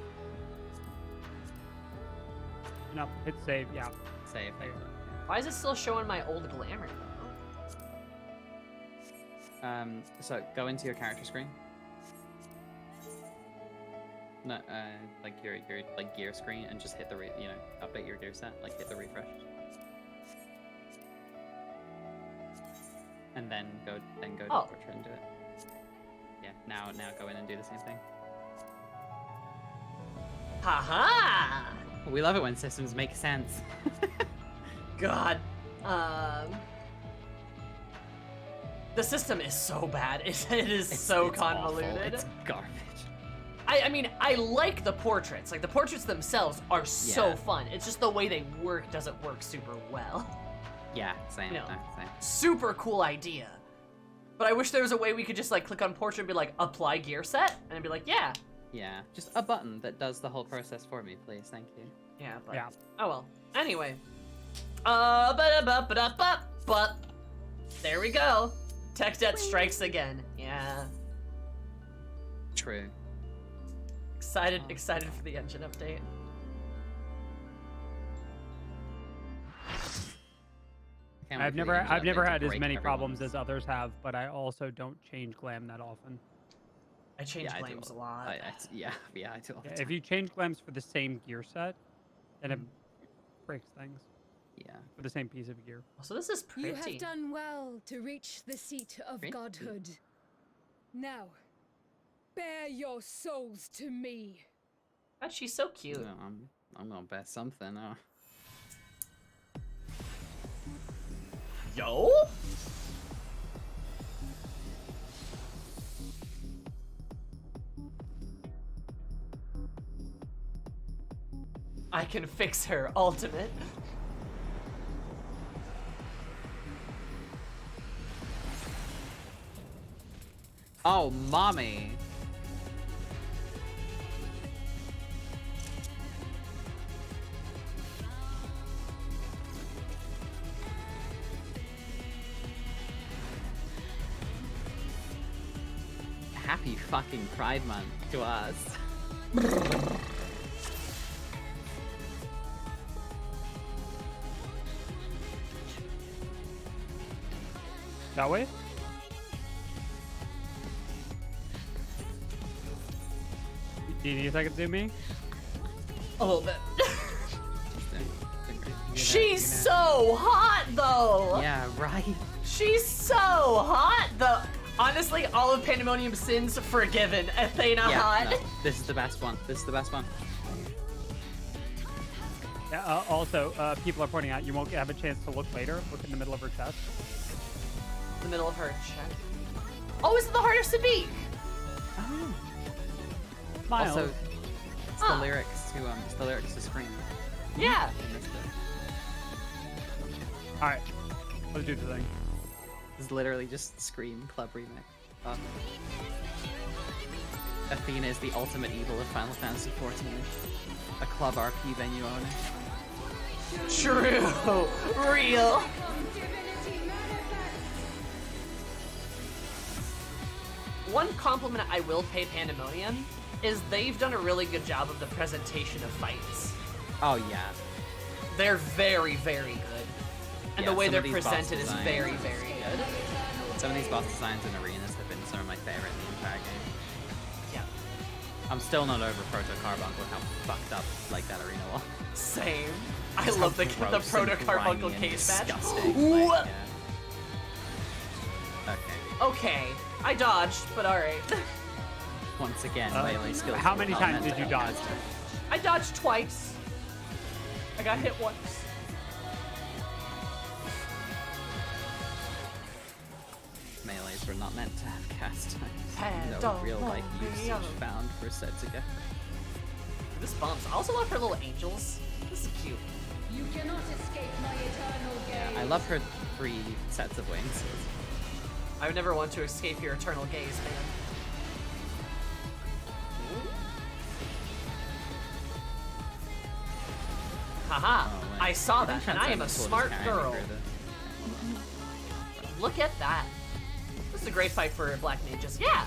No, hit save, yeah. Save, then close. Why is it still showing my old glamour, though? So go into your character screen. No, like your like gear screen, and just hit the update your gear set. Like hit the refresh. And then go to portrait and do it. Yeah, now go in and do the same thing. Haha! We love it when systems make sense. God. The system is so bad. It is so it's convoluted. Awful. It's garbage. I mean, I like the portraits. Like, the portraits themselves are so Yeah. fun. It's just the way they work doesn't work super well. Yeah, same. No. Same. Super cool idea. But I wish there was a way we could just, like, click on portrait and be like, apply gear set? And I'd be like, yeah. Yeah, just a button that does the whole process for me, please. Thank you. Yeah, but... Yeah. Oh, well. Anyway. But there we go. Tech debt strikes again. Yeah. True. Excited for the engine update. Can't wait for the engine I've never update to had as break many problems everyone's- as others have, but I also don't change glam that often. I change Yeah, I do claims a lot. I do. All the Yeah, time. if you change glams for the same gear set, then it breaks things Yeah. for the same piece of gear. So this is pretty. You have done well to reach the seat of Pretty. godhood. Now, bear your souls to me. God, she's so cute. No, I'm gonna bet something. Yo? I can fix her ultimate. Oh, mommy. Happy fucking Pride Month to us. That way? Do you need a second to zoom me? A little bit. You're She's gonna- so hot though. Yeah, right. She's so hot though. Honestly, all of Pandemonium sins forgiven. Athena Yeah, hot. no, this is the best one. This is the best one. Yeah, also, people are pointing out you won't have a chance to look later. Look in the middle of her chest. The middle of her chest. Oh, is it the hardest to beat? Miles. Also, it's the lyrics to Scream. Yeah. I missed it. All right, let's do the thing. It's literally just Scream Club remix. Athena is the ultimate evil of Final Fantasy XIV. A club RP venue owner. True. Real. One compliment I will pay Pandemonium is they've done a really good job of the presentation of fights. Oh yeah. They're very, very good. And Yeah, the way some they're of these boss presented is designs- very, very good. Some of these boss designs and arenas have been some of my favorite in the entire game. Yeah. I'm still not over Proto Carbuncle and how fucked up like that arena was. Same. I Just love how the gross Proto and Carbuncle grimy and case match. disgusting, Ooh. like, yeah. Okay. Okay. I dodged, but alright. Once again, melee skills. How many times did you dodge? I dodged twice. I got hit once. these were not meant to have cast times. No real like usage found for Setsuga. This bumps. I also love her little angels. This is cute. You cannot escape my eternal gaze. I love her 3 sets of wings. I would never want to escape your eternal gaze, man. Haha, Oh, wait. I saw think that, and I am a Transcendence will just smart carry me girl. further. Look at that. This is a great fight for black mages. Yeah.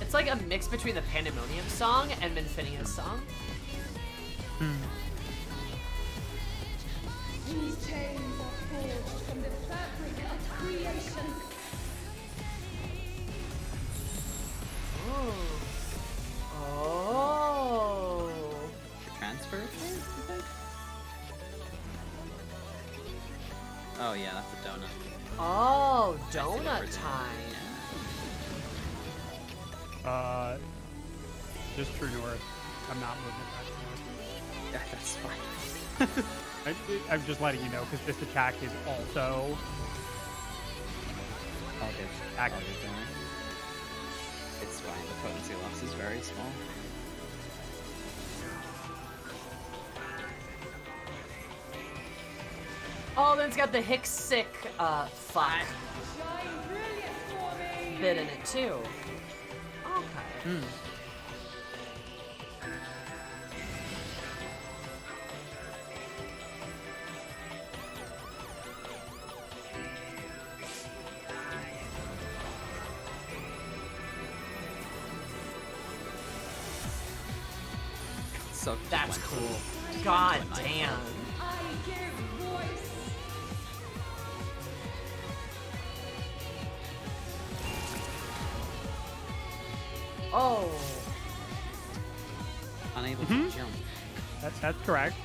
It's like a mix between the Pandemonium song and Minfinia's song. These chains are forged from the fabric of creation. Oh. Transfer it, you think? Oh yeah, that's a donut. Oh, I see what we're donut doing. time. Just true north. I'm not moving back north. Yeah, that's fine. I'm just letting you know because this attack is also All good. Act- All good, don't worry. It's fine. The potency loss is very small. Oh, then it's got the Hick sick fuck Shine brilliant for me. bit in it too. Okay. So That's went cool. just God went to a damn. nightclub. I give voice. Oh. Unable to jump. that's correct.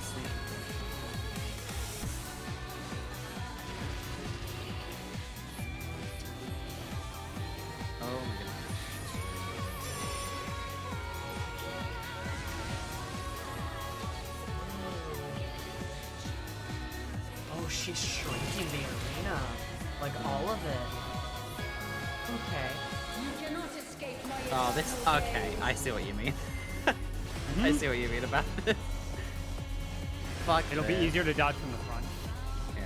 Sleep. Oh my goodness. Oh, she's shrinking the arena. Like all of it. Okay. You cannot escape my Oh, this. eternal Okay, gaze. I see what you mean. I see what you mean about this. Fuck. It'll be this. easier to dodge from the front. Yeah.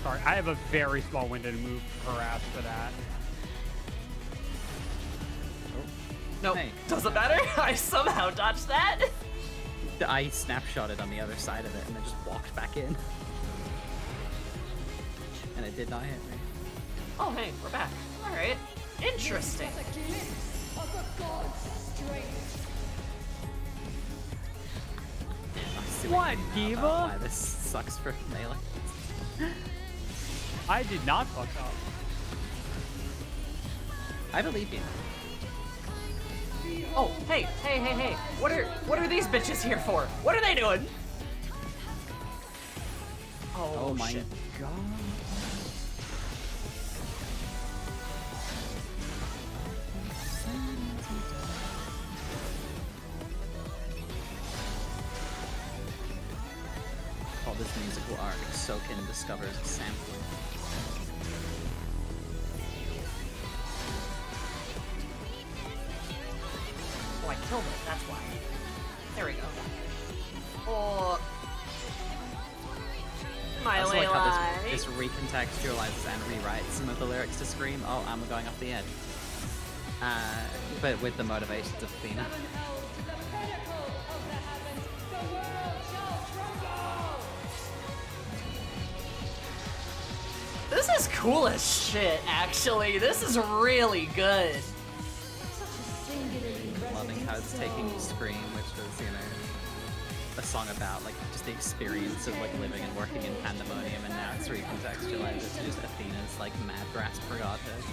Sorry, I have a very small window to move her ass for that. No, Hey. doesn't matter. I somehow dodged that. I snapshotted on the other side of it and then just walked back in. And it did not hit me. Oh, hey, we're back. All right. Interesting. But a glimpse of a god's strength. I see What, you mean now Diva? about why this sucks for melee. I did not fuck up. I believe you. Oh, hey. What are these bitches here for? What are they doing? Oh, Oh my shit. god. Oh, this musical arc, Soken discovers a sample. Oh, I killed it. That's why. There we go. Oh. I My also way like how life. this recontextualizes and rewrites some of the lyrics to Scream. Oh, I'm going off the edge. But with the motivations of Athena. Heaven held to the pinnacle of the heavens, the world shall tremble. This is cool as shit, actually. This is really good. Such a singularly Loving how it's resonant taking soul. Scream, which was, you know, a song about like just the experience of like living and working in Pandemonium, and now it's recontextualized as just Athena's like mad grasp for godhood.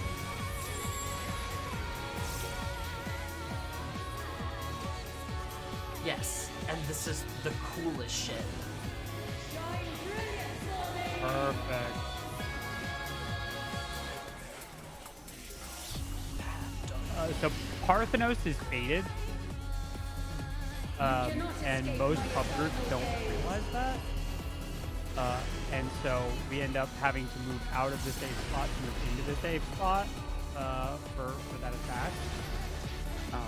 Yes, and this is the coolest shit. Shine brilliant for me. Perfect. So Parthenos is faded. and most pub groups don't realize that. And so we end up having to move out of the safe spot to move into the safe spot for that attack. Oh.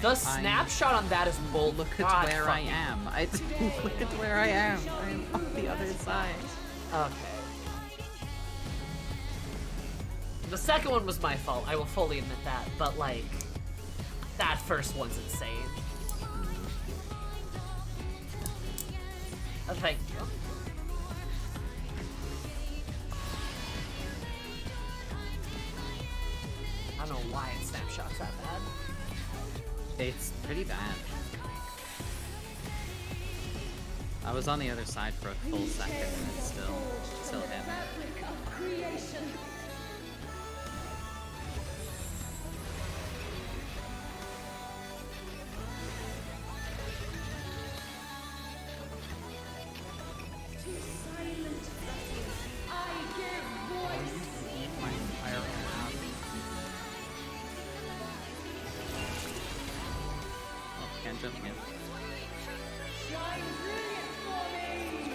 The Okay, snapshot on that is bull. Look at God where I fucking- am. Look at where I am. I'm on the other side. Okay. The second one was my fault. I will fully admit that. But like, that first one's insane. Thank you. I don't know why it snapshots that bad. It's pretty bad. I was on the other side for a full second and it still hit me. Fabric of creation. To silent vessels, I give voice. My entire ass. Oh, can't jump again. Shine brilliant for me.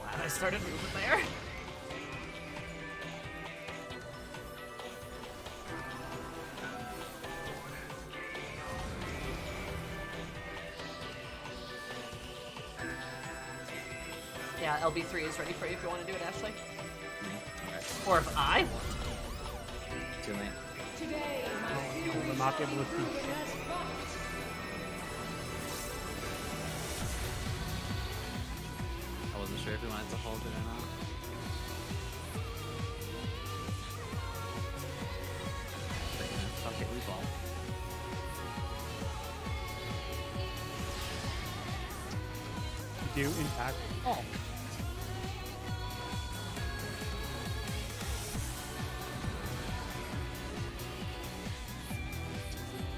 Glad I started moving there. Yeah, LB3 is ready for you if you want to do it, Ashley. Okay. Or if I want Too late. Today, my I fury will not be able to see. has fucked. I wasn't sure if we wanted to hold it or not. But you know, fuck it, we ball. Do in fact fall.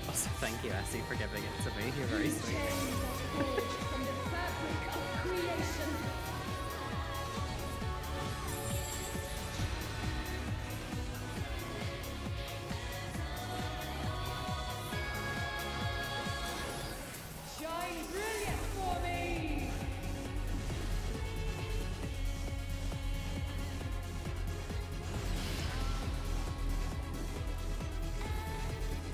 Also, thank you, Essie, for giving it to me. You're very sweet. Chains are forged from the fabric of creation. Shine brilliant for me.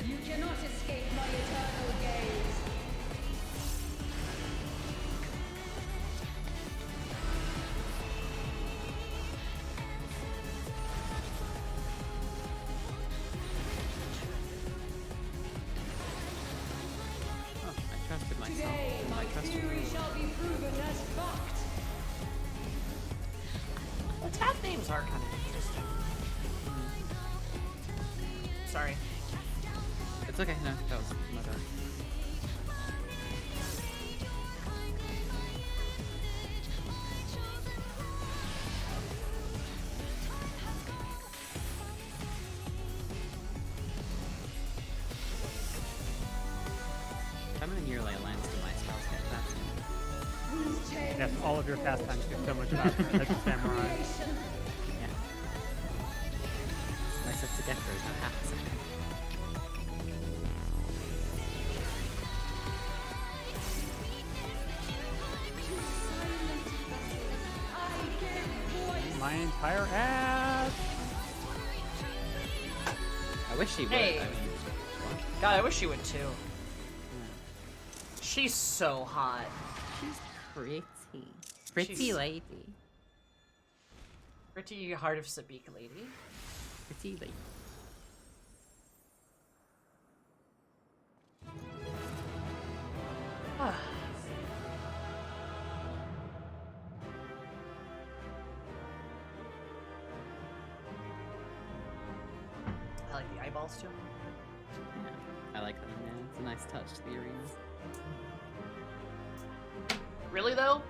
You cannot escape my eternal gaze. Oh, I trusted myself. Today, and my I trusted fury you. shall be proven as fucked. to. The tag names are kind of interesting. Sorry. It's okay, no, that was my bad. How many near ley lines do my spells get faster? These chains Yes, all of your pastimes get so much faster as a samurai. creation. Yeah. My set to get there is not half a second. I give voice. My entire ass. I wish she would. Hey. I mean, God, I wish you would too. She's so hot. she's pretty She's- lady. Pretty Heart of Sabik lady. Pretty lady. Ah. I like the eyeballs too. Yeah, I like that. Yeah, it's a nice touch to the arena. Really though,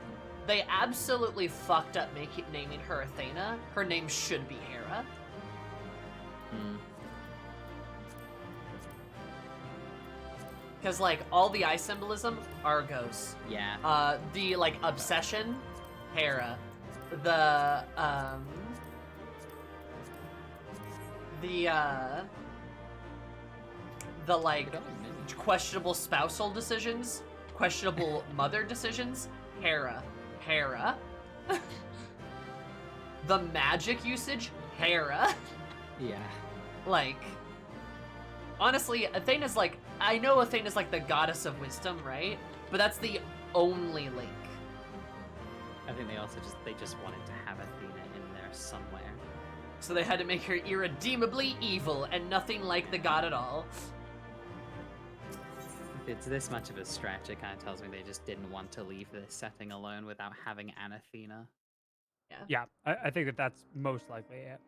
they absolutely fucked up naming her Athena. Her name should be Hera. Hmm. Because like all the eye symbolism, Argos. Yeah. The like obsession, Hera. The the like questionable spousal decisions, questionable mother decisions, Hera. The magic usage, Hera. Yeah. Like, honestly, Athena's like, I know Athena's like the goddess of wisdom, right? But that's the only link. I think they just wanted to have Athena in there somewhere. So they had to make her irredeemably evil and nothing like the god at all. If it's this much of a stretch, it kind of tells me they just didn't want to leave this setting alone without having an Athena. Yeah, I think that's most likely it.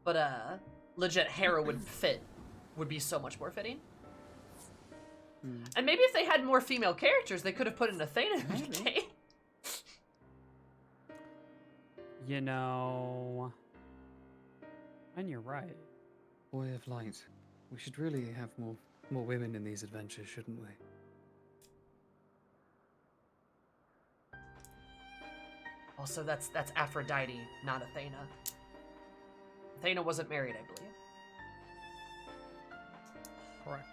But legit Hera would be so much more fitting. And maybe if they had more female characters, they could have put in Athena in the game. You know, and you're right. Boy of Light, we should really have more women in these adventures, shouldn't we? Also, that's Aphrodite, not Athena. Athena wasn't married, I believe. Correct.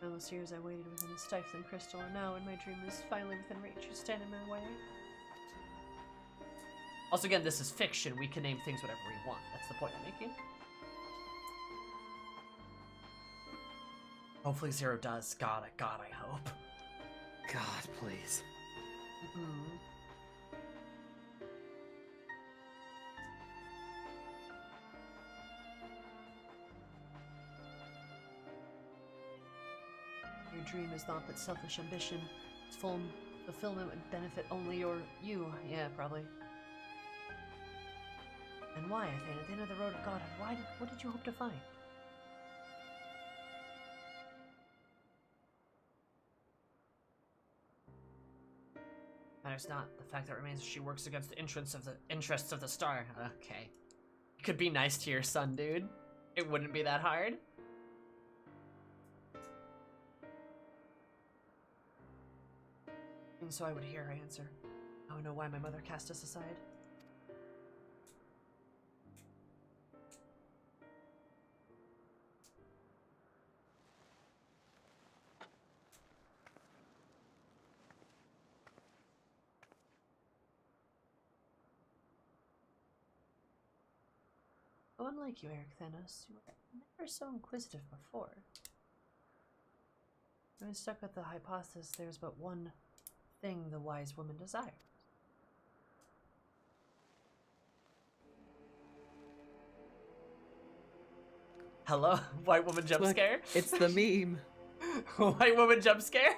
Endless years I waited within the stifling crystal, and now when my dream is finally within reach, you stand in my way. Also, again, this is fiction. We can name things whatever we want. That's the point I'm making. Hopefully Zero does. God, I hope. God, please. Your dream is not but selfish ambition. Its full fulfillment would benefit only you. Yeah, probably. And why, Athena? At the end of the road of God, what did you hope to find? Matters not. The fact that remains she works against the interests of the star. Okay. You could be nice to your son, dude. It wouldn't be that hard. And so I would hear her answer. Now I know why my mother cast us aside. Oh, unlike you, Erythenos, you were never so inquisitive before. I've been stuck with the hypothesis there's but one thing the wise woman desires. Hello? White woman jump Look, scare? it's the meme. White woman jump scare?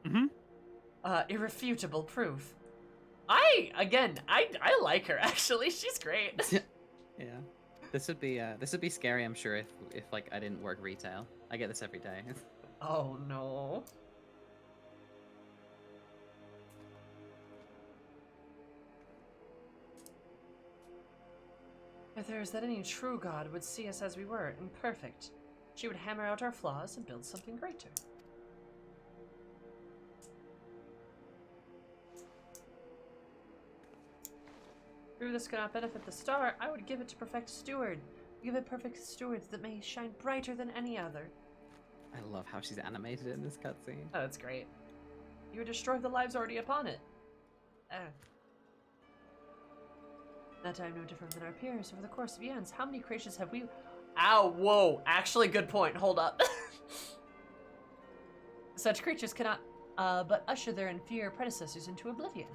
Mm-hmm. Irrefutable proof. I like her, actually. She's great. Yeah. This would be scary, I'm sure, if like I didn't work retail. I get this every day. Oh no. If there is that any true god would see us as we were, imperfect, she would hammer out our flaws and build something greater. Through this cannot benefit the star, I would give it to perfect steward. Give it perfect stewards that may shine brighter than any other. I love how she's animated in this cutscene. Oh, that's great. You would destroy the lives already upon it. That time no different than our peers. Over the course of eons, how many creations have we... Ow, whoa. Actually, good point. Hold up. Such creatures cannot but usher their inferior predecessors into oblivion.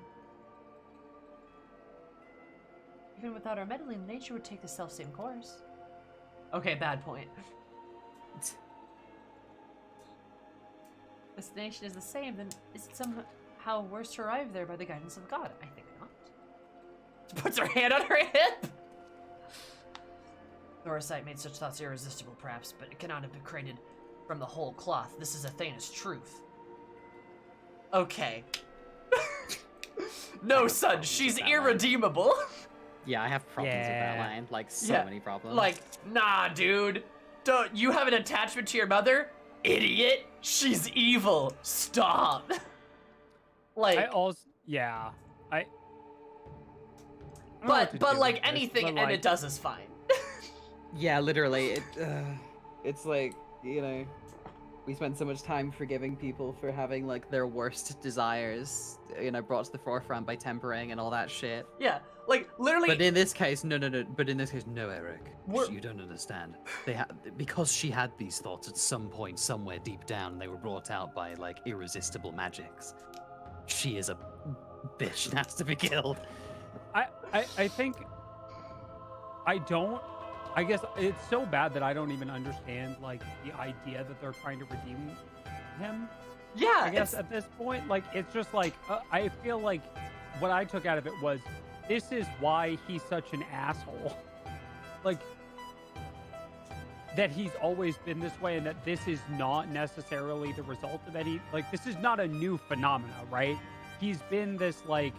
Even without our meddling, nature would take the self-same course. Okay, bad point. This nation is the same, then is it somehow worse to arrive there by the guidance of God? I think not. She puts her hand on her hip! Thorsight made such thoughts irresistible, perhaps, but it cannot have been created from the whole cloth. This is Athena's truth. Okay. No, son, she's irredeemable. Yeah, I have problems with that line. Like, so many problems. Like, nah, dude. Don't you have an attachment to your mother? Idiot. She's evil. Stop. Like, I also, I but like anything but, Emmett does is fine. Yeah, literally. It's like, you know, we spend so much time forgiving people for having like their worst desires, you know, brought to the forefront by tempering and all that shit. Yeah, like literally. But in this case, no. But in this case, no, Eric. We're- You don't understand. Because she had these thoughts at some point, somewhere deep down, and they were brought out by like irresistible magics. She is a bitch and has to be killed. I think I guess it's so bad that I don't even understand like the idea that they're trying to redeem him. Yeah, I guess at this point, like it's just like I feel like what I took out of it was this is why he's such an asshole. Like that he's always been this way, and that this is not necessarily the result of any like this is not a new phenomena, right? He's been this like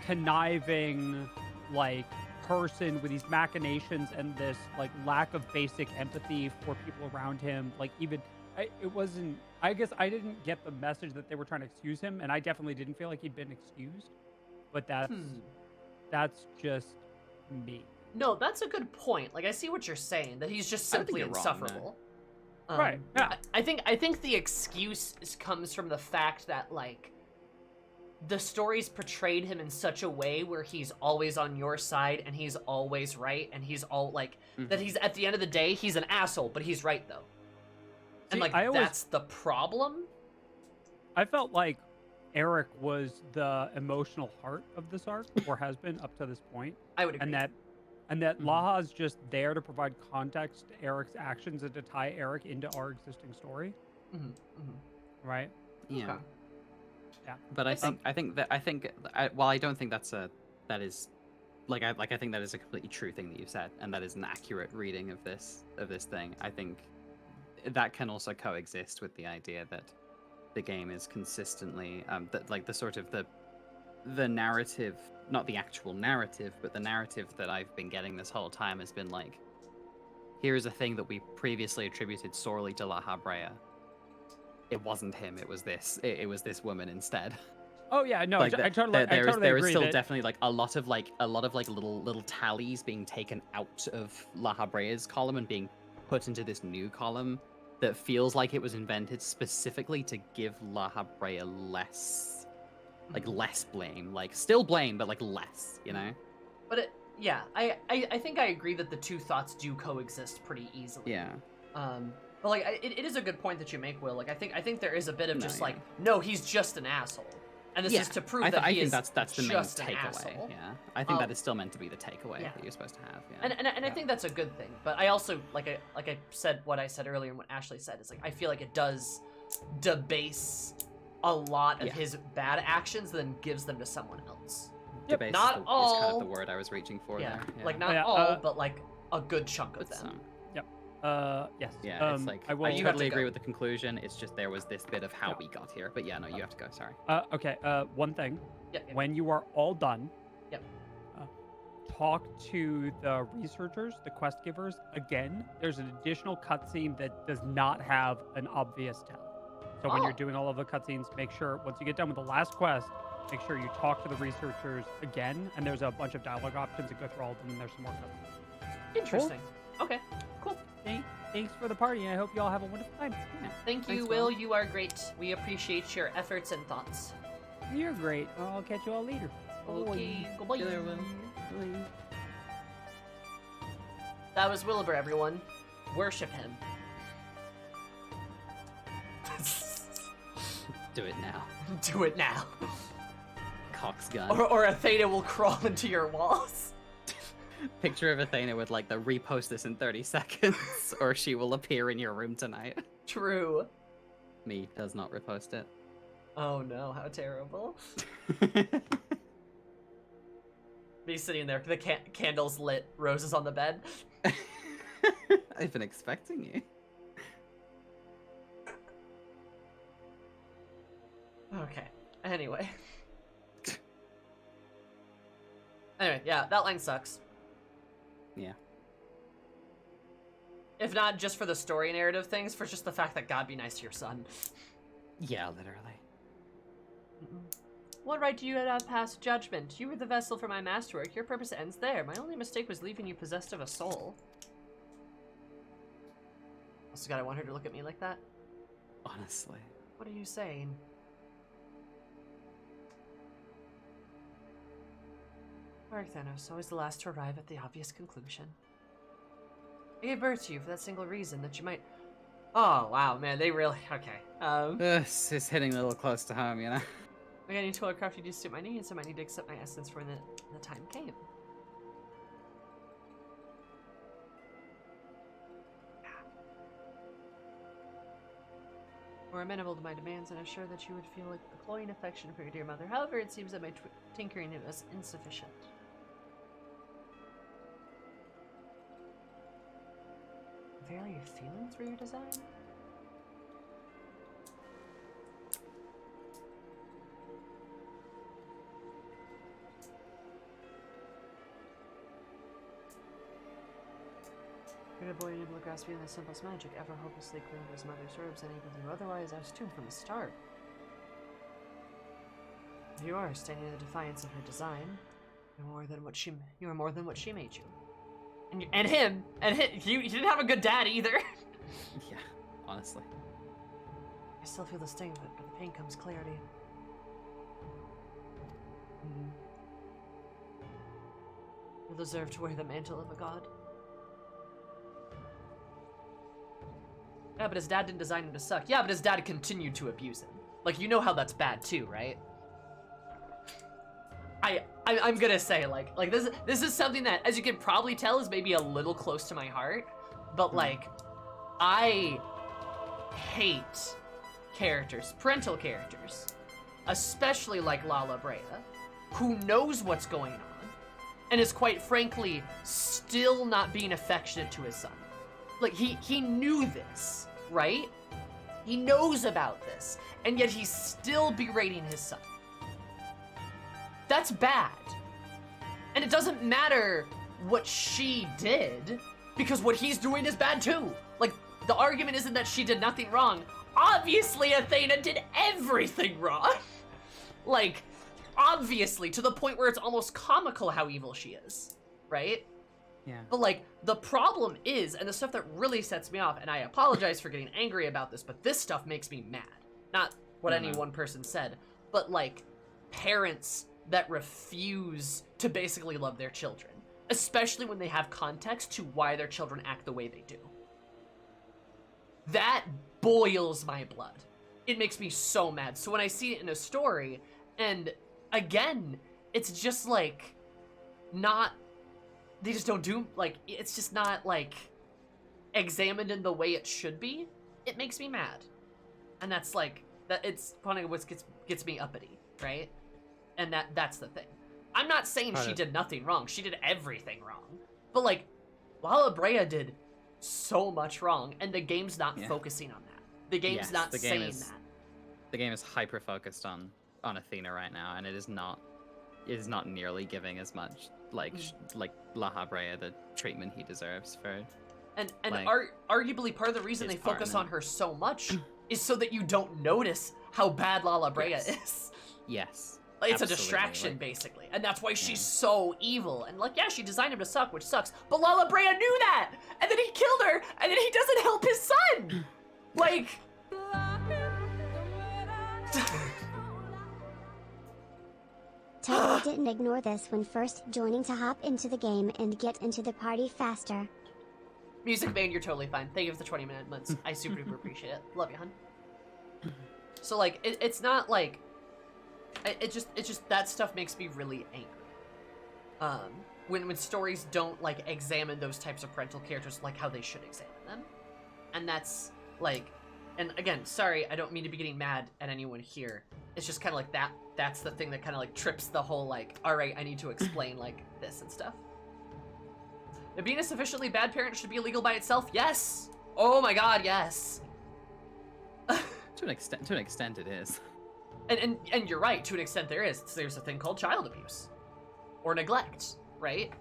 conniving like person with these machinations and this like lack of basic empathy for people around him. Like even I guess I didn't get the message that they were trying to excuse him, and I definitely didn't feel like he'd been excused. But that's just me. No, that's a good point. Like I see what you're saying, that he's just I don't think simply you're wrong, insufferable. Right, yeah. I think the excuse comes from the fact that like the stories portrayed him in such a way where he's always on your side and he's always right, and he's all like that he's at the end of the day he's an asshole, but he's right though. And See, like that's the problem. I felt like Eric was the emotional heart of this arc, or has been up to this point. I would agree. And that Laha's just there to provide context to Eric's actions and to tie Eric into our existing story. Right? Yeah. Okay. Yeah. But I think while I don't think that is I think that is a completely true thing that you said, and that is an accurate reading of this thing. I think that can also coexist with the idea that the game is consistently that like the sort of the narrative, not the actual narrative, but the narrative that I've been getting this whole time has been like, here is a thing that we previously attributed sorely to La Habrea. It wasn't him. It was this. It was this woman instead. Oh yeah, no, Like I totally there is agree still that- definitely like a lot of little tallies being taken out of La Habrea's column and being put into this new column that feels like it was invented specifically to give La Habrea less blame, like still blame, but like less, you know? But I think I agree that the two thoughts do coexist pretty easily. Yeah. But like it is a good point that you make, Will. Like I think there is a bit of just like, no, he's just an asshole, and this is to prove that he is that's the main just an takeaway. asshole. Yeah, I think that is still meant to be the takeaway Yeah. that you're supposed to have. Yeah. And I think that's a good thing. But I also like I said what I said earlier and what Ashley said is like I feel like it does debase a lot of his bad actions, then gives them to someone else. Debase Not is all. kind of the word I was reaching for Yeah, there. Yeah. like not Yeah, all, but like a good chunk of But them. some. Yes. Yeah, it's like I will. I you have totally to agree go. with the conclusion. It's just there was this bit of how we got here. But yeah, no, you have to go. Sorry. Okay. One thing. Yeah. When you are all done, Yep. Talk to the researchers, the quest givers again. There's an additional cutscene that does not have an obvious tell. So when Oh. you're doing all of the cutscenes, make sure once you get done with the last quest, make sure you talk to the researchers again. And there's a bunch of dialogue options that go through all of them, and there's some more cutscenes. Interesting. Okay. Cool. Thanks for the party. I hope you all have a wonderful time. Thank you, Thanks, Will. Will. You are great. We appreciate your efforts and thoughts. You're great. I'll catch you all later. Okay. Goodbye. See you later, Will. That was Wilbur, everyone. Worship him. Do it now. Do it now. Cox gun. Or Athena will crawl into your walls. Picture of Athena with like the repost this in 30 seconds, or she will appear in your room tonight. True. Me does not repost it. Oh no, how terrible. Me sitting there, the candles lit, roses on the bed. I've been expecting you. Okay. Anyway. Yeah, that line sucks. Yeah. If not just for the story narrative things, for just the fact that God be nice to your son. Yeah, literally. What right do you have past judgment? You were the vessel for my masterwork. Your purpose ends there. My only mistake was leaving you possessed of a soul. Also, God, I want her to look at me like that. Honestly. What are you saying? Mark Thanos, always the last to arrive at the obvious conclusion. I gave birth to you for that single reason, that you might... Oh, wow, man, they really... Okay, This is hitting a little close to home, you know? I need to craft you to suit my needs, so I might need to accept my essence for when the time came. Were amenable to my demands, and assure that you would feel like a cloying affection for your dear mother. However, it seems that my tinkering was insufficient. Value your feelings for your design? Create a boy unable to grasp even the simplest magic, ever hopelessly clinging to his mother's robes, unable to do otherwise. I was doomed from the start. You are standing in the defiance of her design. You're more than what she made you. And him, you didn't have a good dad either. Yeah, honestly. I still feel the sting of it, but the pain comes clarity. You deserve to wear the mantle of a god. Yeah, but his dad didn't design him to suck. Yeah, but his dad continued to abuse him. Like, you know how that's bad too, right? I'm gonna say, like this is something that, as you can probably tell, is maybe a little close to my heart. But like, I hate characters, parental characters, especially like Lala Brea, who knows what's going on, and is quite frankly still not being affectionate to his son. Like, he knew this, right? He knows about this, and yet he's still berating his son. That's bad. And it doesn't matter what she did, because what he's doing is bad too. Like, the argument isn't that she did nothing wrong. Obviously, Athena did everything wrong. Like, obviously, to the point where it's almost comical how evil she is, right? Yeah. But like, the problem is, and the stuff that really sets me off, and I apologize for getting angry about this, but this stuff makes me mad. Not what any one person said, but like, parents that refuse to basically love their children, especially when they have context to why their children act the way they do. That boils my blood. It makes me so mad. So when I see it in a story, and again, it's just like, not, they just don't do, like, it's just not like examined in the way it should be. It makes me mad. And that's like, that it's funny what gets me uppity, right? And that's the thing. I'm not saying she did nothing wrong. She did everything wrong. But like, Lala Brea did so much wrong, and the game's not focusing on that. The game's not saying that. The game is hyper focused on Athena right now, and it is not nearly giving as much like Lala Brea the treatment he deserves for. And like, arguably part of the reason they focus on her so much is so that you don't notice how bad Lala Brea is. Yes. It's a distraction, basically. And that's why she's so evil. And like, yeah, she designed him to suck, which sucks. But Lala Brea knew that! And then he killed her, and then he doesn't help his son! Like... Tyler didn't ignore this when first joining to hop into the game and get into the party faster. Music Man, you're totally fine. Thank you for the 20 minutes. I super duper appreciate it. Love you, hun. So like, it's not like... It just that stuff makes me really angry. When stories don't like examine those types of parental characters like how they should examine them, and that's like, and again, sorry, I don't mean to be getting mad at anyone here. It's just kind of like that's the thing that kind of like trips the whole like, all right, I need to explain like this and stuff. Now, being a sufficiently bad parent should be illegal by itself. Yes. Oh my God, yes. To an extent, it is. And you're right, to an extent there's a thing called child abuse or neglect, right?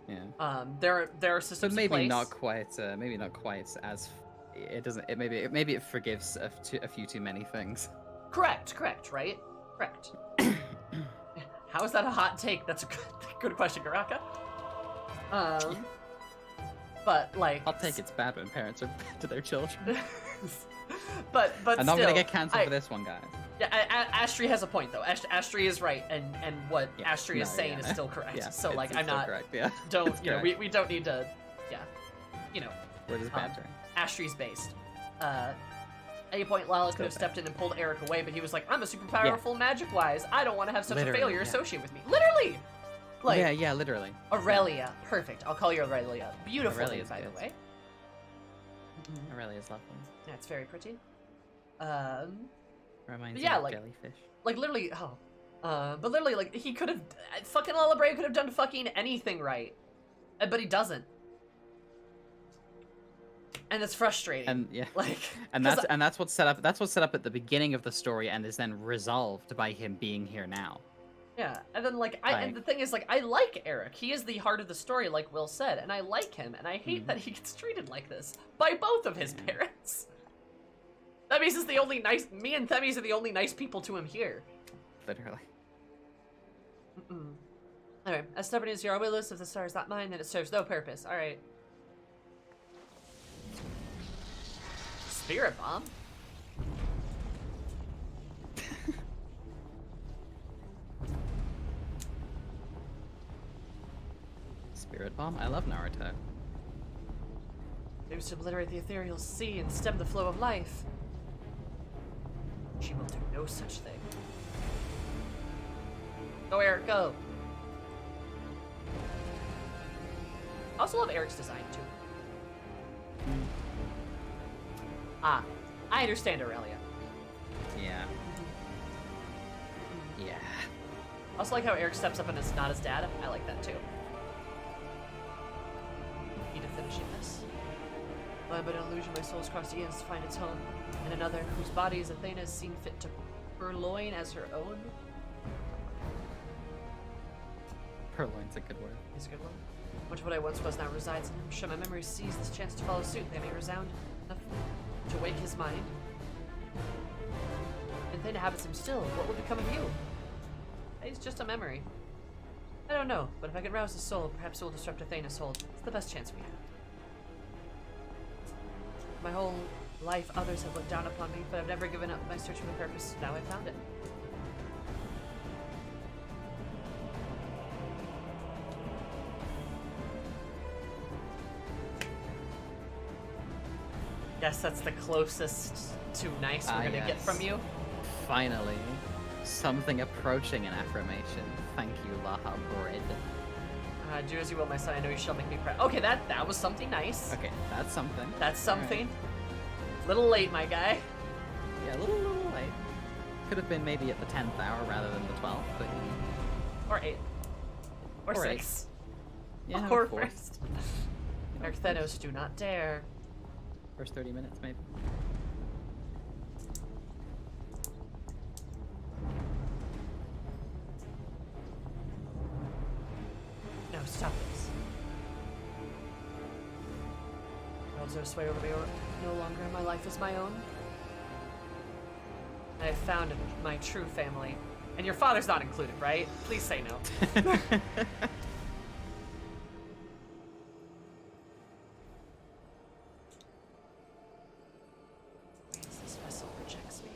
Yeah. There are systems. But in place. maybe not quite as it doesn't. Maybe it forgives a few too many things. Correct, right? Correct. How is that a hot take? That's a good question, Garaka. But like, I'll take it's bad when parents are bad to their children. but I'm not still, gonna get cancelled for this one, guys. Yeah, Astri has a point though. Astri is right, and what Astri is saying is still correct. Yeah, so like, it's I'm still not. correct. Yeah. Don't It's you know? correct. We don't need to. Yeah. You know. Where does banter? Astri's based. At any point, Lala could have stepped in and pulled Eric away, but he was like, "I'm a super powerful magic-wise. I don't want to have such Literally, a failure yeah. associated with me." Literally. Like, yeah, literally. Aurelia, perfect. I'll call you Aurelia. Beautiful name, Aurelia's by the good. way. Aurelia's lovely. Yeah, it's very pretty. Reminds But me yeah, of like- jellyfish. Like literally, but literally, like he could have, fucking Lullaby could have done fucking anything right, but he doesn't, and it's frustrating. And yeah, like, and 'cause that's what's set up. That's what's set up at the beginning of the story, and is then resolved by him being here now. yeah, and then like and the thing is, like, I like Eric. He is the heart of the story, like Will said, and I like him, and I hate that he gets treated like this by both of his parents. Themis is the only nice. Me and Themis are the only nice people to him here. Literally. Alright, as stubborn as you are, Willis, if the star is not mine, then it serves no purpose. Alright. Spirit bomb? Spirit bomb. I love Naruto. Aims to obliterate the ethereal sea and stem the flow of life. She will do no such thing. Go, Eric, go. I also love Eric's design, too. Ah, I understand Aurelia. Yeah. Yeah. I also like how Eric steps up and is not his dad. I like that, too. Need to finishing this. Mind but an illusion, my soul's crossed eons to find its home, and another, whose body is Athena's, seen fit to purloin as her own. Purloin's a good word. Is a good one. Much of what I once was now resides in him. Should my memory seize this chance to follow suit, they may resound enough to wake his mind. And Athena habits him still. What will become of you? He's just a memory. I don't know, but if I can rouse his soul, perhaps it will disrupt Athena's hold. It's the best chance we have. My whole life, others have looked down upon me, but I've never given up my search for the purpose. Now I found it. Guess that's the closest to nice we're gonna get from you. Finally, something approaching an affirmation. Thank you, Laha Bread. Do as you will, my son. I know you shall make me proud. Okay, that was something nice. Okay, that's something. That's something. Little late, my guy. Yeah, a little late. Could have been maybe at the 10th hour rather than the 12th, but Or 8. Or Or 6. yeah, Or four. first. Arthenos, do not dare. First 30 minutes, maybe. No, stop this. World's no sway over me, or no longer my life is my own. I have found my true family. And your father's not included, right? Please say no. This vessel rejects me.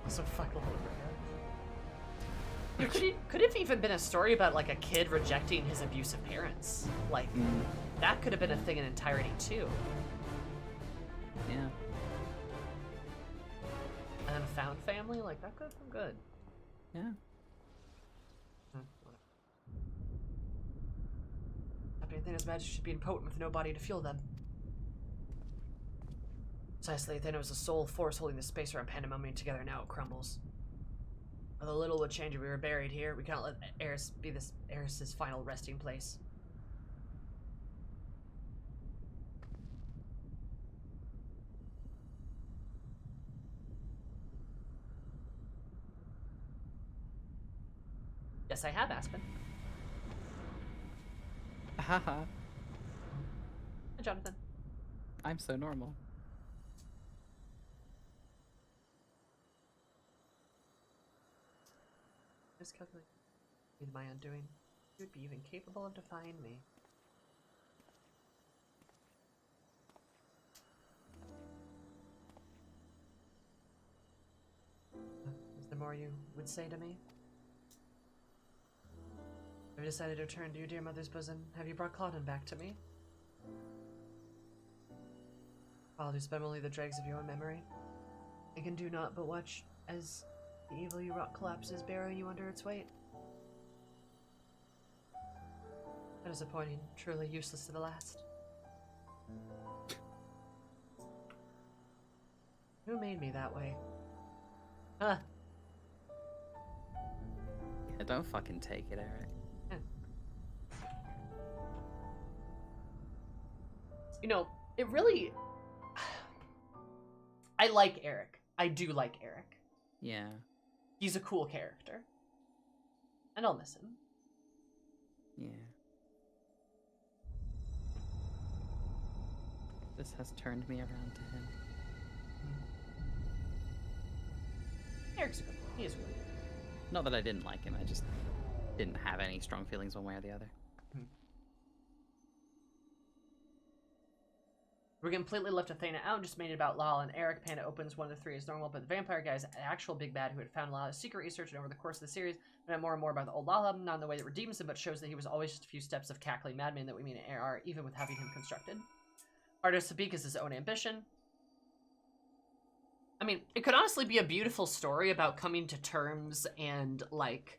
Also, fuck Laura. Dude, could it have even been a story about like a kid rejecting his abusive parents? Like, that could have been a thing in entirety too. Yeah. And then a found family, like that could have been good. Yeah. Athena's magic should be impotent with no body to fuel them. Precisely, Athena was a sole force holding the space around Pandemonium together. Now it crumbles. Although little would change if we were buried here, we cannot let Eris be this Eris's final resting place. Yes, I have, Aspen. Haha. Hi, Jonathan. I'm so normal. Miscalculated. My undoing. You would be even capable of defying me. Is there more you would say to me? Have you decided to return to your dear mother's bosom? Have you brought Claudin back to me? While you spend only the dregs of your own memory, I can do naught but watch as the evil you wrought collapses, bearing you under its weight. How disappointing, truly useless to the last. Who made me that way? Huh. Yeah, don't fucking take it, Eric. You know, it really... I like Eric. I do like Eric. Yeah. He's a cool character. And I'll miss him. Yeah. This has turned me around to him. Eric's good. He is good. Not that I didn't like him, I just didn't have any strong feelings one way or the other. We completely left Athena out and just made it about Lal and Eric. Panda opens 1 to 3 as normal, but the vampire guy is an actual big bad who had found Lal's secret research, and over the course of the series, we learned more and more about the old Lala, not in the way that redeems him, but shows that he was always just a few steps of cackling madman that we mean in AR, even with having him constructed. Artist Sabik is his own ambition. I mean, it could honestly be a beautiful story about coming to terms and, like,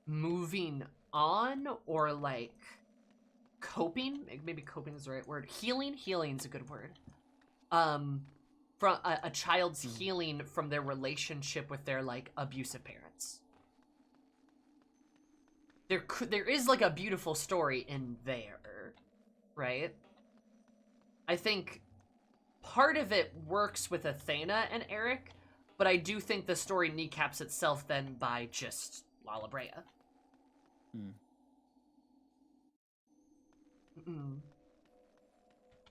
moving on, or, like, coping. Maybe coping is the right word. Healing's a good word. From a child's healing from their relationship with their, like, abusive parents. There is, like, a beautiful story in there, right? I think part of it works with Athena and Eric, but I do think the story kneecaps itself then by just Lala Brea.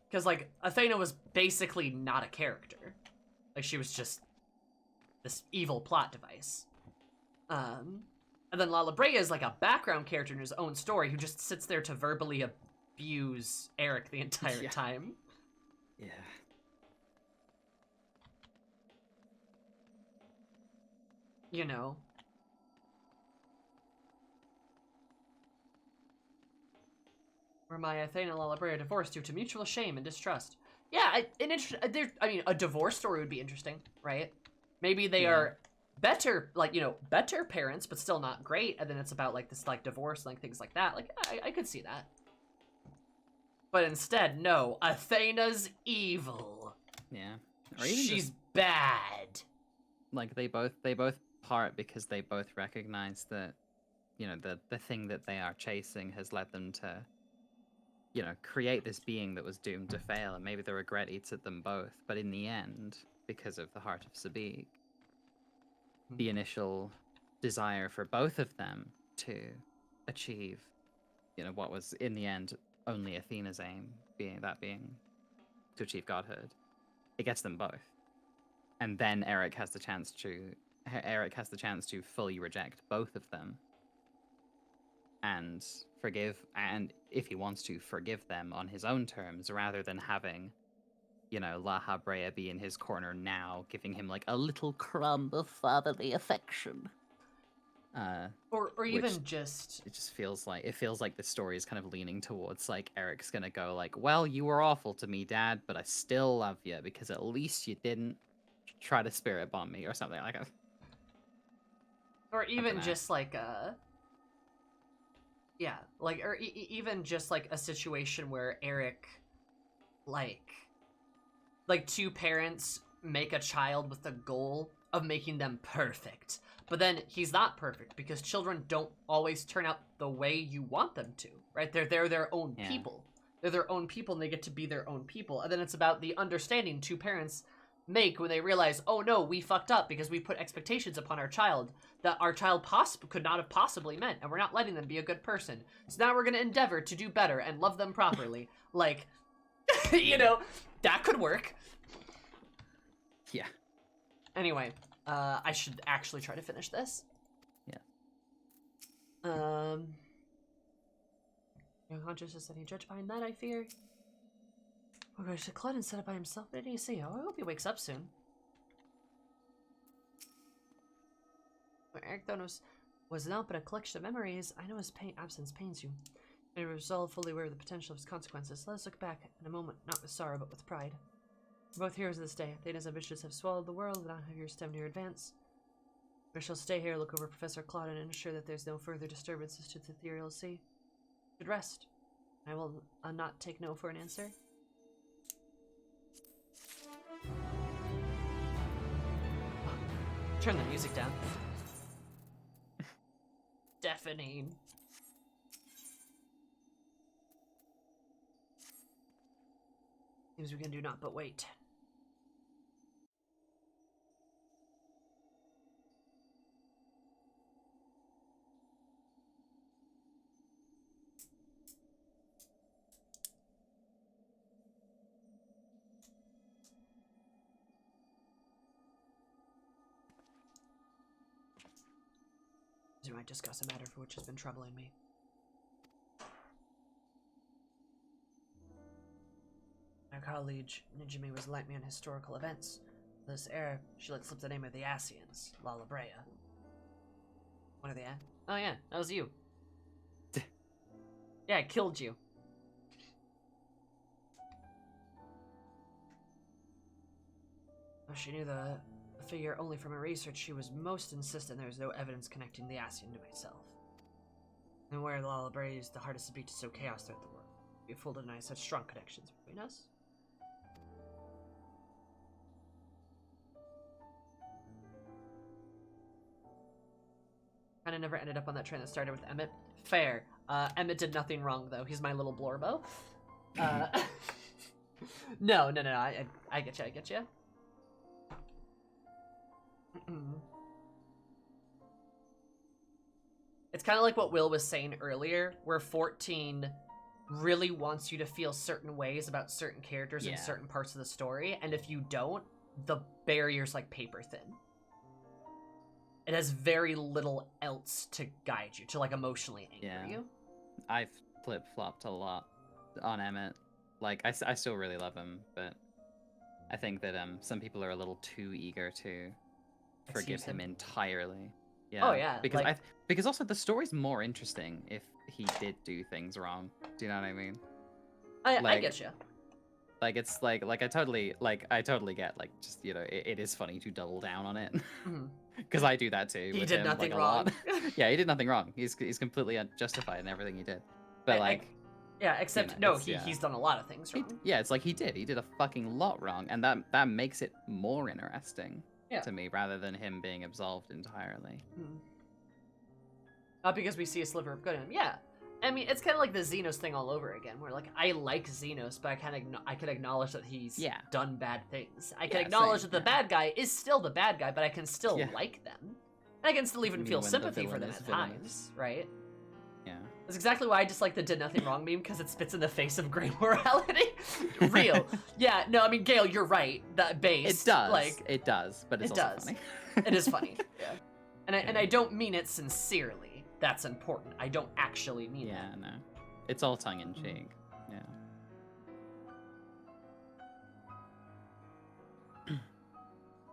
Because, like, Athena was basically not a character. Like, she was just this evil plot device. And then Lala Brea is, like, a background character in his own story who just sits there to verbally abuse Eric the entire time. Yeah. You know. Where my Athena and Lala Brea are divorced due to mutual shame and distrust. Yeah, a divorce story would be interesting, right? Maybe they are better, like, you know, better parents, but still not great, and then it's about, like, this, like, divorce, like, things like that. Like, I could see that. But instead, no, Athena's evil. Yeah. Or even she's just, bad. Like, they both part because they both recognize that, you know, the thing that they are chasing has led them to, you know, create this being that was doomed to fail, and maybe the regret eats at them both. But in the end, because of the heart of Sabik, the initial desire for both of them to achieve, you know, what was in the end only Athena's aim, being to achieve godhood, it gets them both. And then Eric has the chance to fully reject both of them and forgive, and if he wants to, forgive them on his own terms, rather than having, you know, Laha Brea be in his corner now, giving him, like, a little crumb of fatherly affection. Or even just... It just feels like the story is kind of leaning towards, like, Eric's gonna go, like, well, you were awful to me, Dad, but I still love you, because at least you didn't try to spirit bomb me, or something like that. Or even just, like, yeah, like, or even just, like, a situation where Eric, like, two parents make a child with the goal of making them perfect. But then he's not perfect, because children don't always turn out the way you want them to, right? They're their own people. They're their own people, and they get to be their own people. And then it's about the understanding two parents make when they realize, oh no, we fucked up because we put expectations upon our child that our child could not have possibly met, and we're not letting them be a good person. So now we're going to endeavor to do better and love them properly. Like, you know, that could work. Yeah. Anyway, I should actually try to finish this. Yeah. Your conscious any judge behind that, I fear. Oh gosh, Claudin set it by himself. What did he see? Oh, I hope he wakes up soon. Eric Thonos was not but a collection of memories. I know his absence pains you. And resolve fully aware of the potential of his consequences. Let us look back in a moment, not with sorrow, but with pride. We're both heroes of this day. Dana's ambitions have swallowed the world, and I have your stem near advance. We shall stay here, look over Professor Claudin, and ensure that there's no further disturbances to the ethereal sea. Should rest. I will not take no for an answer. Turn the music down. Deafening. Seems we can do naught but wait. We might discuss a matter for which has been troubling me. Our colleague, Nijimi, was like me on historical events. This era, she let slip the name of the Asians, Lala Brea. What are they at? Oh yeah, that was you. Yeah, I killed you. Though she knew the figure only from her research, she was most insistent there was no evidence connecting the Asian to myself. And where Lala Brea is the hardest to beat to sow chaos throughout the world. It'd be a fool to deny such strong connections between us. Kinda never ended up on that train that started with Emmett. Fair. Emmett did nothing wrong, though. He's my little Blorbo. No, I get you, I get you. It's kind of like what Will was saying earlier, where 14 really wants you to feel certain ways about certain characters in certain parts of the story, and if you don't, the barrier's like paper thin. It has very little else to guide you, to like emotionally anchor you. I've flip-flopped a lot on Emmett. Like, I still really love him, but I think that some people are a little too eager to forgive him entirely. Yeah. Oh yeah. Because like, because also the story's more interesting if he did do things wrong. Do you know what I mean? I get you. Like it's like I totally get like just it is funny to double down on it. Because I do that too. He did nothing wrong. Yeah, he did nothing wrong. He's completely justified in everything he did. But except he's done a lot of things wrong. It's like he did a fucking lot wrong, and that makes it more interesting to me rather than him being absolved entirely. Not because we see a sliver of good in him. Yeah, I mean it's kind of like the Xenos thing all over again, where like I like Xenos, but I can acknowledge that he's done bad things. I can acknowledge that the bad guy is still the bad guy, but I can still like them, and I can still even feel sympathy for them at times, right? Yeah. That's exactly why I dislike the did nothing wrong meme, because it spits in the face of gray morality. Real. Yeah, no, I mean, Gale, you're right. That base. It does. It does, but it's also funny. It is funny. Yeah. And I don't mean it sincerely. That's important. I don't actually mean that. Yeah, no. It's all tongue in cheek. Yeah.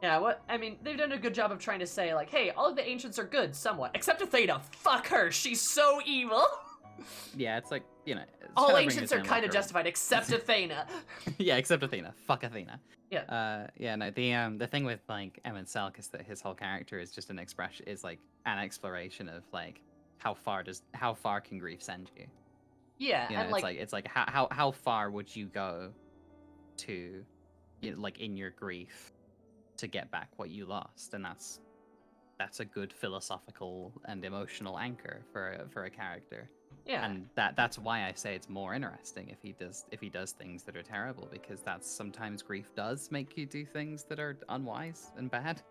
Yeah, I mean, they've done a good job of trying to say, like, hey, all of the ancients are good, somewhat. Except Athena. Fuck her. She's so evil. Yeah, it's like, all ancients are kind of justified, except Athena. Yeah, except Athena. Fuck Athena. Yeah. The thing with, like, Emmett Selk is that his whole character is just an exploration of, like, how far can grief send you? Yeah, and it's like how far would you go to, like, in your grief to get back what you lost, and that's a good philosophical and emotional anchor for a character. Yeah, and that's why I say it's more interesting if he does things that are terrible, because that's sometimes grief does make you do things that are unwise and bad.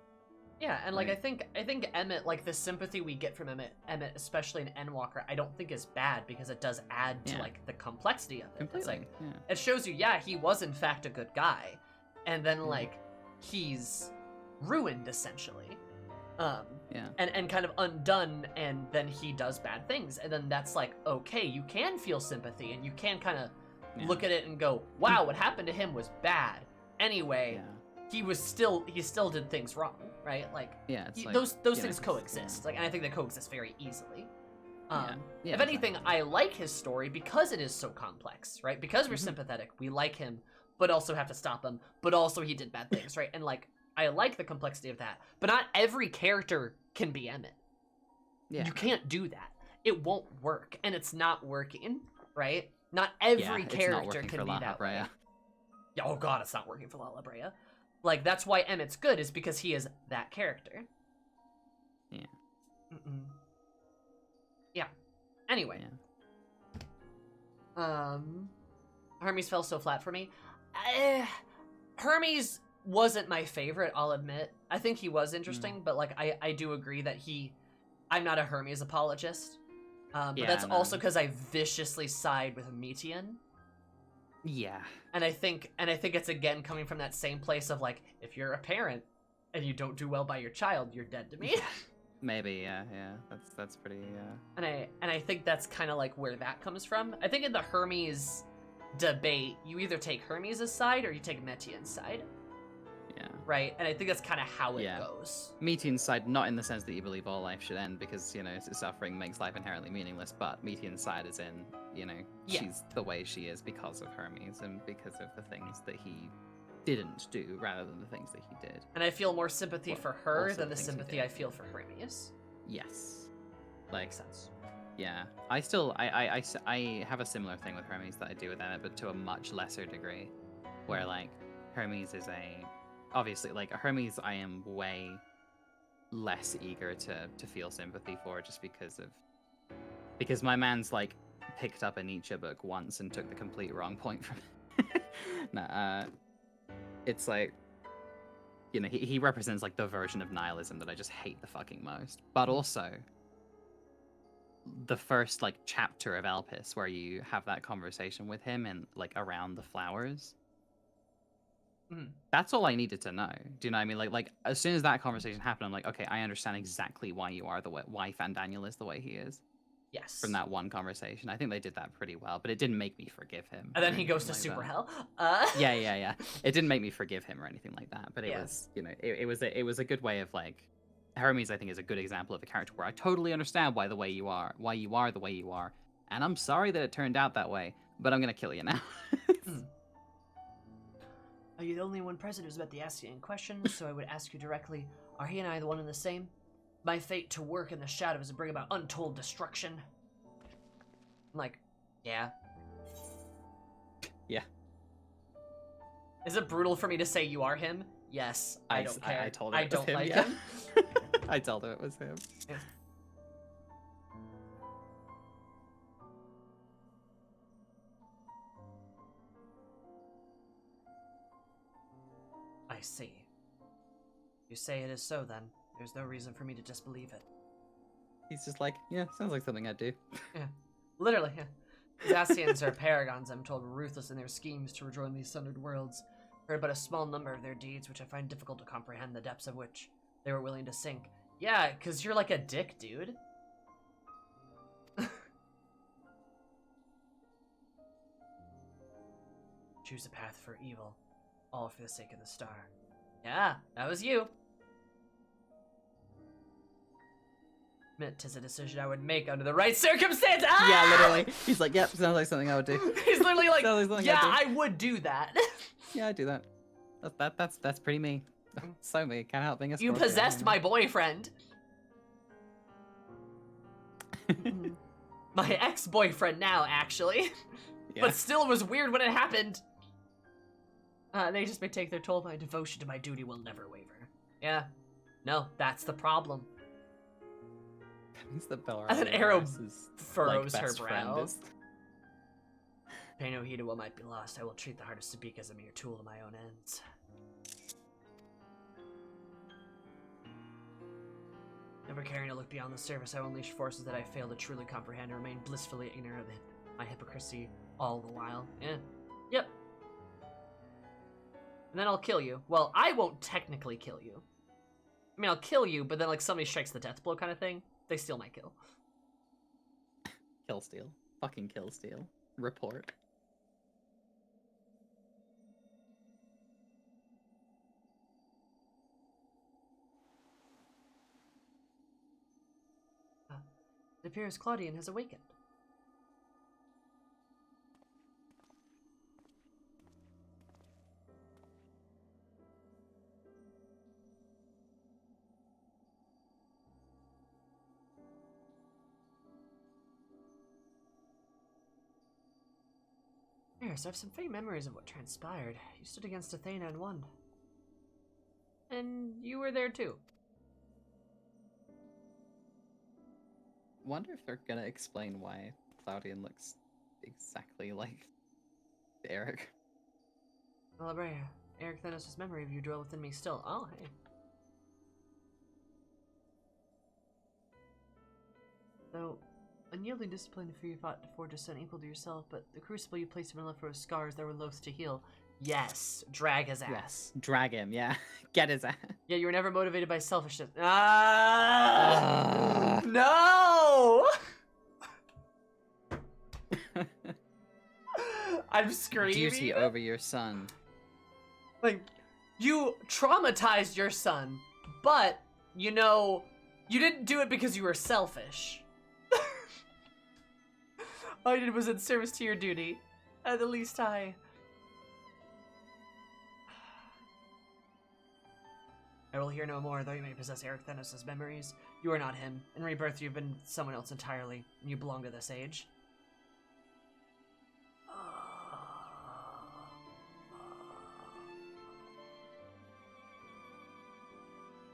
Yeah, and like I think Emmett, like the sympathy we get from Emmett, especially in Endwalker, I don't think is bad, because it does add to like the complexity of it. Completely. It's like it shows you, he was in fact a good guy, and then like he's ruined essentially. and kind of undone, and then he does bad things, and then that's like, okay, you can feel sympathy, and you can kind of look at it and go, wow, what happened to him was bad. Anyway, he still did things wrong, right? Like, those things coexist. Like, and I think they coexist very easily. If anything, I like his story because it is so complex, right? Because we're sympathetic, we like him, but also have to stop him, but also he did bad things, right? And like, I like the complexity of that, but not every character can be Emmett. You can't do that. It won't work, and it's not working, right? Not every character can be that way. Yeah, oh god, it's not working for La Brea. Like, that's why Emmett's good, is because he is that character. Yeah. Yeah. Anyway. Hermes fell so flat for me. Hermes wasn't my favorite, I'll admit. I think he was interesting, but like, I do agree that I'm not a Hermes apologist. But that's also because I viciously side with Metian. Yeah. And I think it's again coming from that same place of like, if you're a parent and you don't do well by your child, you're dead to me. Maybe, yeah. That's pretty, And I think that's kind of like where that comes from. I think in the Hermes debate, you either take Hermes' side or you take Metian's side. Yeah. Right? And I think that's kind of how it goes. Metian's side, not in the sense that you believe all life should end, because, you know, suffering makes life inherently meaningless, but Metian's side is in, you know, she's the way she is because of Hermes and because of the things that he didn't do rather than the things that he did. And I feel more sympathy for her than the sympathy I feel for Hermes. Yes. Like, makes sense. Yeah. I have a similar thing with Hermes that I do with Emmett, but to a much lesser degree, where, like, Hermes is obviously, like, Hermes I am way less eager to feel sympathy for, just because my man's, like, picked up a Nietzsche book once and took the complete wrong point from it. It's like, you know, he represents, like, the version of nihilism that I just hate the fucking most. But also, the first, like, chapter of Elpis, where you have that conversation with him and, like, around the flowers, that's all I needed to know. Do you know what I mean? Like as soon as that conversation happened, I'm like, okay, I understand exactly why you are why Fandaniel is the way he is. Yes. From that one conversation, I think they did that pretty well, but it didn't make me forgive him. And then he goes to Super Hell. Yeah. It didn't make me forgive him or anything like that, but it was, you know, it was a good way of, like, Hermes, I think, is a good example of a character where I totally understand why you are the way you are, and I'm sorry that it turned out that way, but I'm gonna kill you now. Are you the only one present who's about to ask you any questions? So I would ask you directly, are he and I the one and the same? My fate to work in the shadows and bring about untold destruction. I'm like, yeah. Yeah. Is it brutal for me to say you are him? Yes. I don't care. I told him I it was don't him, like yeah. him. I told him it was him. Yeah. I see. You say it is so, then. There's no reason for me to disbelieve it. He's just like, yeah, sounds like something I'd do. Yeah. Literally, yeah. Zacians are paragons, I'm told, ruthless in their schemes to rejoin these sundered worlds. Heard but a small number of their deeds, which I find difficult to comprehend the depths of which they were willing to sink. Yeah, because you're like a dick, dude. Choose a path for evil, all for the sake of the star. Yeah, that was you. Tis a decision I would make under the right circumstance. Ah! Yeah, literally. He's like, yep, sounds like something I would do. He's literally like, like yeah, I would do that. Yeah, I do that. That's pretty me. So me. Can't help being a You Scorpio, possessed my boyfriend. My ex-boyfriend now, actually. Yeah. But still, it was weird when it happened. They just may take their toll. My devotion to my duty will never waver. Yeah. No, that's the problem. That means that Bella And then Arrow is, furrows like, her best friend brow. is- Pay no heed to what might be lost. I will treat the hardest to speak as a mere tool to my own ends. Never caring to look beyond the surface, I will unleash forces that I fail to truly comprehend and remain blissfully ignorant of my hypocrisy all the while. Yeah. Yep. And then I'll kill you. Well, I won't technically kill you. I mean, I'll kill you, but then like somebody strikes the death blow kind of thing. They steal my kill. Kill steal. Fucking kill steal. Report. It appears Claudian has awakened. Yes, I have some faint memories of what transpired. You stood against Athena and won. And you were there too. Wonder if they're gonna explain why Claudian looks exactly like Eric. Alabrea, Eric Thanos' memory of you dwell within me still. Oh, hey. Though, unyielding discipline for you fought to forge a son equal to yourself, but the crucible you placed him in left for scars that were loath to heal. Yes, drag his ass. Yes, drag him, yeah. Get his ass. Yeah, you were never motivated by selfishness. Ah! No! I'm screaming. Duty over your son. Like, you traumatized your son, but, you know, you didn't do it because you were selfish. All you did was in service to your duty. At the least I will hear no more, though you may possess Eric Thanos' memories. You are not him. In rebirth, you've been someone else entirely, and you belong to this age.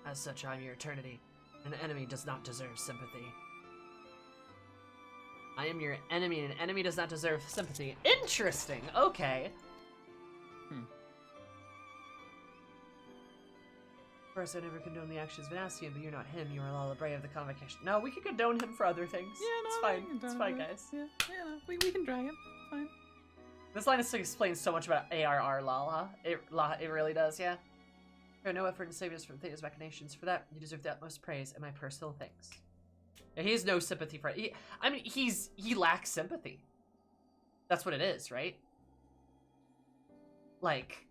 As such, I am your eternity. An enemy does not deserve sympathy. I am your enemy, and an enemy does not deserve sympathy. Interesting! Okay. Of course, I never condone the actions of Vanassian, but you're not him. You are Lalabrea of the Convocation. No, we can condone him for other things. Yeah, no, it's fine. It's fine, guys. Yeah, no, we can drag him. Fine. This line explains so much about ARR Lala. It really does, yeah. There are no effort in saving us from Thea's machinations. For that, you deserve the utmost praise and my personal thanks. Yeah, he has no sympathy for it. He lacks sympathy. That's what it is, right? Like,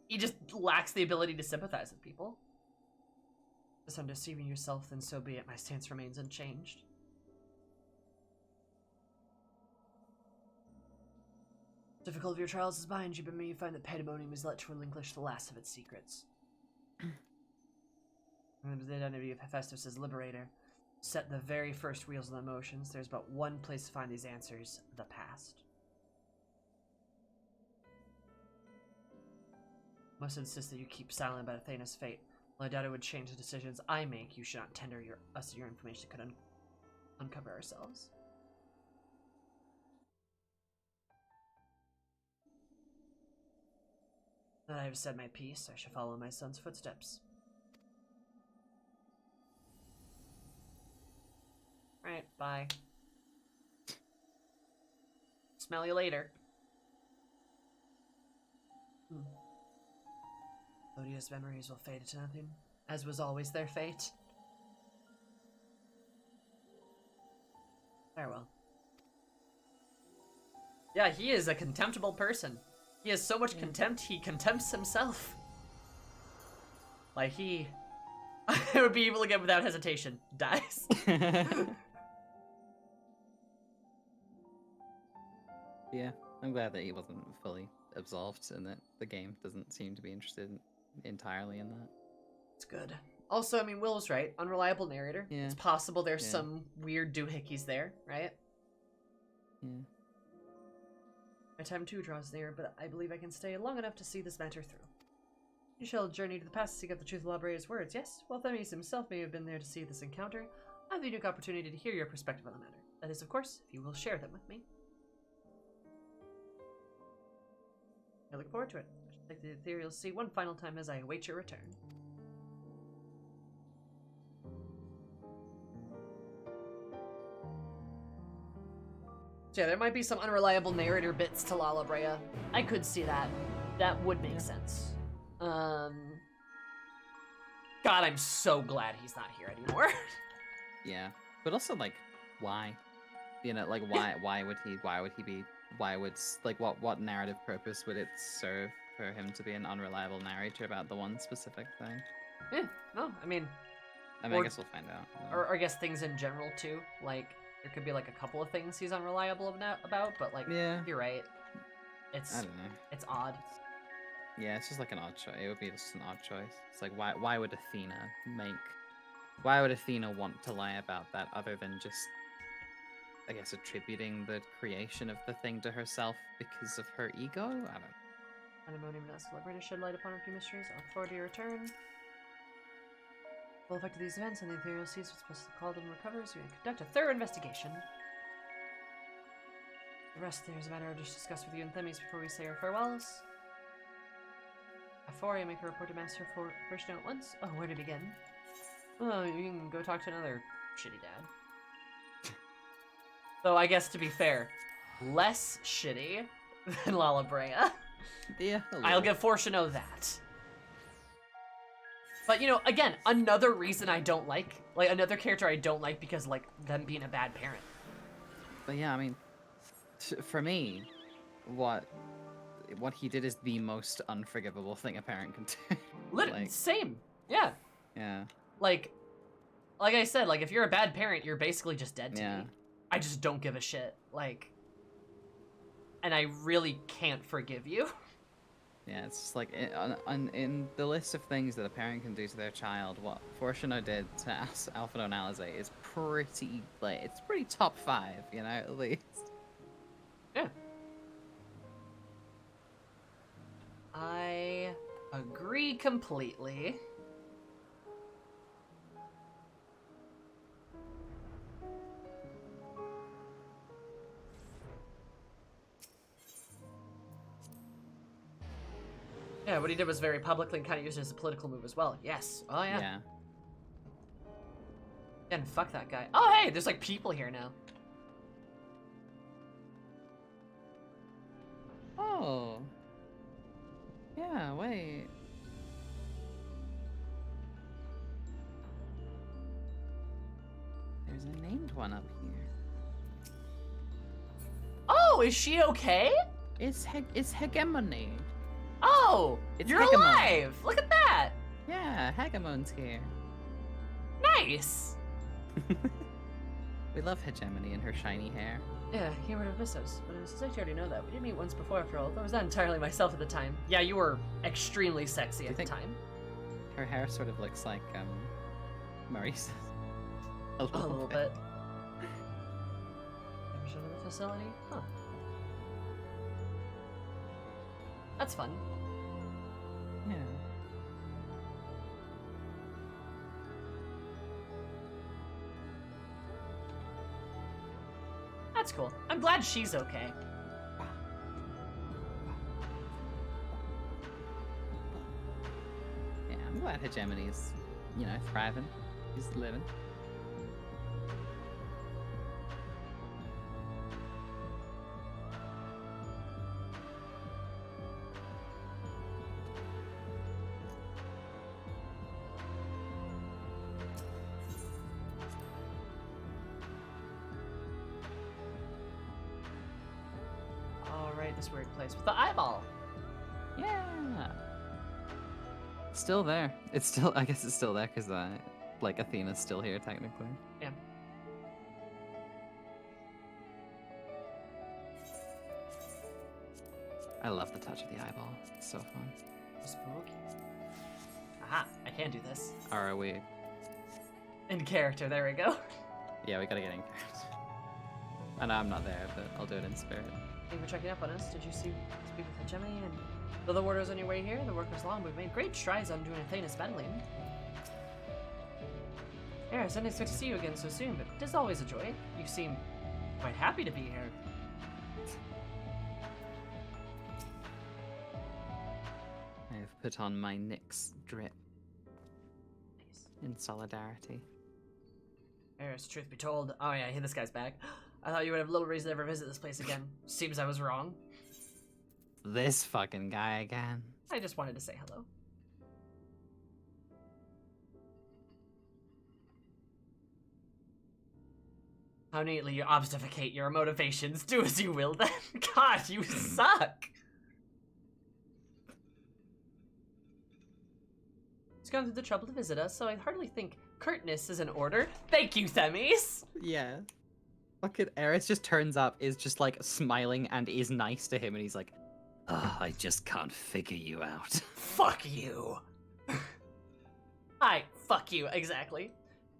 he just lacks the ability to sympathize with people. If I'm deceiving yourself, then so be it. My stance remains unchanged. Difficult of your trials is behind you, but may you find that Pandemonium is let to relinquish the last of its secrets. And the identity of Hephaestus' liberator. Set the very first wheels of the emotions. There's but one place to find these answers: the past. Must insist that you keep silent about Athena's fate. While I doubt it would change the decisions I make, you should not tender us your information that could uncover ourselves. Now that I have said my piece, I shall follow my son's footsteps. Alright, bye. Smell you later. Odious memories will fade into nothing, as was always their fate. Farewell. Yeah, he is a contemptible person. He has so much contempt, he contempts himself. Like, he... I would be evil again without hesitation. Dies. Yeah, I'm glad that he wasn't fully absolved and that the game doesn't seem to be interested entirely in that. It's good. Also, I mean, Will's right. Unreliable narrator. Yeah. It's possible there's some weird doohickeys there, right? Yeah. My time too draws near, but I believe I can stay long enough to see this matter through. You shall journey to the past to seek out the truth of Labrae's words, yes? While Themis himself may have been there to see this encounter, I have the unique opportunity to hear your perspective on the matter. That is, of course, if you will share them with me. I look forward to it. I shall take the ethereal sea one final time as I await your return. So yeah, there might be some unreliable narrator bits to Lalabrea. I could see that. That would make sense. God, God, I'm so glad he's not here anymore. Yeah, but also like, why? You know, like why would he be? Like what narrative purpose would it serve for him to be an unreliable narrator about the one specific thing? Yeah, no, I mean, I Or- guess we'll find out. or I guess things in general too. Like there could be like a couple of things he's unreliable about, but like, Yeah. you're right. I It's don't know. it's odd. Yeah, it's just like an odd choice. It would be just an odd choice. It's like why would Athena want to lie about that other than just, I guess, attributing the creation of the thing to herself because of her ego? I don't know. Pandemonium now celebrated shed light upon a few mysteries. I look forward to your return. The full effect of these events and the Ethereal Seas was supposed to call them recovers. We can conduct a thorough investigation. The rest there is a matter to discuss with you and Themis before we say our farewells. Before I make a report to Master for first note once. Oh, where to begin? Oh, you can go talk to another shitty dad. Though I guess to be fair, less shitty than Lalabrea. Yeah. I'll give Fortuno that. But you know, again, another reason I don't like another character I don't like because like them being a bad parent. But yeah, I mean, for me, what he did is the most unforgivable thing a parent can do. Literally, same. Yeah. Yeah. Like I said, like if you're a bad parent, you're basically just dead to Yeah. me. I just don't give a shit. Like, and I really can't forgive you. Yeah, it's just like in the list of things that a parent can do to their child, what Fortuno did to Alpha and Alizé is pretty, like, it's pretty top 5, you know, at least. Yeah. I agree completely. Yeah, what he did was very publicly and kind of used it as a political move as well. Yes. Oh, yeah. Yeah. And fuck that guy. Oh, hey, there's like people here now. Oh. Yeah, wait. There's a named one up here. Oh, is she okay? It's Hegemony. Oh, It's you're Hegemon. alive. Look at that. Yeah, Hegemon's here. Nice. We love Hegemony and her shiny hair. Yeah, he would have missed us, but since I already know that, we did meet once before after all. I was not entirely myself at the time. Yeah, you were extremely sexy you at the think- time. Her hair sort of looks like Maurice's. A little bit. Ever show to the facility? Huh. That's fun. Yeah. That's cool. I'm glad she's okay. Yeah, I'm glad Hegemony's, thriving. He's living. Alright, this weird place with the eyeball. Yeah. Still there. I guess it's still there because, Athena's still here technically. Yeah. I love the touch of the eyeball. It's so fun. Spooky. Aha, I can do this. Or are we? In character, there we go. Yeah, we gotta get in character. I know I'm not there, but I'll do it in spirit. Thank you for checking up on us. Did you speak with Hegemony? And though the word was on your way here, the work was long. We've made great strides on doing Athena's battling. Yes, I didn't expect to see you again so soon, but it is always a joy. You seem quite happy to be here. I have put on my Nyx drip Nice. in solidarity. Eris, truth be told, oh yeah, hey, this guy's back. I thought you would have little reason to ever visit this place again. Seems I was wrong. This fucking guy again. I just wanted to say hello. How neatly you obfuscate your motivations. Do as you will then. God, you suck. He's gone through the trouble to visit us, so I hardly think curtness is in order. Thank you, Themis. Yeah. Fucking Eris just turns up, is just like smiling and is nice to him, and he's like, I just can't figure you out. Fuck you. Hi, fuck you, exactly.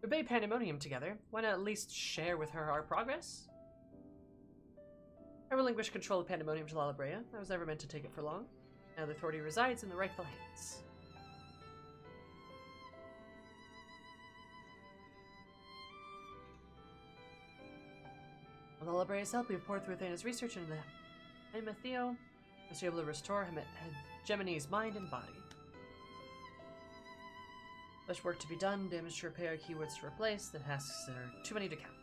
We obey Pandemonium together. Why not at least share with her our progress? I relinquish control of Pandemonium to Lalabrea. I was never meant to take it for long. Now the authority resides in the rightful hands. With Lalabrea's help, we have poured through Athena's research into the Theo was able to restore Gemini's mind and body. Much work to be done, damage to repair, keywords to replace, the tasks are too many to count.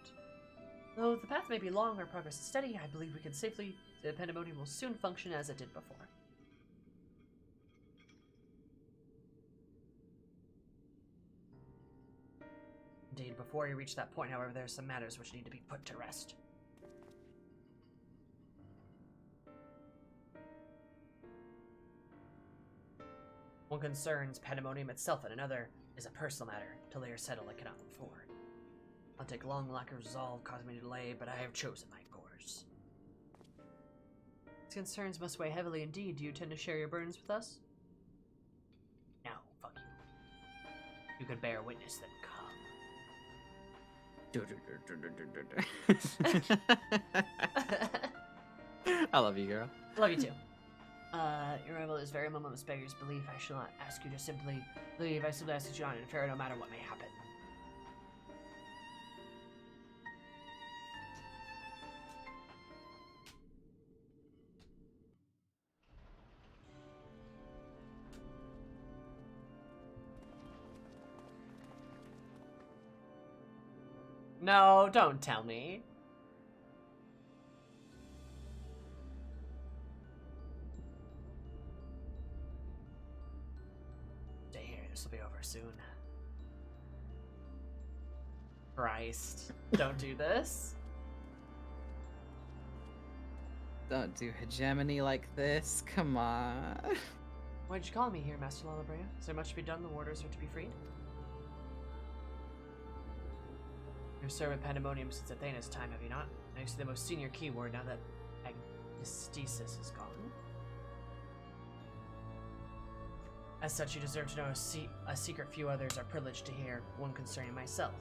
Though the path may be long, our progress is steady, I believe we can safely say the Pandemonium will soon function as it did before. Indeed, before you reach that point, however, there are some matters which need to be put to rest. One concerns Pandemonium itself, and another is a personal matter. Till they are settled, I cannot move forward. I'll take long lack of resolve, causing me to delay, but I have chosen my course. These concerns must weigh heavily indeed. Do you intend to share your burdens with us? No, fuck you. You can bear witness, then come. I love you, girl. Love you too. Your arrival is very moment of beggars belief. I shall not ask you to simply leave. I simply ask that you not interfere no matter what may happen. No, don't tell me. This will be over soon. Christ. Don't do this. Don't do hegemony like this. Come on. Why'd you call me here, Master Lalabrea? Is there much to be done? The warders are to be freed? You've served with Pandemonium since Athena's time, have you not? Now you see the most senior keyword now that Agnesthesis is gone. As such, you deserve to know a secret few others are privileged to hear, one concerning myself.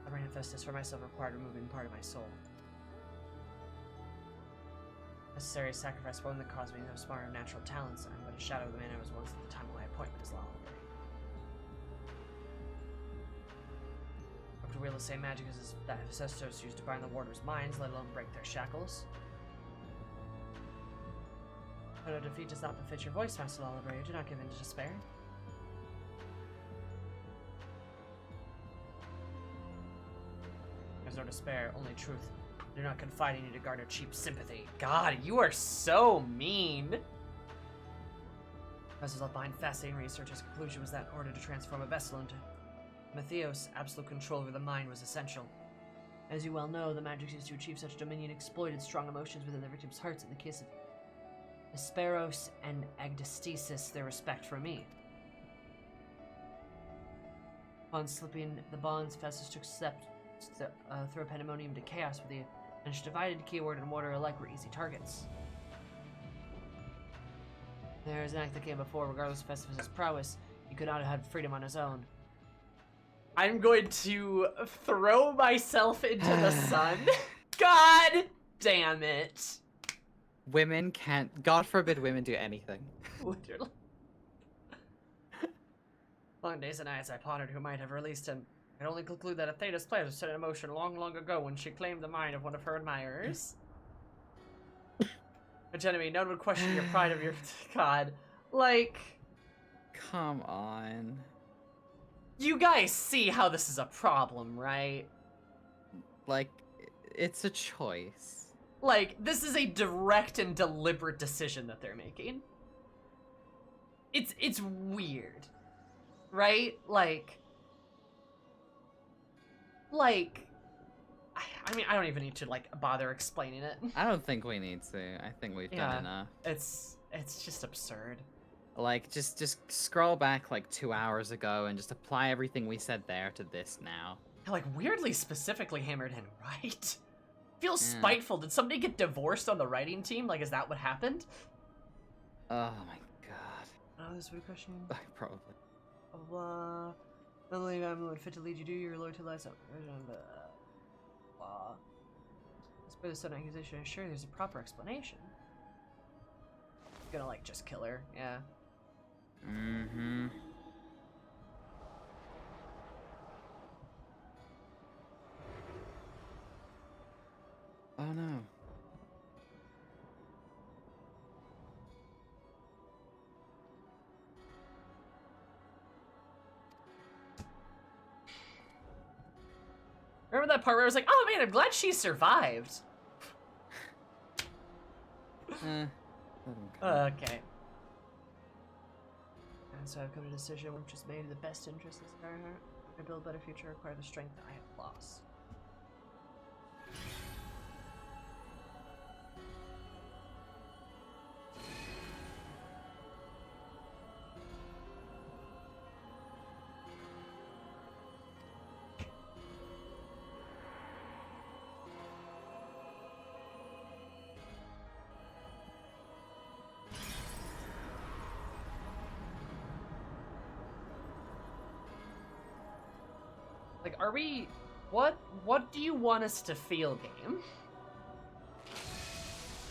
The manifestus for myself required removing part of my soul. Necessary sacrifice one that caused me to have smarter natural talents. I'm but a shadow of the man I was once at the time of my appointment as Lalabrea. To wield the same magic as that Hephaestus used to bind the warders' minds, let alone break their shackles. But a defeat does not befit your voice, Master Lalabrea. Do not give in to despair. There's no despair, only truth. Do not confide in you to garner cheap sympathy. God, you are so mean! Professors left behind fascinating research. His conclusion was that in order to transform a vessel into Matthios, absolute control over the mind was essential. As you well know, the magic used to achieve such dominion exploited strong emotions within the victims' hearts. In the case of Hesperos and Agnesthesis, their respect for me. Upon slipping the bonds, Festus took steps to throw Pandemonium to chaos with the and divided keyword and water alike were easy targets. There is an act that came before, regardless of Festus' prowess, he could not have had freedom on his own. I'm going to throw myself into the sun. God damn it. Women can't, God forbid women do anything. Literally. Long days and nights I pondered who might have released him. I could only conclude that Athena's plans were set in motion long, long ago when she claimed the mind of one of her admirers. Agenomy, no one would question your pride of your God. Like, come on. You guys see how this is a problem, right? Like, it's a choice. Like, this is a direct and deliberate decision that they're making. it's weird, right? Like, I mean, I don't even need to like bother explaining it. I don't think we need to. I think we've done enough. It's just absurd. Like, just scroll back like 2 hours ago and just apply everything we said there to this now. Like, weirdly specifically hammered in, right? Feels spiteful. Did somebody get divorced on the writing team? Like, is that what happened? Oh my god. Oh, this is a good question. Probably. Blah. I believe I'm fit to lead you to your loyalty lies up. Blah. Despite the sudden accusation, I'm sure there's a proper explanation. Gonna, like, just kill her. Yeah. Mm-hmm. Oh no. Remember that part where I was like, oh man, I'm glad she survived. Okay. And so I've come to a decision which is made in the best interest of her. To build a better future require the strength that I have lost. Like, are we... What do you want us to feel, game?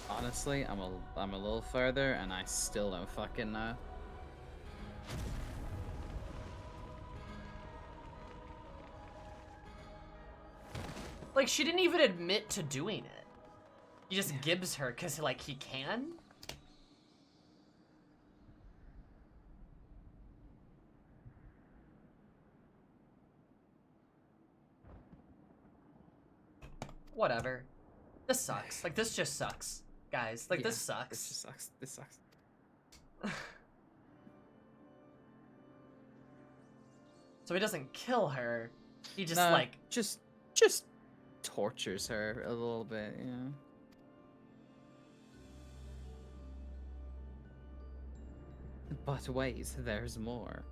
Honestly, I'm a little further, and I still don't fucking know. Like, she didn't even admit to doing it. He just gibbs her because, like, he can? Whatever. This sucks. Like, this just sucks. Guys, like, this sucks. This just sucks. This sucks. So he doesn't kill her. He just, No, like... Just tortures her a little bit, you know? But wait, there's more.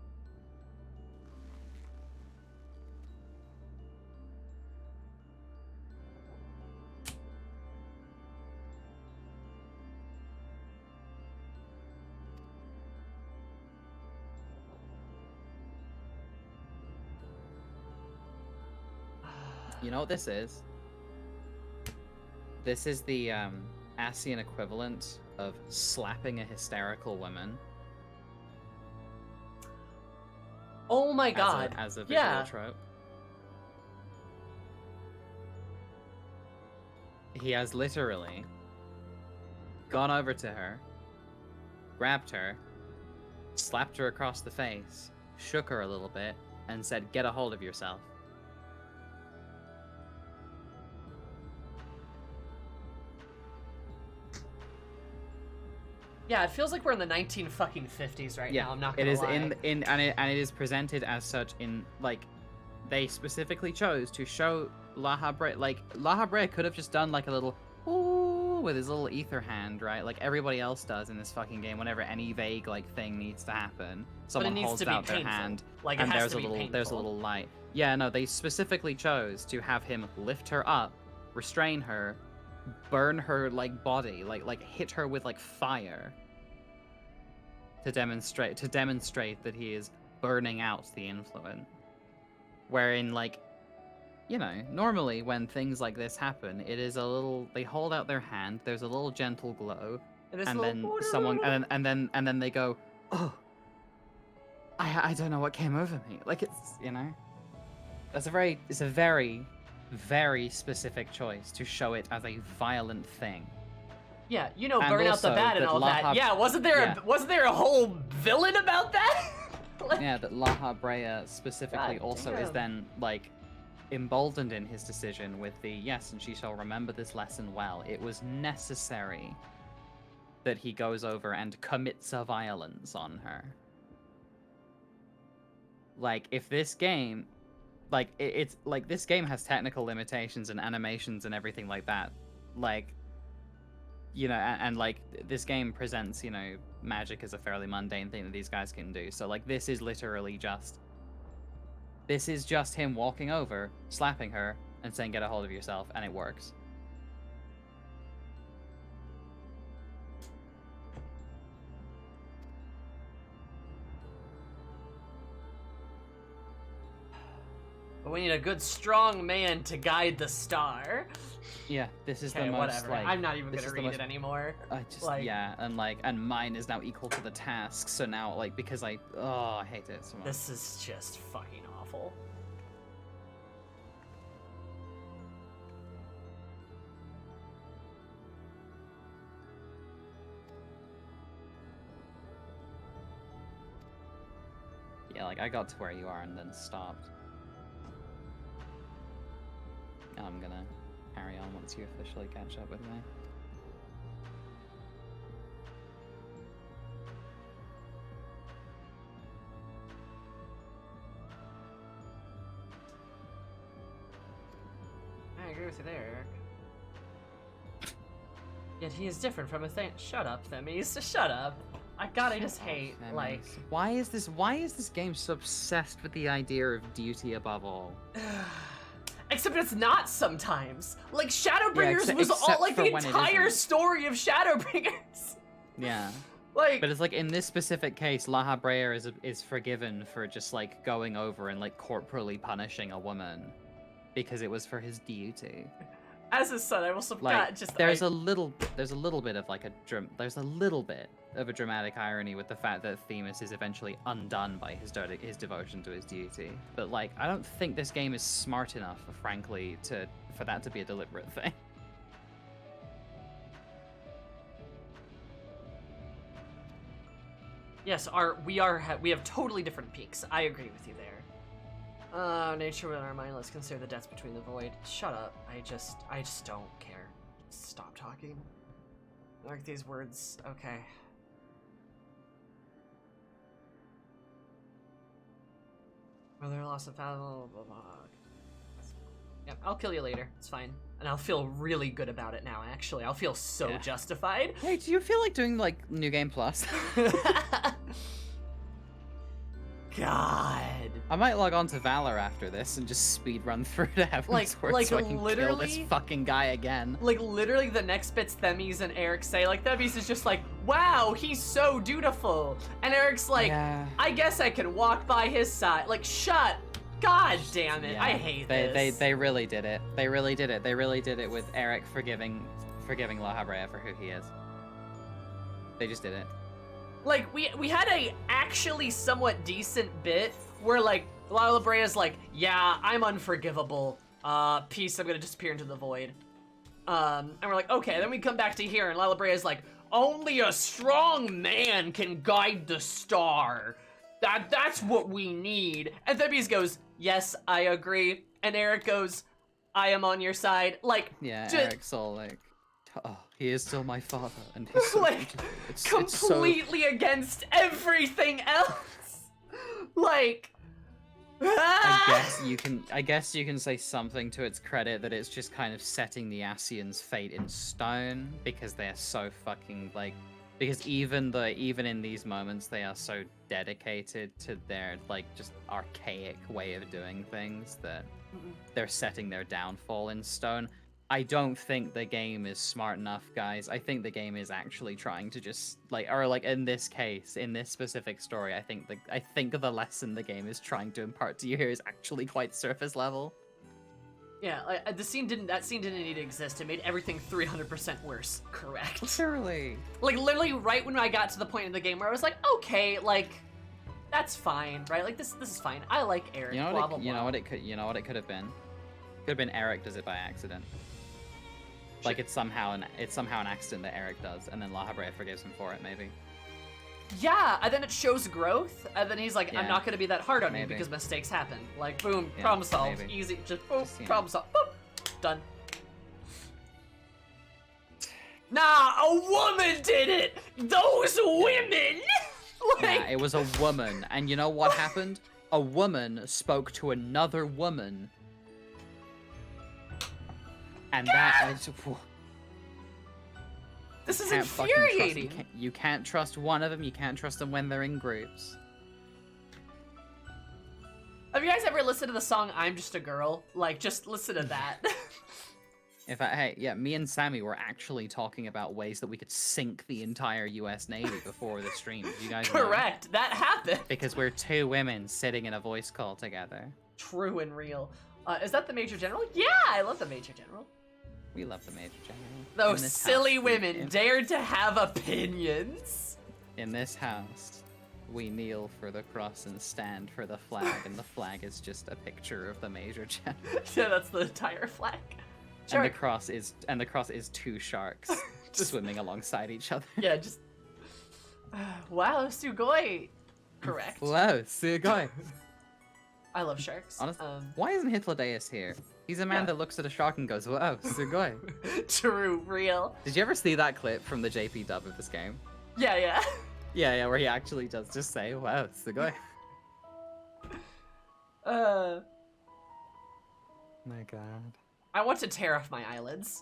You know what this is? This is the Asian equivalent of slapping a hysterical woman. Oh my god. As a visual yeah. trope. He has literally gone over to her, grabbed her, slapped her across the face, shook her a little bit, and said, "Get a hold of yourself." Yeah, it feels like we're in the 1950s right now. I'm not gonna lie. It is and it is presented as such in, like, they specifically chose to show La Habrea. Like, La Habrea could have just done like a little ooh with his little ether hand, right? Like everybody else does in this fucking game. Whenever any vague like thing needs to happen, someone holds out their hand, like, and there's a little light. Yeah, no, they specifically chose to have him lift her up, restrain her, burn her like body, like hit her with like fire to demonstrate that he is burning out the influence. Wherein, like, you know, normally when things like this happen, it is a little, they hold out their hand, there's a little gentle glow, and then someone and then they go, "Oh, I don't know what came over me." Like, it's, you know, it's a very very specific choice to show it as a violent thing. Yeah, you know, And burn out the also bat and that all that. Yeah, wasn't there a whole villain about that? Like, yeah, that La Habrea specifically God also is damn. then, like, emboldened in his decision with the, "Yes, and she shall remember this lesson well." It was necessary that he goes over and commits a violence on her. like, if this game, like, it's like this game has technical limitations and animations and everything like that, like, you know, and like this game presents, you know, magic as a fairly mundane thing that these guys can do. So like, this is literally just him walking over, slapping her, and saying, "Get a hold of yourself," and it works. But we need a good, strong man to guide the star. Yeah, this is Okay, the most, whatever. like... I'm not even this gonna is the read most- it anymore. I just, Like- yeah, and mine is now equal to the task, so now, like, because I hate it so much. This is just fucking awful. Yeah, like, I got to where you are and then stopped. Now I'm gonna carry on once you officially catch up with me. I agree with you there, Eric. Yet he is different from a thing. Shut up, Themis. Shut up. I just hate, like... Why is this game so obsessed with the idea of duty above all? Except it's not sometimes. Like, Shadowbringers was all, except like, for the when it entire isn't. story of Shadowbringers. Yeah. Like... But it's like, in this specific case, La Habrea is forgiven for just, like, going over and, like, corporally punishing a woman. Because it was for his duty. As his son, I will support Like, just... there's a little bit of, like, there's a little bit of a dramatic irony with the fact that Themis is eventually undone by his devotion to his duty. But, like, I don't think this game is smart enough, frankly, for that to be a deliberate thing. Yes, we have totally different peaks. I agree with you there. Nature within our mind, let's consider the depths between the void. Shut up. I just don't care. Stop talking. Like these words, okay. Whether loss of fathom, blah, blah, blah. Yeah, I'll kill you later. It's fine. And I'll feel really good about it now, actually. I'll feel so justified. Hey, do you feel like doing, like, New Game Plus? God. I might log on to Valor after this and just speed run through to Heavensward so I can kill this fucking guy again. Like, literally the next bits Themis and Eric say, like, Themis is just like, wow, he's so dutiful. And Eric's like, I guess I can walk by his side. Like, shut. God damn it. Yeah, I hate this. They really did it. They really did it. They really did it with Eric forgiving La Habrea for who he is. They just did it. Like, we had a actually somewhat decent bit where, like, La Habrea's like, yeah, I'm unforgivable. Peace, I'm gonna disappear into the void. And we're like, okay, then we come back to here, and La Habrea's like, only a strong man can guide the star. That's what we need. And Themis goes, yes, I agree. And Eric goes, I am on your side. Like, yeah, Eric's all like, oh, he is still my father, and he's so like, completely against everything else. Like, I guess you can say something to its credit that it's just kind of setting the Asians' fate in stone because they're so fucking like. Because even in these moments, they are so dedicated to their, like, just archaic way of doing things that they're setting their downfall in stone. I don't think the game is smart enough, guys. I think the game is actually trying to just, like, or like in this case, in this specific story, I think the lesson the game is trying to impart to you here is actually quite surface level. Yeah, that scene didn't need to exist. It made everything 300% worse. Correct. Literally. Like, literally right when I got to the point in the game where I was like, okay, like, that's fine, right? Like, this is fine. I like Eric, You know blah, what blah, you know blah. what it could have been? Could have been Eric does it by accident. Like it's somehow an accident that Eric does, and then La Habrea forgives him for it, maybe. Yeah, and then it shows growth, and then he's like, I'm Yeah. not gonna be that hard on you Maybe. because mistakes happen. Like, boom, Yeah, problem solved, maybe. easy, just boom, Just, you know. problem solved, boom, done. Nah, a woman did it! Those women! Like, Yeah, it was a woman, and you know what happened? a woman spoke to another woman. And that is... This is Can't fucking trust- infuriating. you can't trust one of them, you can't trust them when they're in groups. Have you guys ever listened to the song "I'm Just a Girl"? Like, just listen to that. Hey, yeah, me and Sammy were actually talking about ways that we could sink the entire US Navy before the stream. Did you guys know? Correct. That happened. Because we're two women sitting in a voice call together. True and real. Is that the Major General? Yeah, I love the Major General. We love the Major General. Those In this silly house, women dared to have opinions. In this house, we kneel for the cross and stand for the flag, and the flag is just a picture of the Major General. Yeah, that's the entire flag. And the cross is two sharks swimming alongside each other. Yeah, just wow, Sugoi. Correct. Wow, Sugoi. I love sharks. Honestly, why isn't Hythlodaeus here? He's a man that looks at a shark and goes, "Wow, Sugoi." True, real. Did you ever see that clip from the JP dub of this game? Yeah. Yeah, where he actually does just say, "Wow, Sugoi." My God. I want to tear off my eyelids.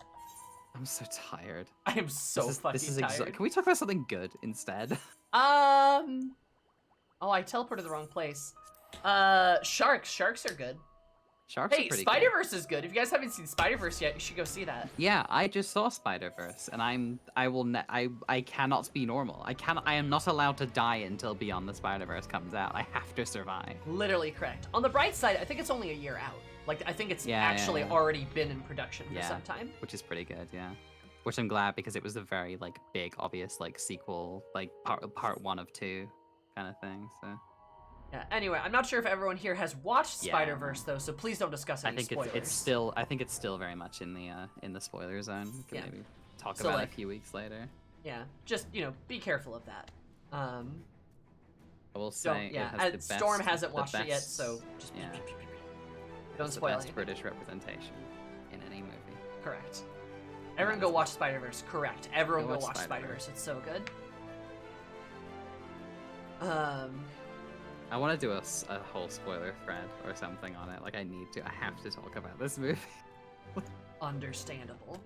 I'm so tired. I am so fucking tired. Can we talk about something good instead? Oh, I teleported the wrong place. Sharks. Sharks are good. Sharks are Hey, pretty Spider-Verse is good. If you guys haven't seen Spider-Verse yet, you should go see that. Yeah, I just saw Spider-Verse, and I cannot be normal. I am not allowed to die until Beyond the Spider-Verse comes out. I have to survive. Literally correct. On the bright side, I think it's only a year out. Like, I think it's actually already been in production for some time. Which is pretty good, yeah. Which I'm glad, because it was a very, like, big, obvious, like, sequel, like, part 1 of 2 kind of thing, so... Yeah, anyway, I'm not sure if everyone here has watched Spider-Verse, though, so please don't discuss any spoilers. I think it's still very much in the spoiler zone. We can maybe talk about it a few weeks later. Yeah, just, be careful of that. I will say it has the best, Storm hasn't watched it yet, so just don't spoil the best anything. British representation in any movie. Correct. Everyone go watch Spider-Verse. Correct. Everyone go watch Spider-Verse. It's so good. I want to do a whole spoiler thread or something on it. Like, I have to talk about this movie. Understandable.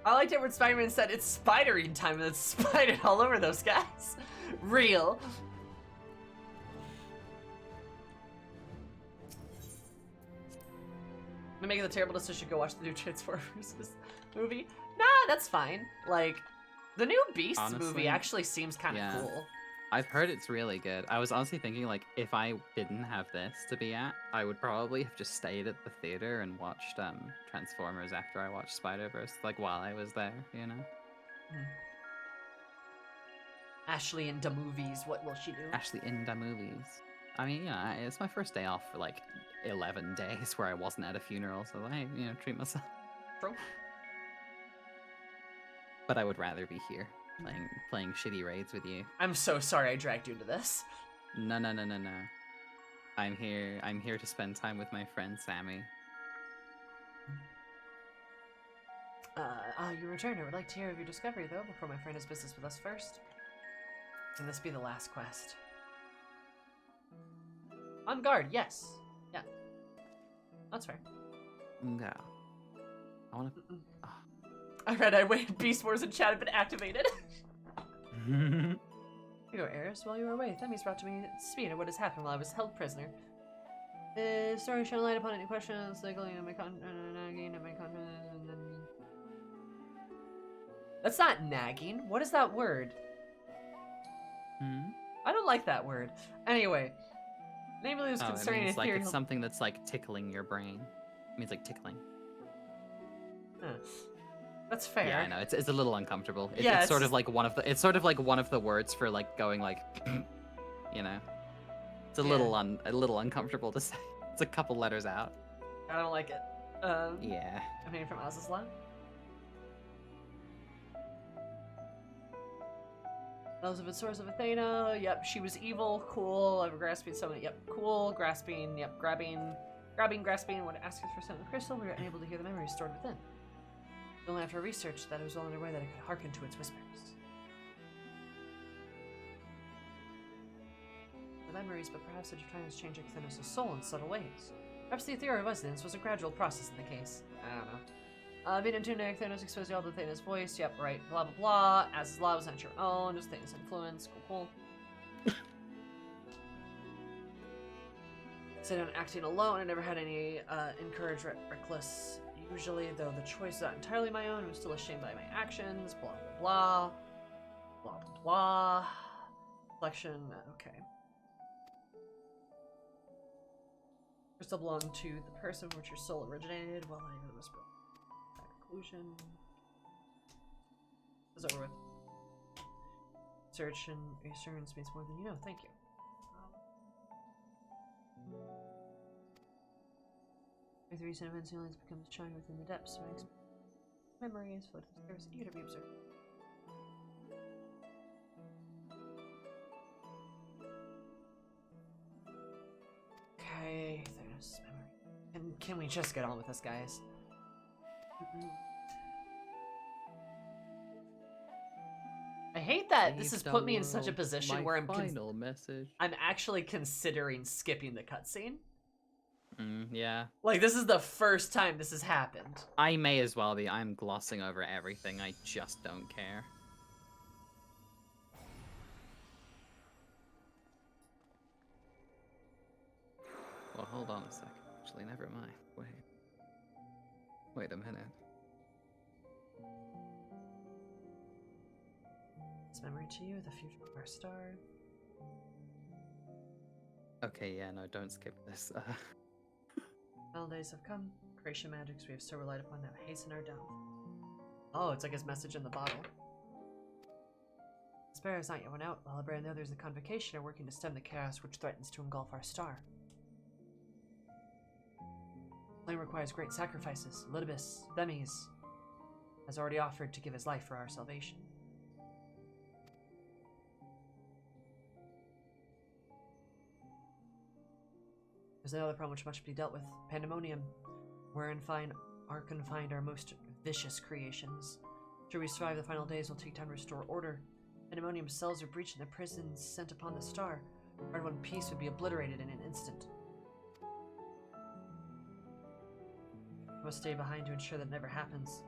I liked it when Spider-Man said it's spidering time and it's spidered all over those guys. Real. I'm making the terrible decision to go watch the new Transformers movie. Nah, that's fine. Like, the new Beasts movie actually seems kind of cool. I've heard it's really good. I was honestly thinking, like, if I didn't have this to be at, I would probably have just stayed at the theater and watched Transformers after I watched Spider-Verse, like, while I was there, you know? Ashley in the movies, what will she do? Ashley in the movies. I mean, it's my first day off for, like, 11 days where I wasn't at a funeral, so I, treat myself. True. But I would rather be here. Playing shitty raids with you. I'm so sorry I dragged you into this. No. I'm here to spend time with my friend Sammy. You returned. I would like to hear of your discovery, though, before my friend does business with us first. Can this be the last quest? On guard, yes. Yeah. That's fair. No. I wanna... I read I waited Beast Wars and chat had been activated. You know, Eris, while you were away, Themmy's brought to me speed of what has happened while I was held prisoner. The story shall light upon any questions, my That's not nagging. What is that word? I don't like that word. Anyway, namely, it was concerning it means, ethereal... it's something that's like tickling your brain. It means like tickling. That's fair. Yeah, I know. It's a little uncomfortable. It's sort of like one of the words for like going like, you know. It's a little uncomfortable to say. It's a couple letters out. I don't like it. Yeah. I'm hearing from Azazla. Elizabeth, source of Athena. Yep, she was evil. Cool. I'm grasping something. Yep, cool. Grasping. Yep, grabbing. Grasping. When it asked us for something crystal, we were unable to hear the memories stored within. Only after research that it was well underway that I could hearken to its whispers. memories, but perhaps such a time has changed Xenos' soul in subtle ways. Perhaps the ethereal residence was a gradual process in the case. I don't know. Being in tune to Xenos exposed you all to Xenos' voice. Yep, right. Blah, blah, blah. As his law was not your own. Just Xenos' influence. Cool, cool. Sit on acting alone. I never had any encouraged reckless. Usually, though the choice is not entirely my own, I'm still ashamed by my actions. Blah, blah, blah. Blah, blah, blah. Reflection. Okay. Crystal belonged to the person from which your soul originated. Well, I know the whisper. Conclusion. It's over with. Search and reassurance means more than you know. Thank you. With recent events, the aliens become shine within the depths. My memories float to the surface, eager to be observed. Okay, there's memory. And can we just get on with this, guys? I hate that this has put me in such a position where I'm actually considering skipping the cutscene. Yeah. Like, this is the first time this has happened. I may as well be. I'm glossing over everything. I just don't care. Well, hold on a second. Actually, never mind. Wait a minute. This memory to you, the future of our star. Okay, yeah, no, don't skip this. Final days have come. Creation magics we have so relied upon now hasten our downfall. Oh, it's like his message in the bottle. Despair has not yet went out, while Abra and the others in the convocation are working to stem the chaos which threatens to engulf our star. Flame requires great sacrifices. Lidibus, Themis, has already offered to give his life for our salvation. There's another problem which must be dealt with. Pandemonium, wherein are confined our most vicious creations. Should we survive the final days, will take time to restore order. Pandemonium cells are breached and the prisons sent upon the star. Our one piece would be obliterated in an instant. I must stay behind to ensure that it never happens.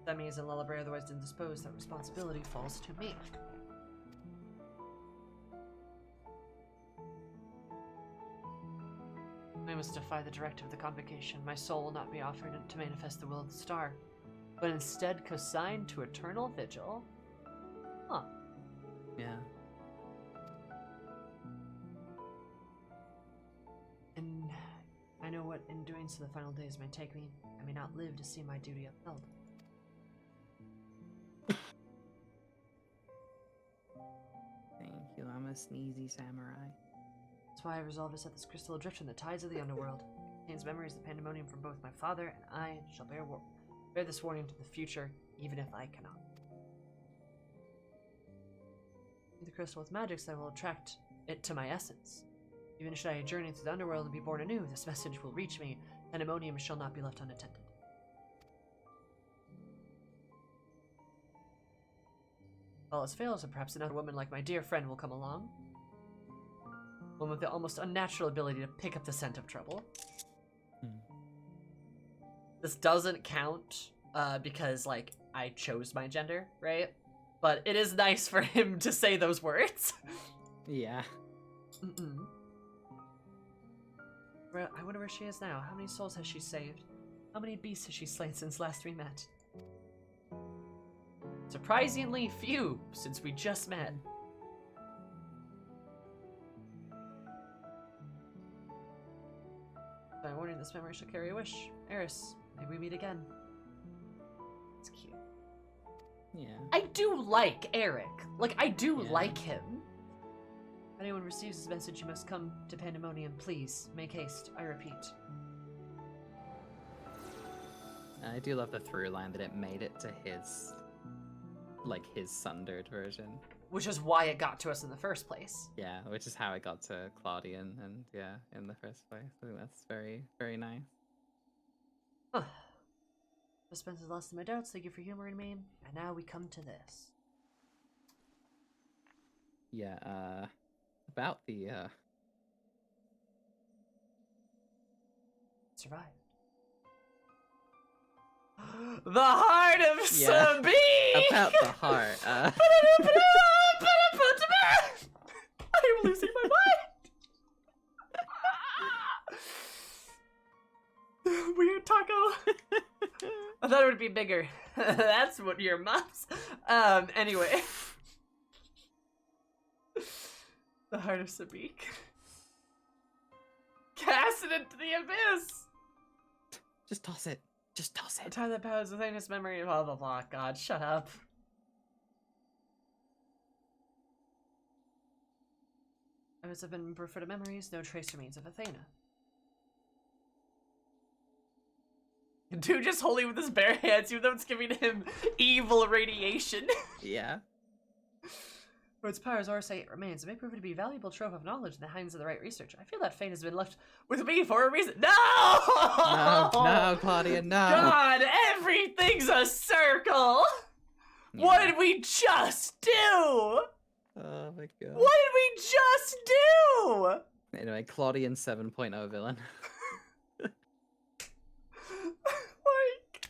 Themis and Lullaby are otherwise indisposed. That responsibility falls to me. I must defy the directive of the convocation. My soul will not be offered to manifest the will of the star, but instead consigned to eternal vigil. Huh. Yeah. And I know what in doing so the final days may take me. I may not live to see my duty upheld. Thank you, I'm a sneezy samurai. That's why I resolved to set this crystal adrift in the tides of the underworld. It contains memories of the pandemonium from both my father and I shall bear this warning to the future, even if I cannot. The crystal with magics that will attract it to my essence. Even should I journey through the underworld and be born anew, this message will reach me. Pandemonium shall not be left unattended. If all else fails, and perhaps another woman like my dear friend will come along. One with the almost unnatural ability to pick up the scent of trouble. This doesn't count because, like, I chose my gender, right? But it is nice for him to say those words. Yeah. I wonder where she is now. How many souls has she saved? How many beasts has she slain since last we met? Surprisingly few, since we just met. By warning, this memory shall carry a wish. Eris, may we meet again. It's cute. Yeah. I do like Eric. Like, I do like him. If anyone receives this message, you must come to Pandemonium. Please, make haste. I repeat. I do love the through line that it made it to his, like, his sundered version. Which is why it got to us in the first place. Yeah, which is how it got to Claudian and, yeah, in the first place. I think that's very, very nice. Suspense has lost my doubts. Thank you for humoring me. And now we come to this. Yeah, about the survive. The heart of Sabine! About the heart. I'm losing my mind! Weird taco. I thought it would be bigger. That's what your mom's. Anyway. The heart of Sabine. Cast it into the abyss! Just toss it. Just toss The it. time that powers within his memory, blah blah blah. God, shut up. Evidence have been referred memories, no trace remains of Athena. Dude just holding with his bare hands, even though it's giving him evil radiation. Yeah. For its powers, or say it remains, it may prove to be a valuable trove of knowledge in the hands of the right researcher. I feel that fate has been left with me for a reason. No! No, Claudia, no. God, everything's a circle! Yeah. What did we just do? Oh my god. What did we just do? Anyway, Claudian 7.0 villain. Like,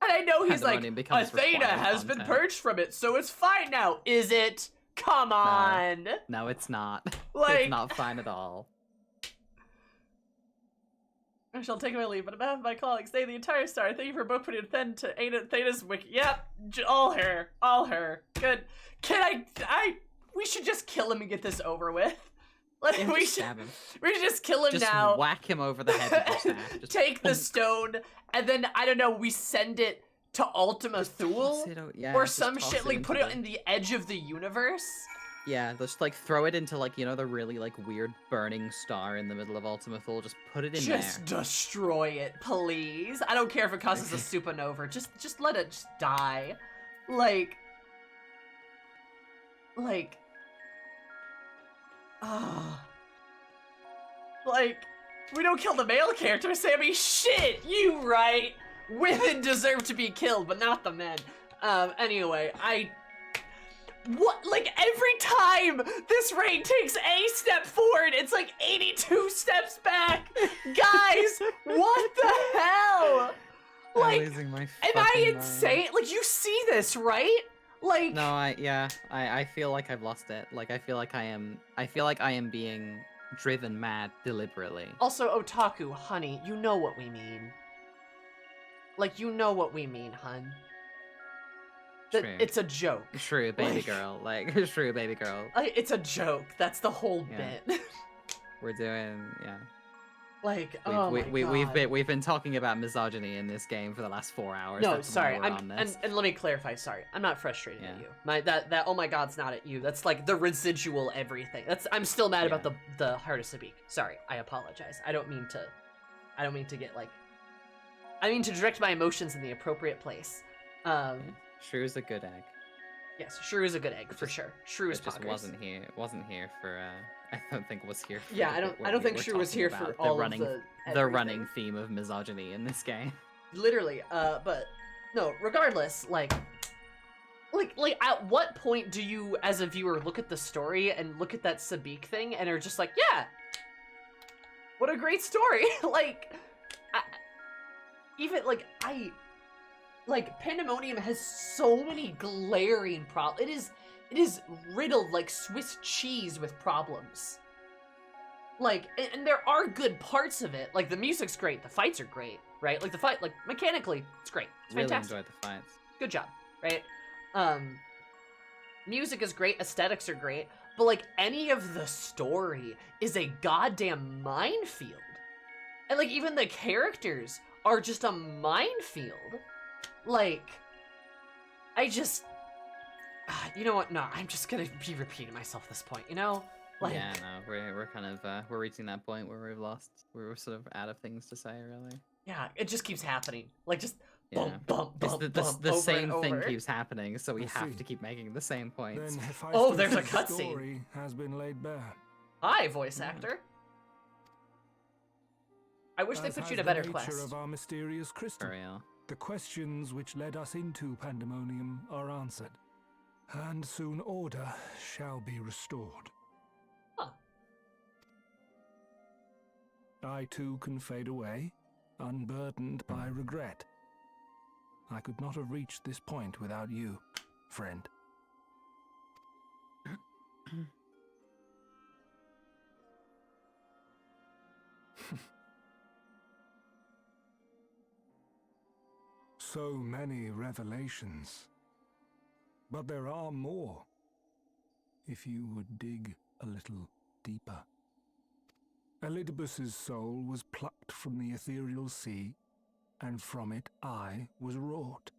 and I know he's like, Pandemonium becomes Athena required has been content. purged from it, so it's fine now. Is it? Come on. No, it's not. Like- It's not fine at all. I shall take my leave, but on behalf of my colleagues, they the entire star. Thank you for both putting an end to Athena's wiki. Yep, all her, all her. Good. Can we should just kill him and get this over with. Like, Yeah, we just should stab him. just kill him Just now. whack him over the head with your staff. Just Take the bonk. stone, and then I don't know. We send it to Ultima Thule, Toss it out- yeah, or just some toss shit. Like into put it the- in the edge of the universe. Yeah, just like throw it into like, you know, the really like weird burning star in the middle of Ultima Thule. Just put it in Just there. destroy it, please. I don't care if it causes a supernova. Just let it just die. Like, like, we don't kill the male character, Sammy. Shit, you right. Women deserve to be killed, but not the men. Anyway, what, like, every time this raid takes a step forward, it's like 82 steps back. Guys, what the hell? Like, I'm losing my am I fucking mind. insane? Like, you see this, right? Like, No, I feel like I've lost it. Like I feel like I am being driven mad deliberately. also, otaku, honey, you know what we mean. Like, you know what we mean, hun. That True. it's a joke. True, baby Like- girl. Like true, baby girl. It's a joke. That's the whole Yeah. bit. We're doing Like, oh my God. We've been talking about misogyny in this game for the last 4 hours. No, That's why sorry. we're on this. And let me clarify. Sorry, I'm not frustrated at Yeah. you. That oh my God's not at you. That's like the residual everything. I'm still mad about the heart of Sabik. Sorry, I apologize. I don't mean to get like. I mean to direct my emotions in the appropriate place. Shrew is a good egg. Yes, Shrew is a good egg for sure. Shrew is It just poggers. wasn't here for. I don't think was here. For Yeah, the I bit don't. where I don't we think were Shrew was talking here for about all the running, of the the running everything. theme of misogyny in this game. Literally, but no, regardless, like at what point do you as a viewer look at the story and look at that Sabik thing and are just like, yeah, what a great story. Pandemonium has so many glaring problems. It is riddled like Swiss cheese with problems. Like, and there are good parts of it. Like, the music's great, the fights are great, right? Like, the fight, like, mechanically, it's great. It's Really fantastic. enjoyed the fights. Good job, right? Music is great, aesthetics are great, but, like, any of the story is a goddamn minefield. And, like, even the characters are just a minefield. Like, you know what? No, I'm just gonna be repeating myself at this point, you know? Like, Yeah, no, we're kind of we're reaching that point where we're sort of out of things to say, really. yeah, it just keeps happening. Like, just Yeah. bump, bump, It's bump, the bump, the over same and thing over. keeps happening, so we I have see. to keep making the same points. Then Oh, there's a Hephaestus' cutscene. story has been laid bare. Hi, voice actor. I wish they As put you has in a better the nature quest. of our mysterious crystal. For real. The questions which led us into Pandemonium are answered, and soon order shall be restored. Huh. I too can fade away, unburdened by regret. I could not have reached this point without you, friend. So many revelations. But there are more, if you would dig a little deeper. Elidibus's soul was plucked from the ethereal sea, and from it I was wrought.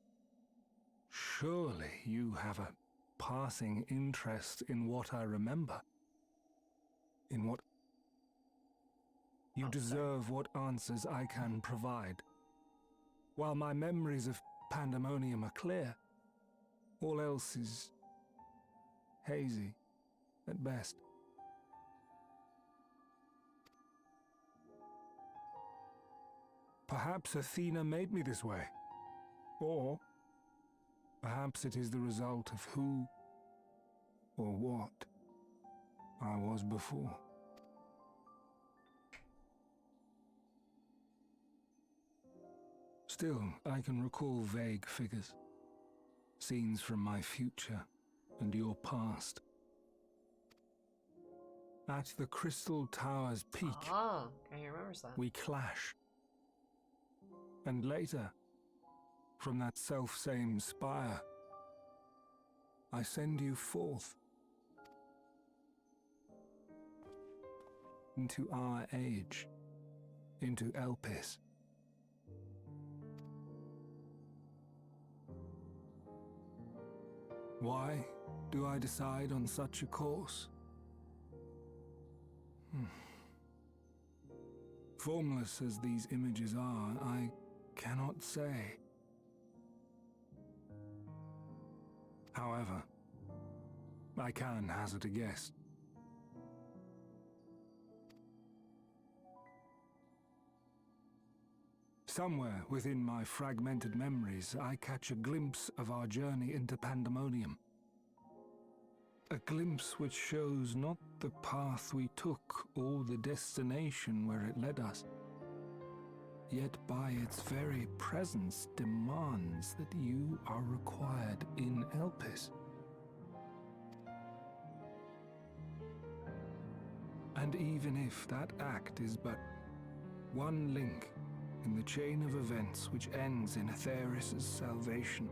Surely you have a passing interest in what I remember. In what... You deserve what answers I can provide. While my memories of Pandemonium are clear, all else is hazy at best. Perhaps Athena made me this way. Or perhaps it is the result of who or what I was before. Still, I can recall vague figures, scenes from my future and your past. At the Crystal Tower's peak, he remembers that. we clash. And later, from that self-same spire, I send you forth into our age, into Elpis. Why do I decide on such a course? Formless as these images are, I cannot say. However, I can hazard a guess. Somewhere within my fragmented memories, I catch a glimpse of our journey into Pandemonium. A glimpse which shows not the path we took or the destination where it led us, yet by its very presence demands that you are required in Elpis. And even if that act is but one link in the chain of events which ends in Atheris' salvation,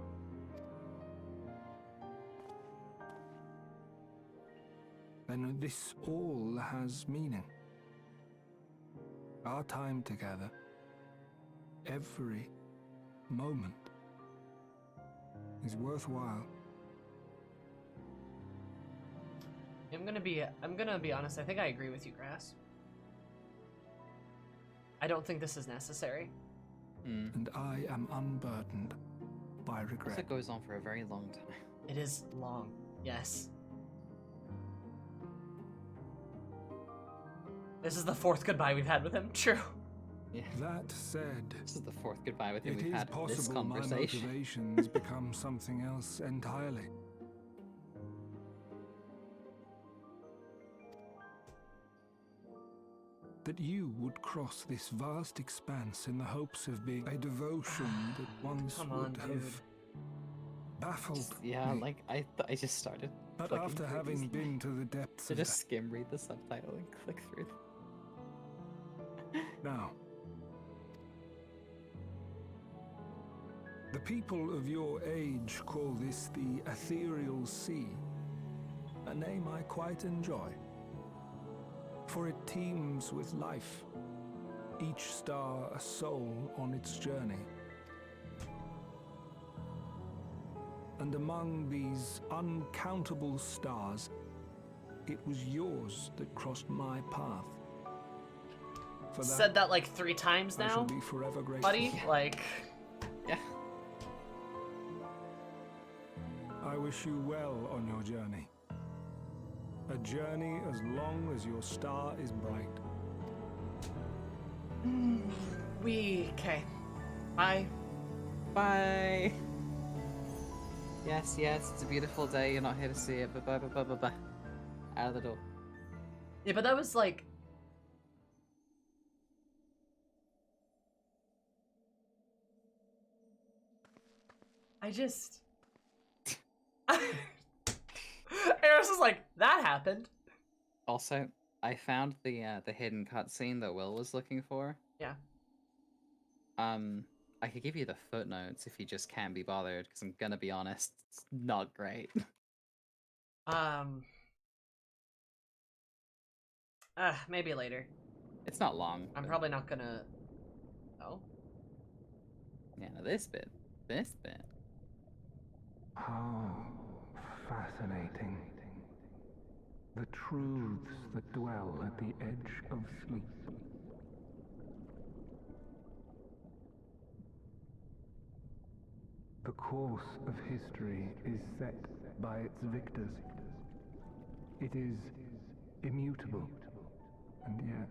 then this all has meaning. Our time together, every moment, is worthwhile. I'm gonna be honest, I think I agree with you, Grass. I don't think this is necessary. And I am unburdened by regret. It goes on for a very long time. It is long, yes. This is the fourth goodbye we've had with him. True. Yeah. That said, This is the fourth goodbye with him it we've is had possible this my conversation. motivations become something else entirely. That you would cross this vast expanse in the hopes of being a devotion that once Come on, would dude. have baffled Yeah, me. like I just started. But flicking after through having these. been to the depths To of just skim read the subtitle and click through them. now, the people of your age call this the Ethereal Sea, a name I quite enjoy, for it teems with life, each star a soul on its journey. And among these uncountable stars, it was yours that crossed my path. For Said that like 3 times I shall now, be forever grateful. buddy. Like, Yeah. I wish you well on your journey. A journey as long as your star is bright. okay. Bye. Bye. Yes, it's a beautiful day. You're not here to see it, but bye, bye, bye, bye, bye. Out of the door. Yeah, but that was like I just... Eris is like, that happened. Also, I found the hidden cutscene that Will was looking for. Yeah. I could give you the footnotes if you just can't be bothered, because I'm gonna be honest, it's not great. Maybe later. It's not long. I'm but- probably not gonna... Oh? Yeah, no, this bit. How fascinating. The truths that dwell at the edge of sleep. The course of history is set by its victors. It is immutable, and yet...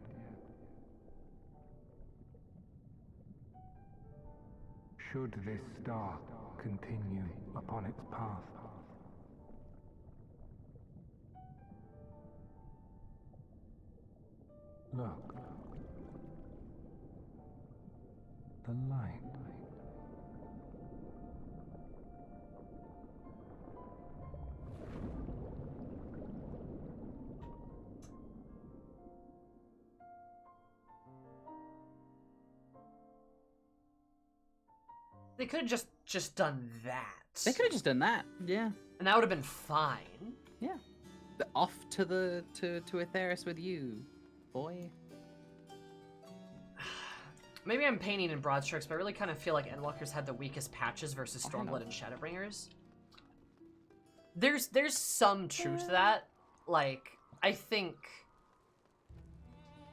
Should this star continue upon its path? Look. The light. They could have just done that. They could have just done that. Yeah. And that would have been fine. Yeah. Off to Atheris with you, boy. Maybe I'm painting in broad strokes, but I really kind of feel like Endwalkers had the weakest patches versus Stormblood and Shadowbringers. There's some truth to that. Like, I think...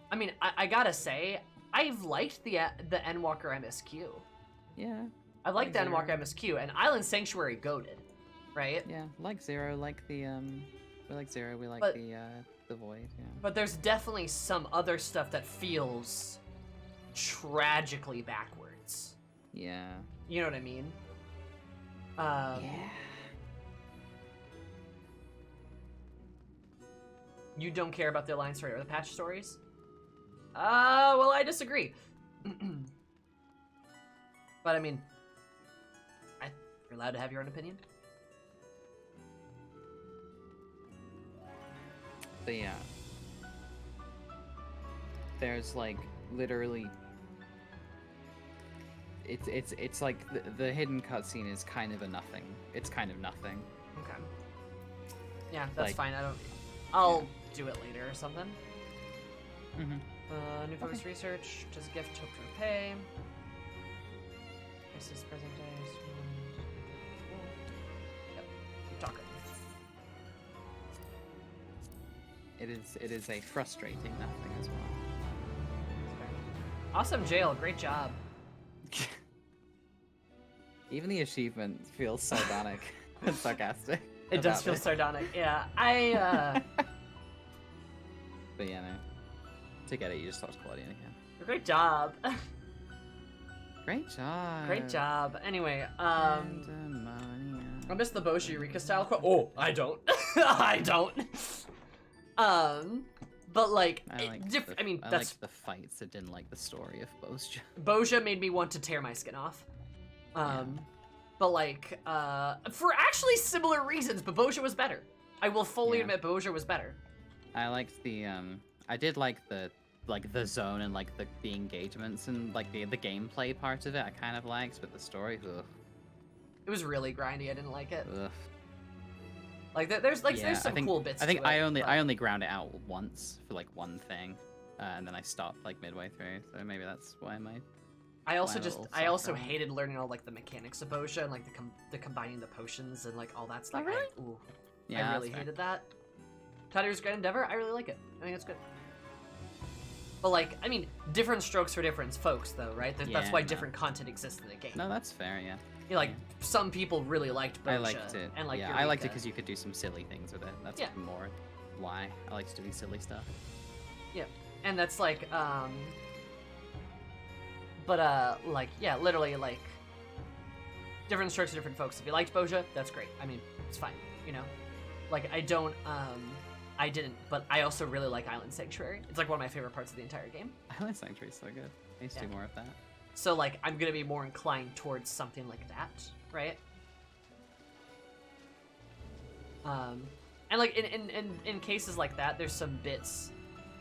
I mean, I gotta say, I've liked the Endwalker MSQ. Yeah. I like the Endwalker MSQ, and Island Sanctuary goated, right? Yeah, like Zero, like the we like Zero, we like the Void, yeah. But there's definitely some other stuff that feels tragically backwards. Yeah. You know what I mean? Yeah. You don't care about the Alliance story or the patch stories? Well, I disagree. But I mean, you're allowed to have your own opinion. But yeah. There's like literally it's like the hidden cutscene is kind of a nothing. It's kind of nothing. Okay. Yeah, that's Like- fine. I'll do it later or something. Mm-hmm. New focus research. Does gift hope to repay? This is present day. Yep. Keep talking. It is a frustrating nothing as well. Awesome jail. Great job. Even the achievement feels sardonic and sarcastic. It does about feel it. sardonic. Yeah. But yeah, no. To get it, you just lost quality again. Great job. Great job. Great job. Anyway, Pandemonium. I miss the Boshi Eureka style quote. Oh, I don't. I don't. But like, I like that's like the fights. I didn't like the story of Bozja. Bozja made me want to tear my skin off. But like, for actually similar reasons, but Bozja was better. I will fully admit Bozja was better. I liked the I did like the zone and like the engagements and like the gameplay part of it. I kind of liked, but the story, ugh. It was really grindy. I didn't like it. Ugh. Like there's some cool bits. I think to it, I only ground it out once for like one thing, and then I stopped like midway through. So maybe that's why I also little hated learning all like the mechanics of Bozja and like the combining the potions and like all that stuff. Oh, really? Yeah, I really hated that. Tadeu's Grand Endeavor, I really like it. I think it's good. But like, I mean, different strokes for different folks, though, right? That's why different content exists in the game. No, that's fair. Yeah. You know, like some people really liked Bozja. I liked it. And like yeah, I liked it because you could do some silly things with it. That's more why I liked doing silly stuff. Yeah, and that's like, like, yeah, literally, like, different strokes for different folks. If you liked Bozja, that's great. I mean, it's fine, you know? Like, I didn't, but I also really like Island Sanctuary. It's like one of my favorite parts of the entire game. Island Sanctuary is so good. I used to do more of that. So, like, I'm gonna be more inclined towards something like that, right? And like in cases like that, there's some bits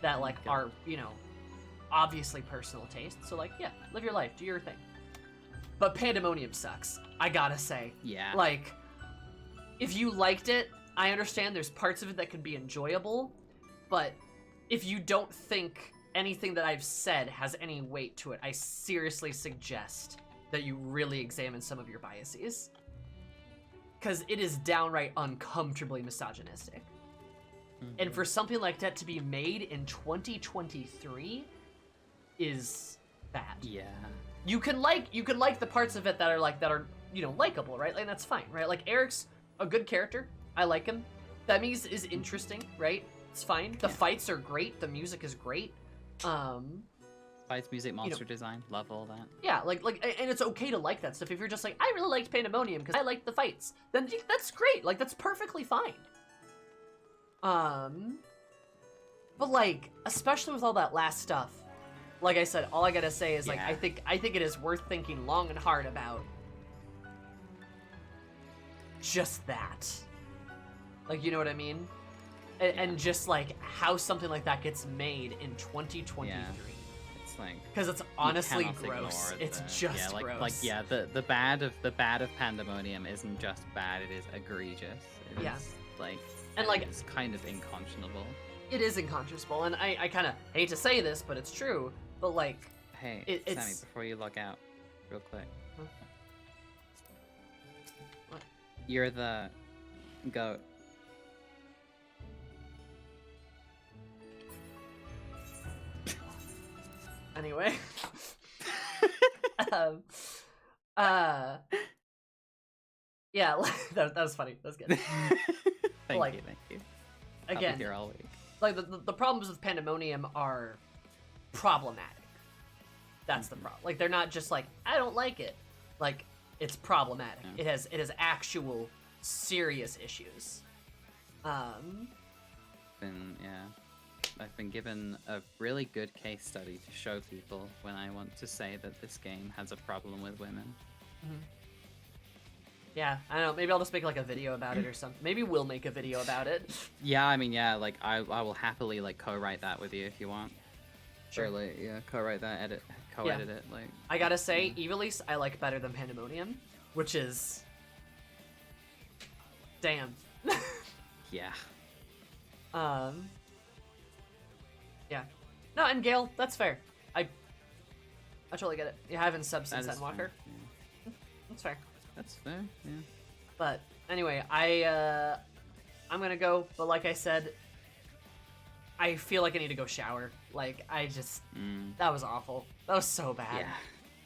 that like are, you know, obviously personal taste. So like, yeah, live your life, do your thing. But Pandemonium sucks, I gotta say. Yeah. Like, if you liked it, I understand there's parts of it that could be enjoyable, but if you don't think anything that I've said has any weight to it, I seriously suggest that you really examine some of your biases. Because it is downright uncomfortably misogynistic. And for something like that to be made in 2023 is bad. Yeah. You can like the parts of it that are you know, likable, right? Like that's fine, right? Like Eric's a good character. I like him. Themy's is interesting, right? It's fine. The fights are great. The music is great. Fights, music, monster design, love all that. Yeah, like, and it's okay to like that stuff. If you're just like, I really liked Pandemonium because I liked the fights, then that's great. Like, that's perfectly fine. But like, especially with all that last stuff, like I said, all I gotta say is like, I think it is worth thinking long and hard about. Just that. Like, you know what I mean? And just like how something like that gets made in 2023. Yeah. It's like, because it's honestly gross. It's just like, gross. Like the bad of Pandemonium isn't just bad; it is egregious. It is, like, and like it's kind of unconscionable. It is unconscionable, and I kind of hate to say this, but it's true. But like, hey, it's... Sammy, before you log out, real quick. Huh? What? You're the goat. Anyway. Yeah, that was funny. That was good. Thank you. Again, I'll be here all week. Like the problems with Pandemonium are problematic. That's the problem. Like they're not just like, I don't like it. Like it's problematic. Yeah. It has actual serious issues. I've been given a really good case study to show people when I want to say that this game has a problem with women. Mm-hmm. Yeah, I don't know. Maybe I'll just make like a video about it or something. Maybe we'll make a video about it. Yeah, I mean, yeah, like I will happily like co-write that with you if you want. Sure. Or, like, yeah, co-write that, co-edit it. Like, I gotta say, Evilise I like better than Pandemonium, which is, damn. Yeah. Yeah. No, and Gale, that's fair. I totally get it. You haven't subbed since Endwalker. Yeah. That's fair. That's fair, yeah. But anyway, I'm gonna go, but like I said, I feel like I need to go shower. Like, I just, that was awful. That was so bad.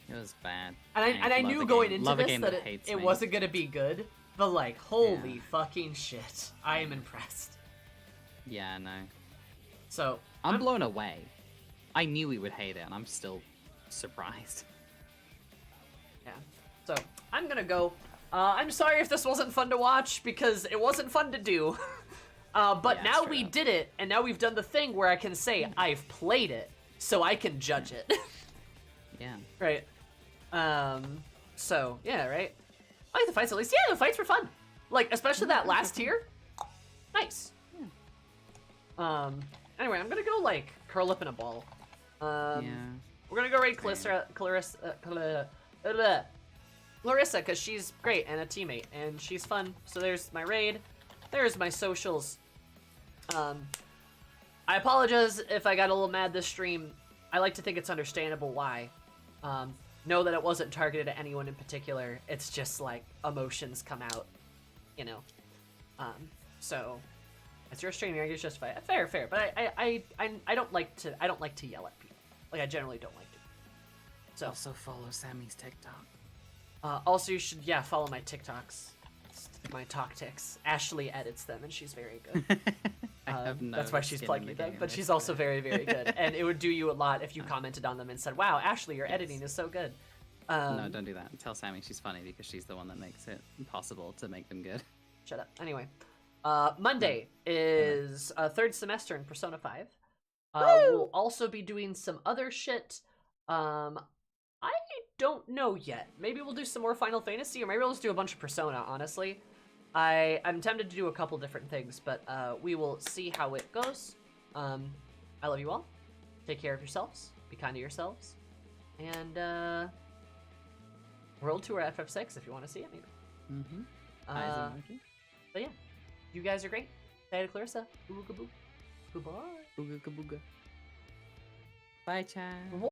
Yeah, it was bad. And I knew going into this that it wasn't gonna be good, but like, holy fucking shit. I am impressed. Yeah, no. So, I'm blown away. I knew we would hate it, and I'm still surprised. Yeah. So, I'm gonna go. I'm sorry if this wasn't fun to watch, because it wasn't fun to do. But now we did it, and now we've done the thing where I can say I've played it, so I can judge it. Yeah. Right. So, yeah, right? I like the fights at least. Yeah, the fights were fun. Like, especially that last tier. Nice. Yeah. Anyway, I'm gonna go, like, curl up in a ball. We're gonna go raid Clarissa, because she's great and a teammate, and she's fun. So there's my raid. There's my socials. I apologize if I got a little mad this stream. I like to think it's understandable why. Know that it wasn't targeted at anyone in particular. It's just, like, emotions come out, you know. So it's your stream. You're justified. Fair. But I don't like to yell at people. Like, I generally don't like to. So also follow Sammy's TikTok. Also, you should follow my TikToks, my talk tics. Ashley edits them, and she's very good. That's why she's plugging them. But she's also very, very good. And it would do you a lot if you commented on them and said, "Wow, Ashley, your editing is so good." No, don't do that. Tell Sammy she's funny because she's the one that makes it possible to make them good. Shut up. Anyway, Monday is third semester in Persona 5. We'll also be doing some other shit. I don't know yet. Maybe we'll do some more Final Fantasy, or maybe we'll just do a bunch of Persona, honestly. I'm tempted to do a couple different things, but we will see how it goes. I love you all. Take care of yourselves. Be kind to yourselves. And World Tour FF6 if you want to see it, maybe. But yeah, you guys are great. Say to Clarissa. Boo-ga-boo. Goodbye. Booga booga. Bye, Chad.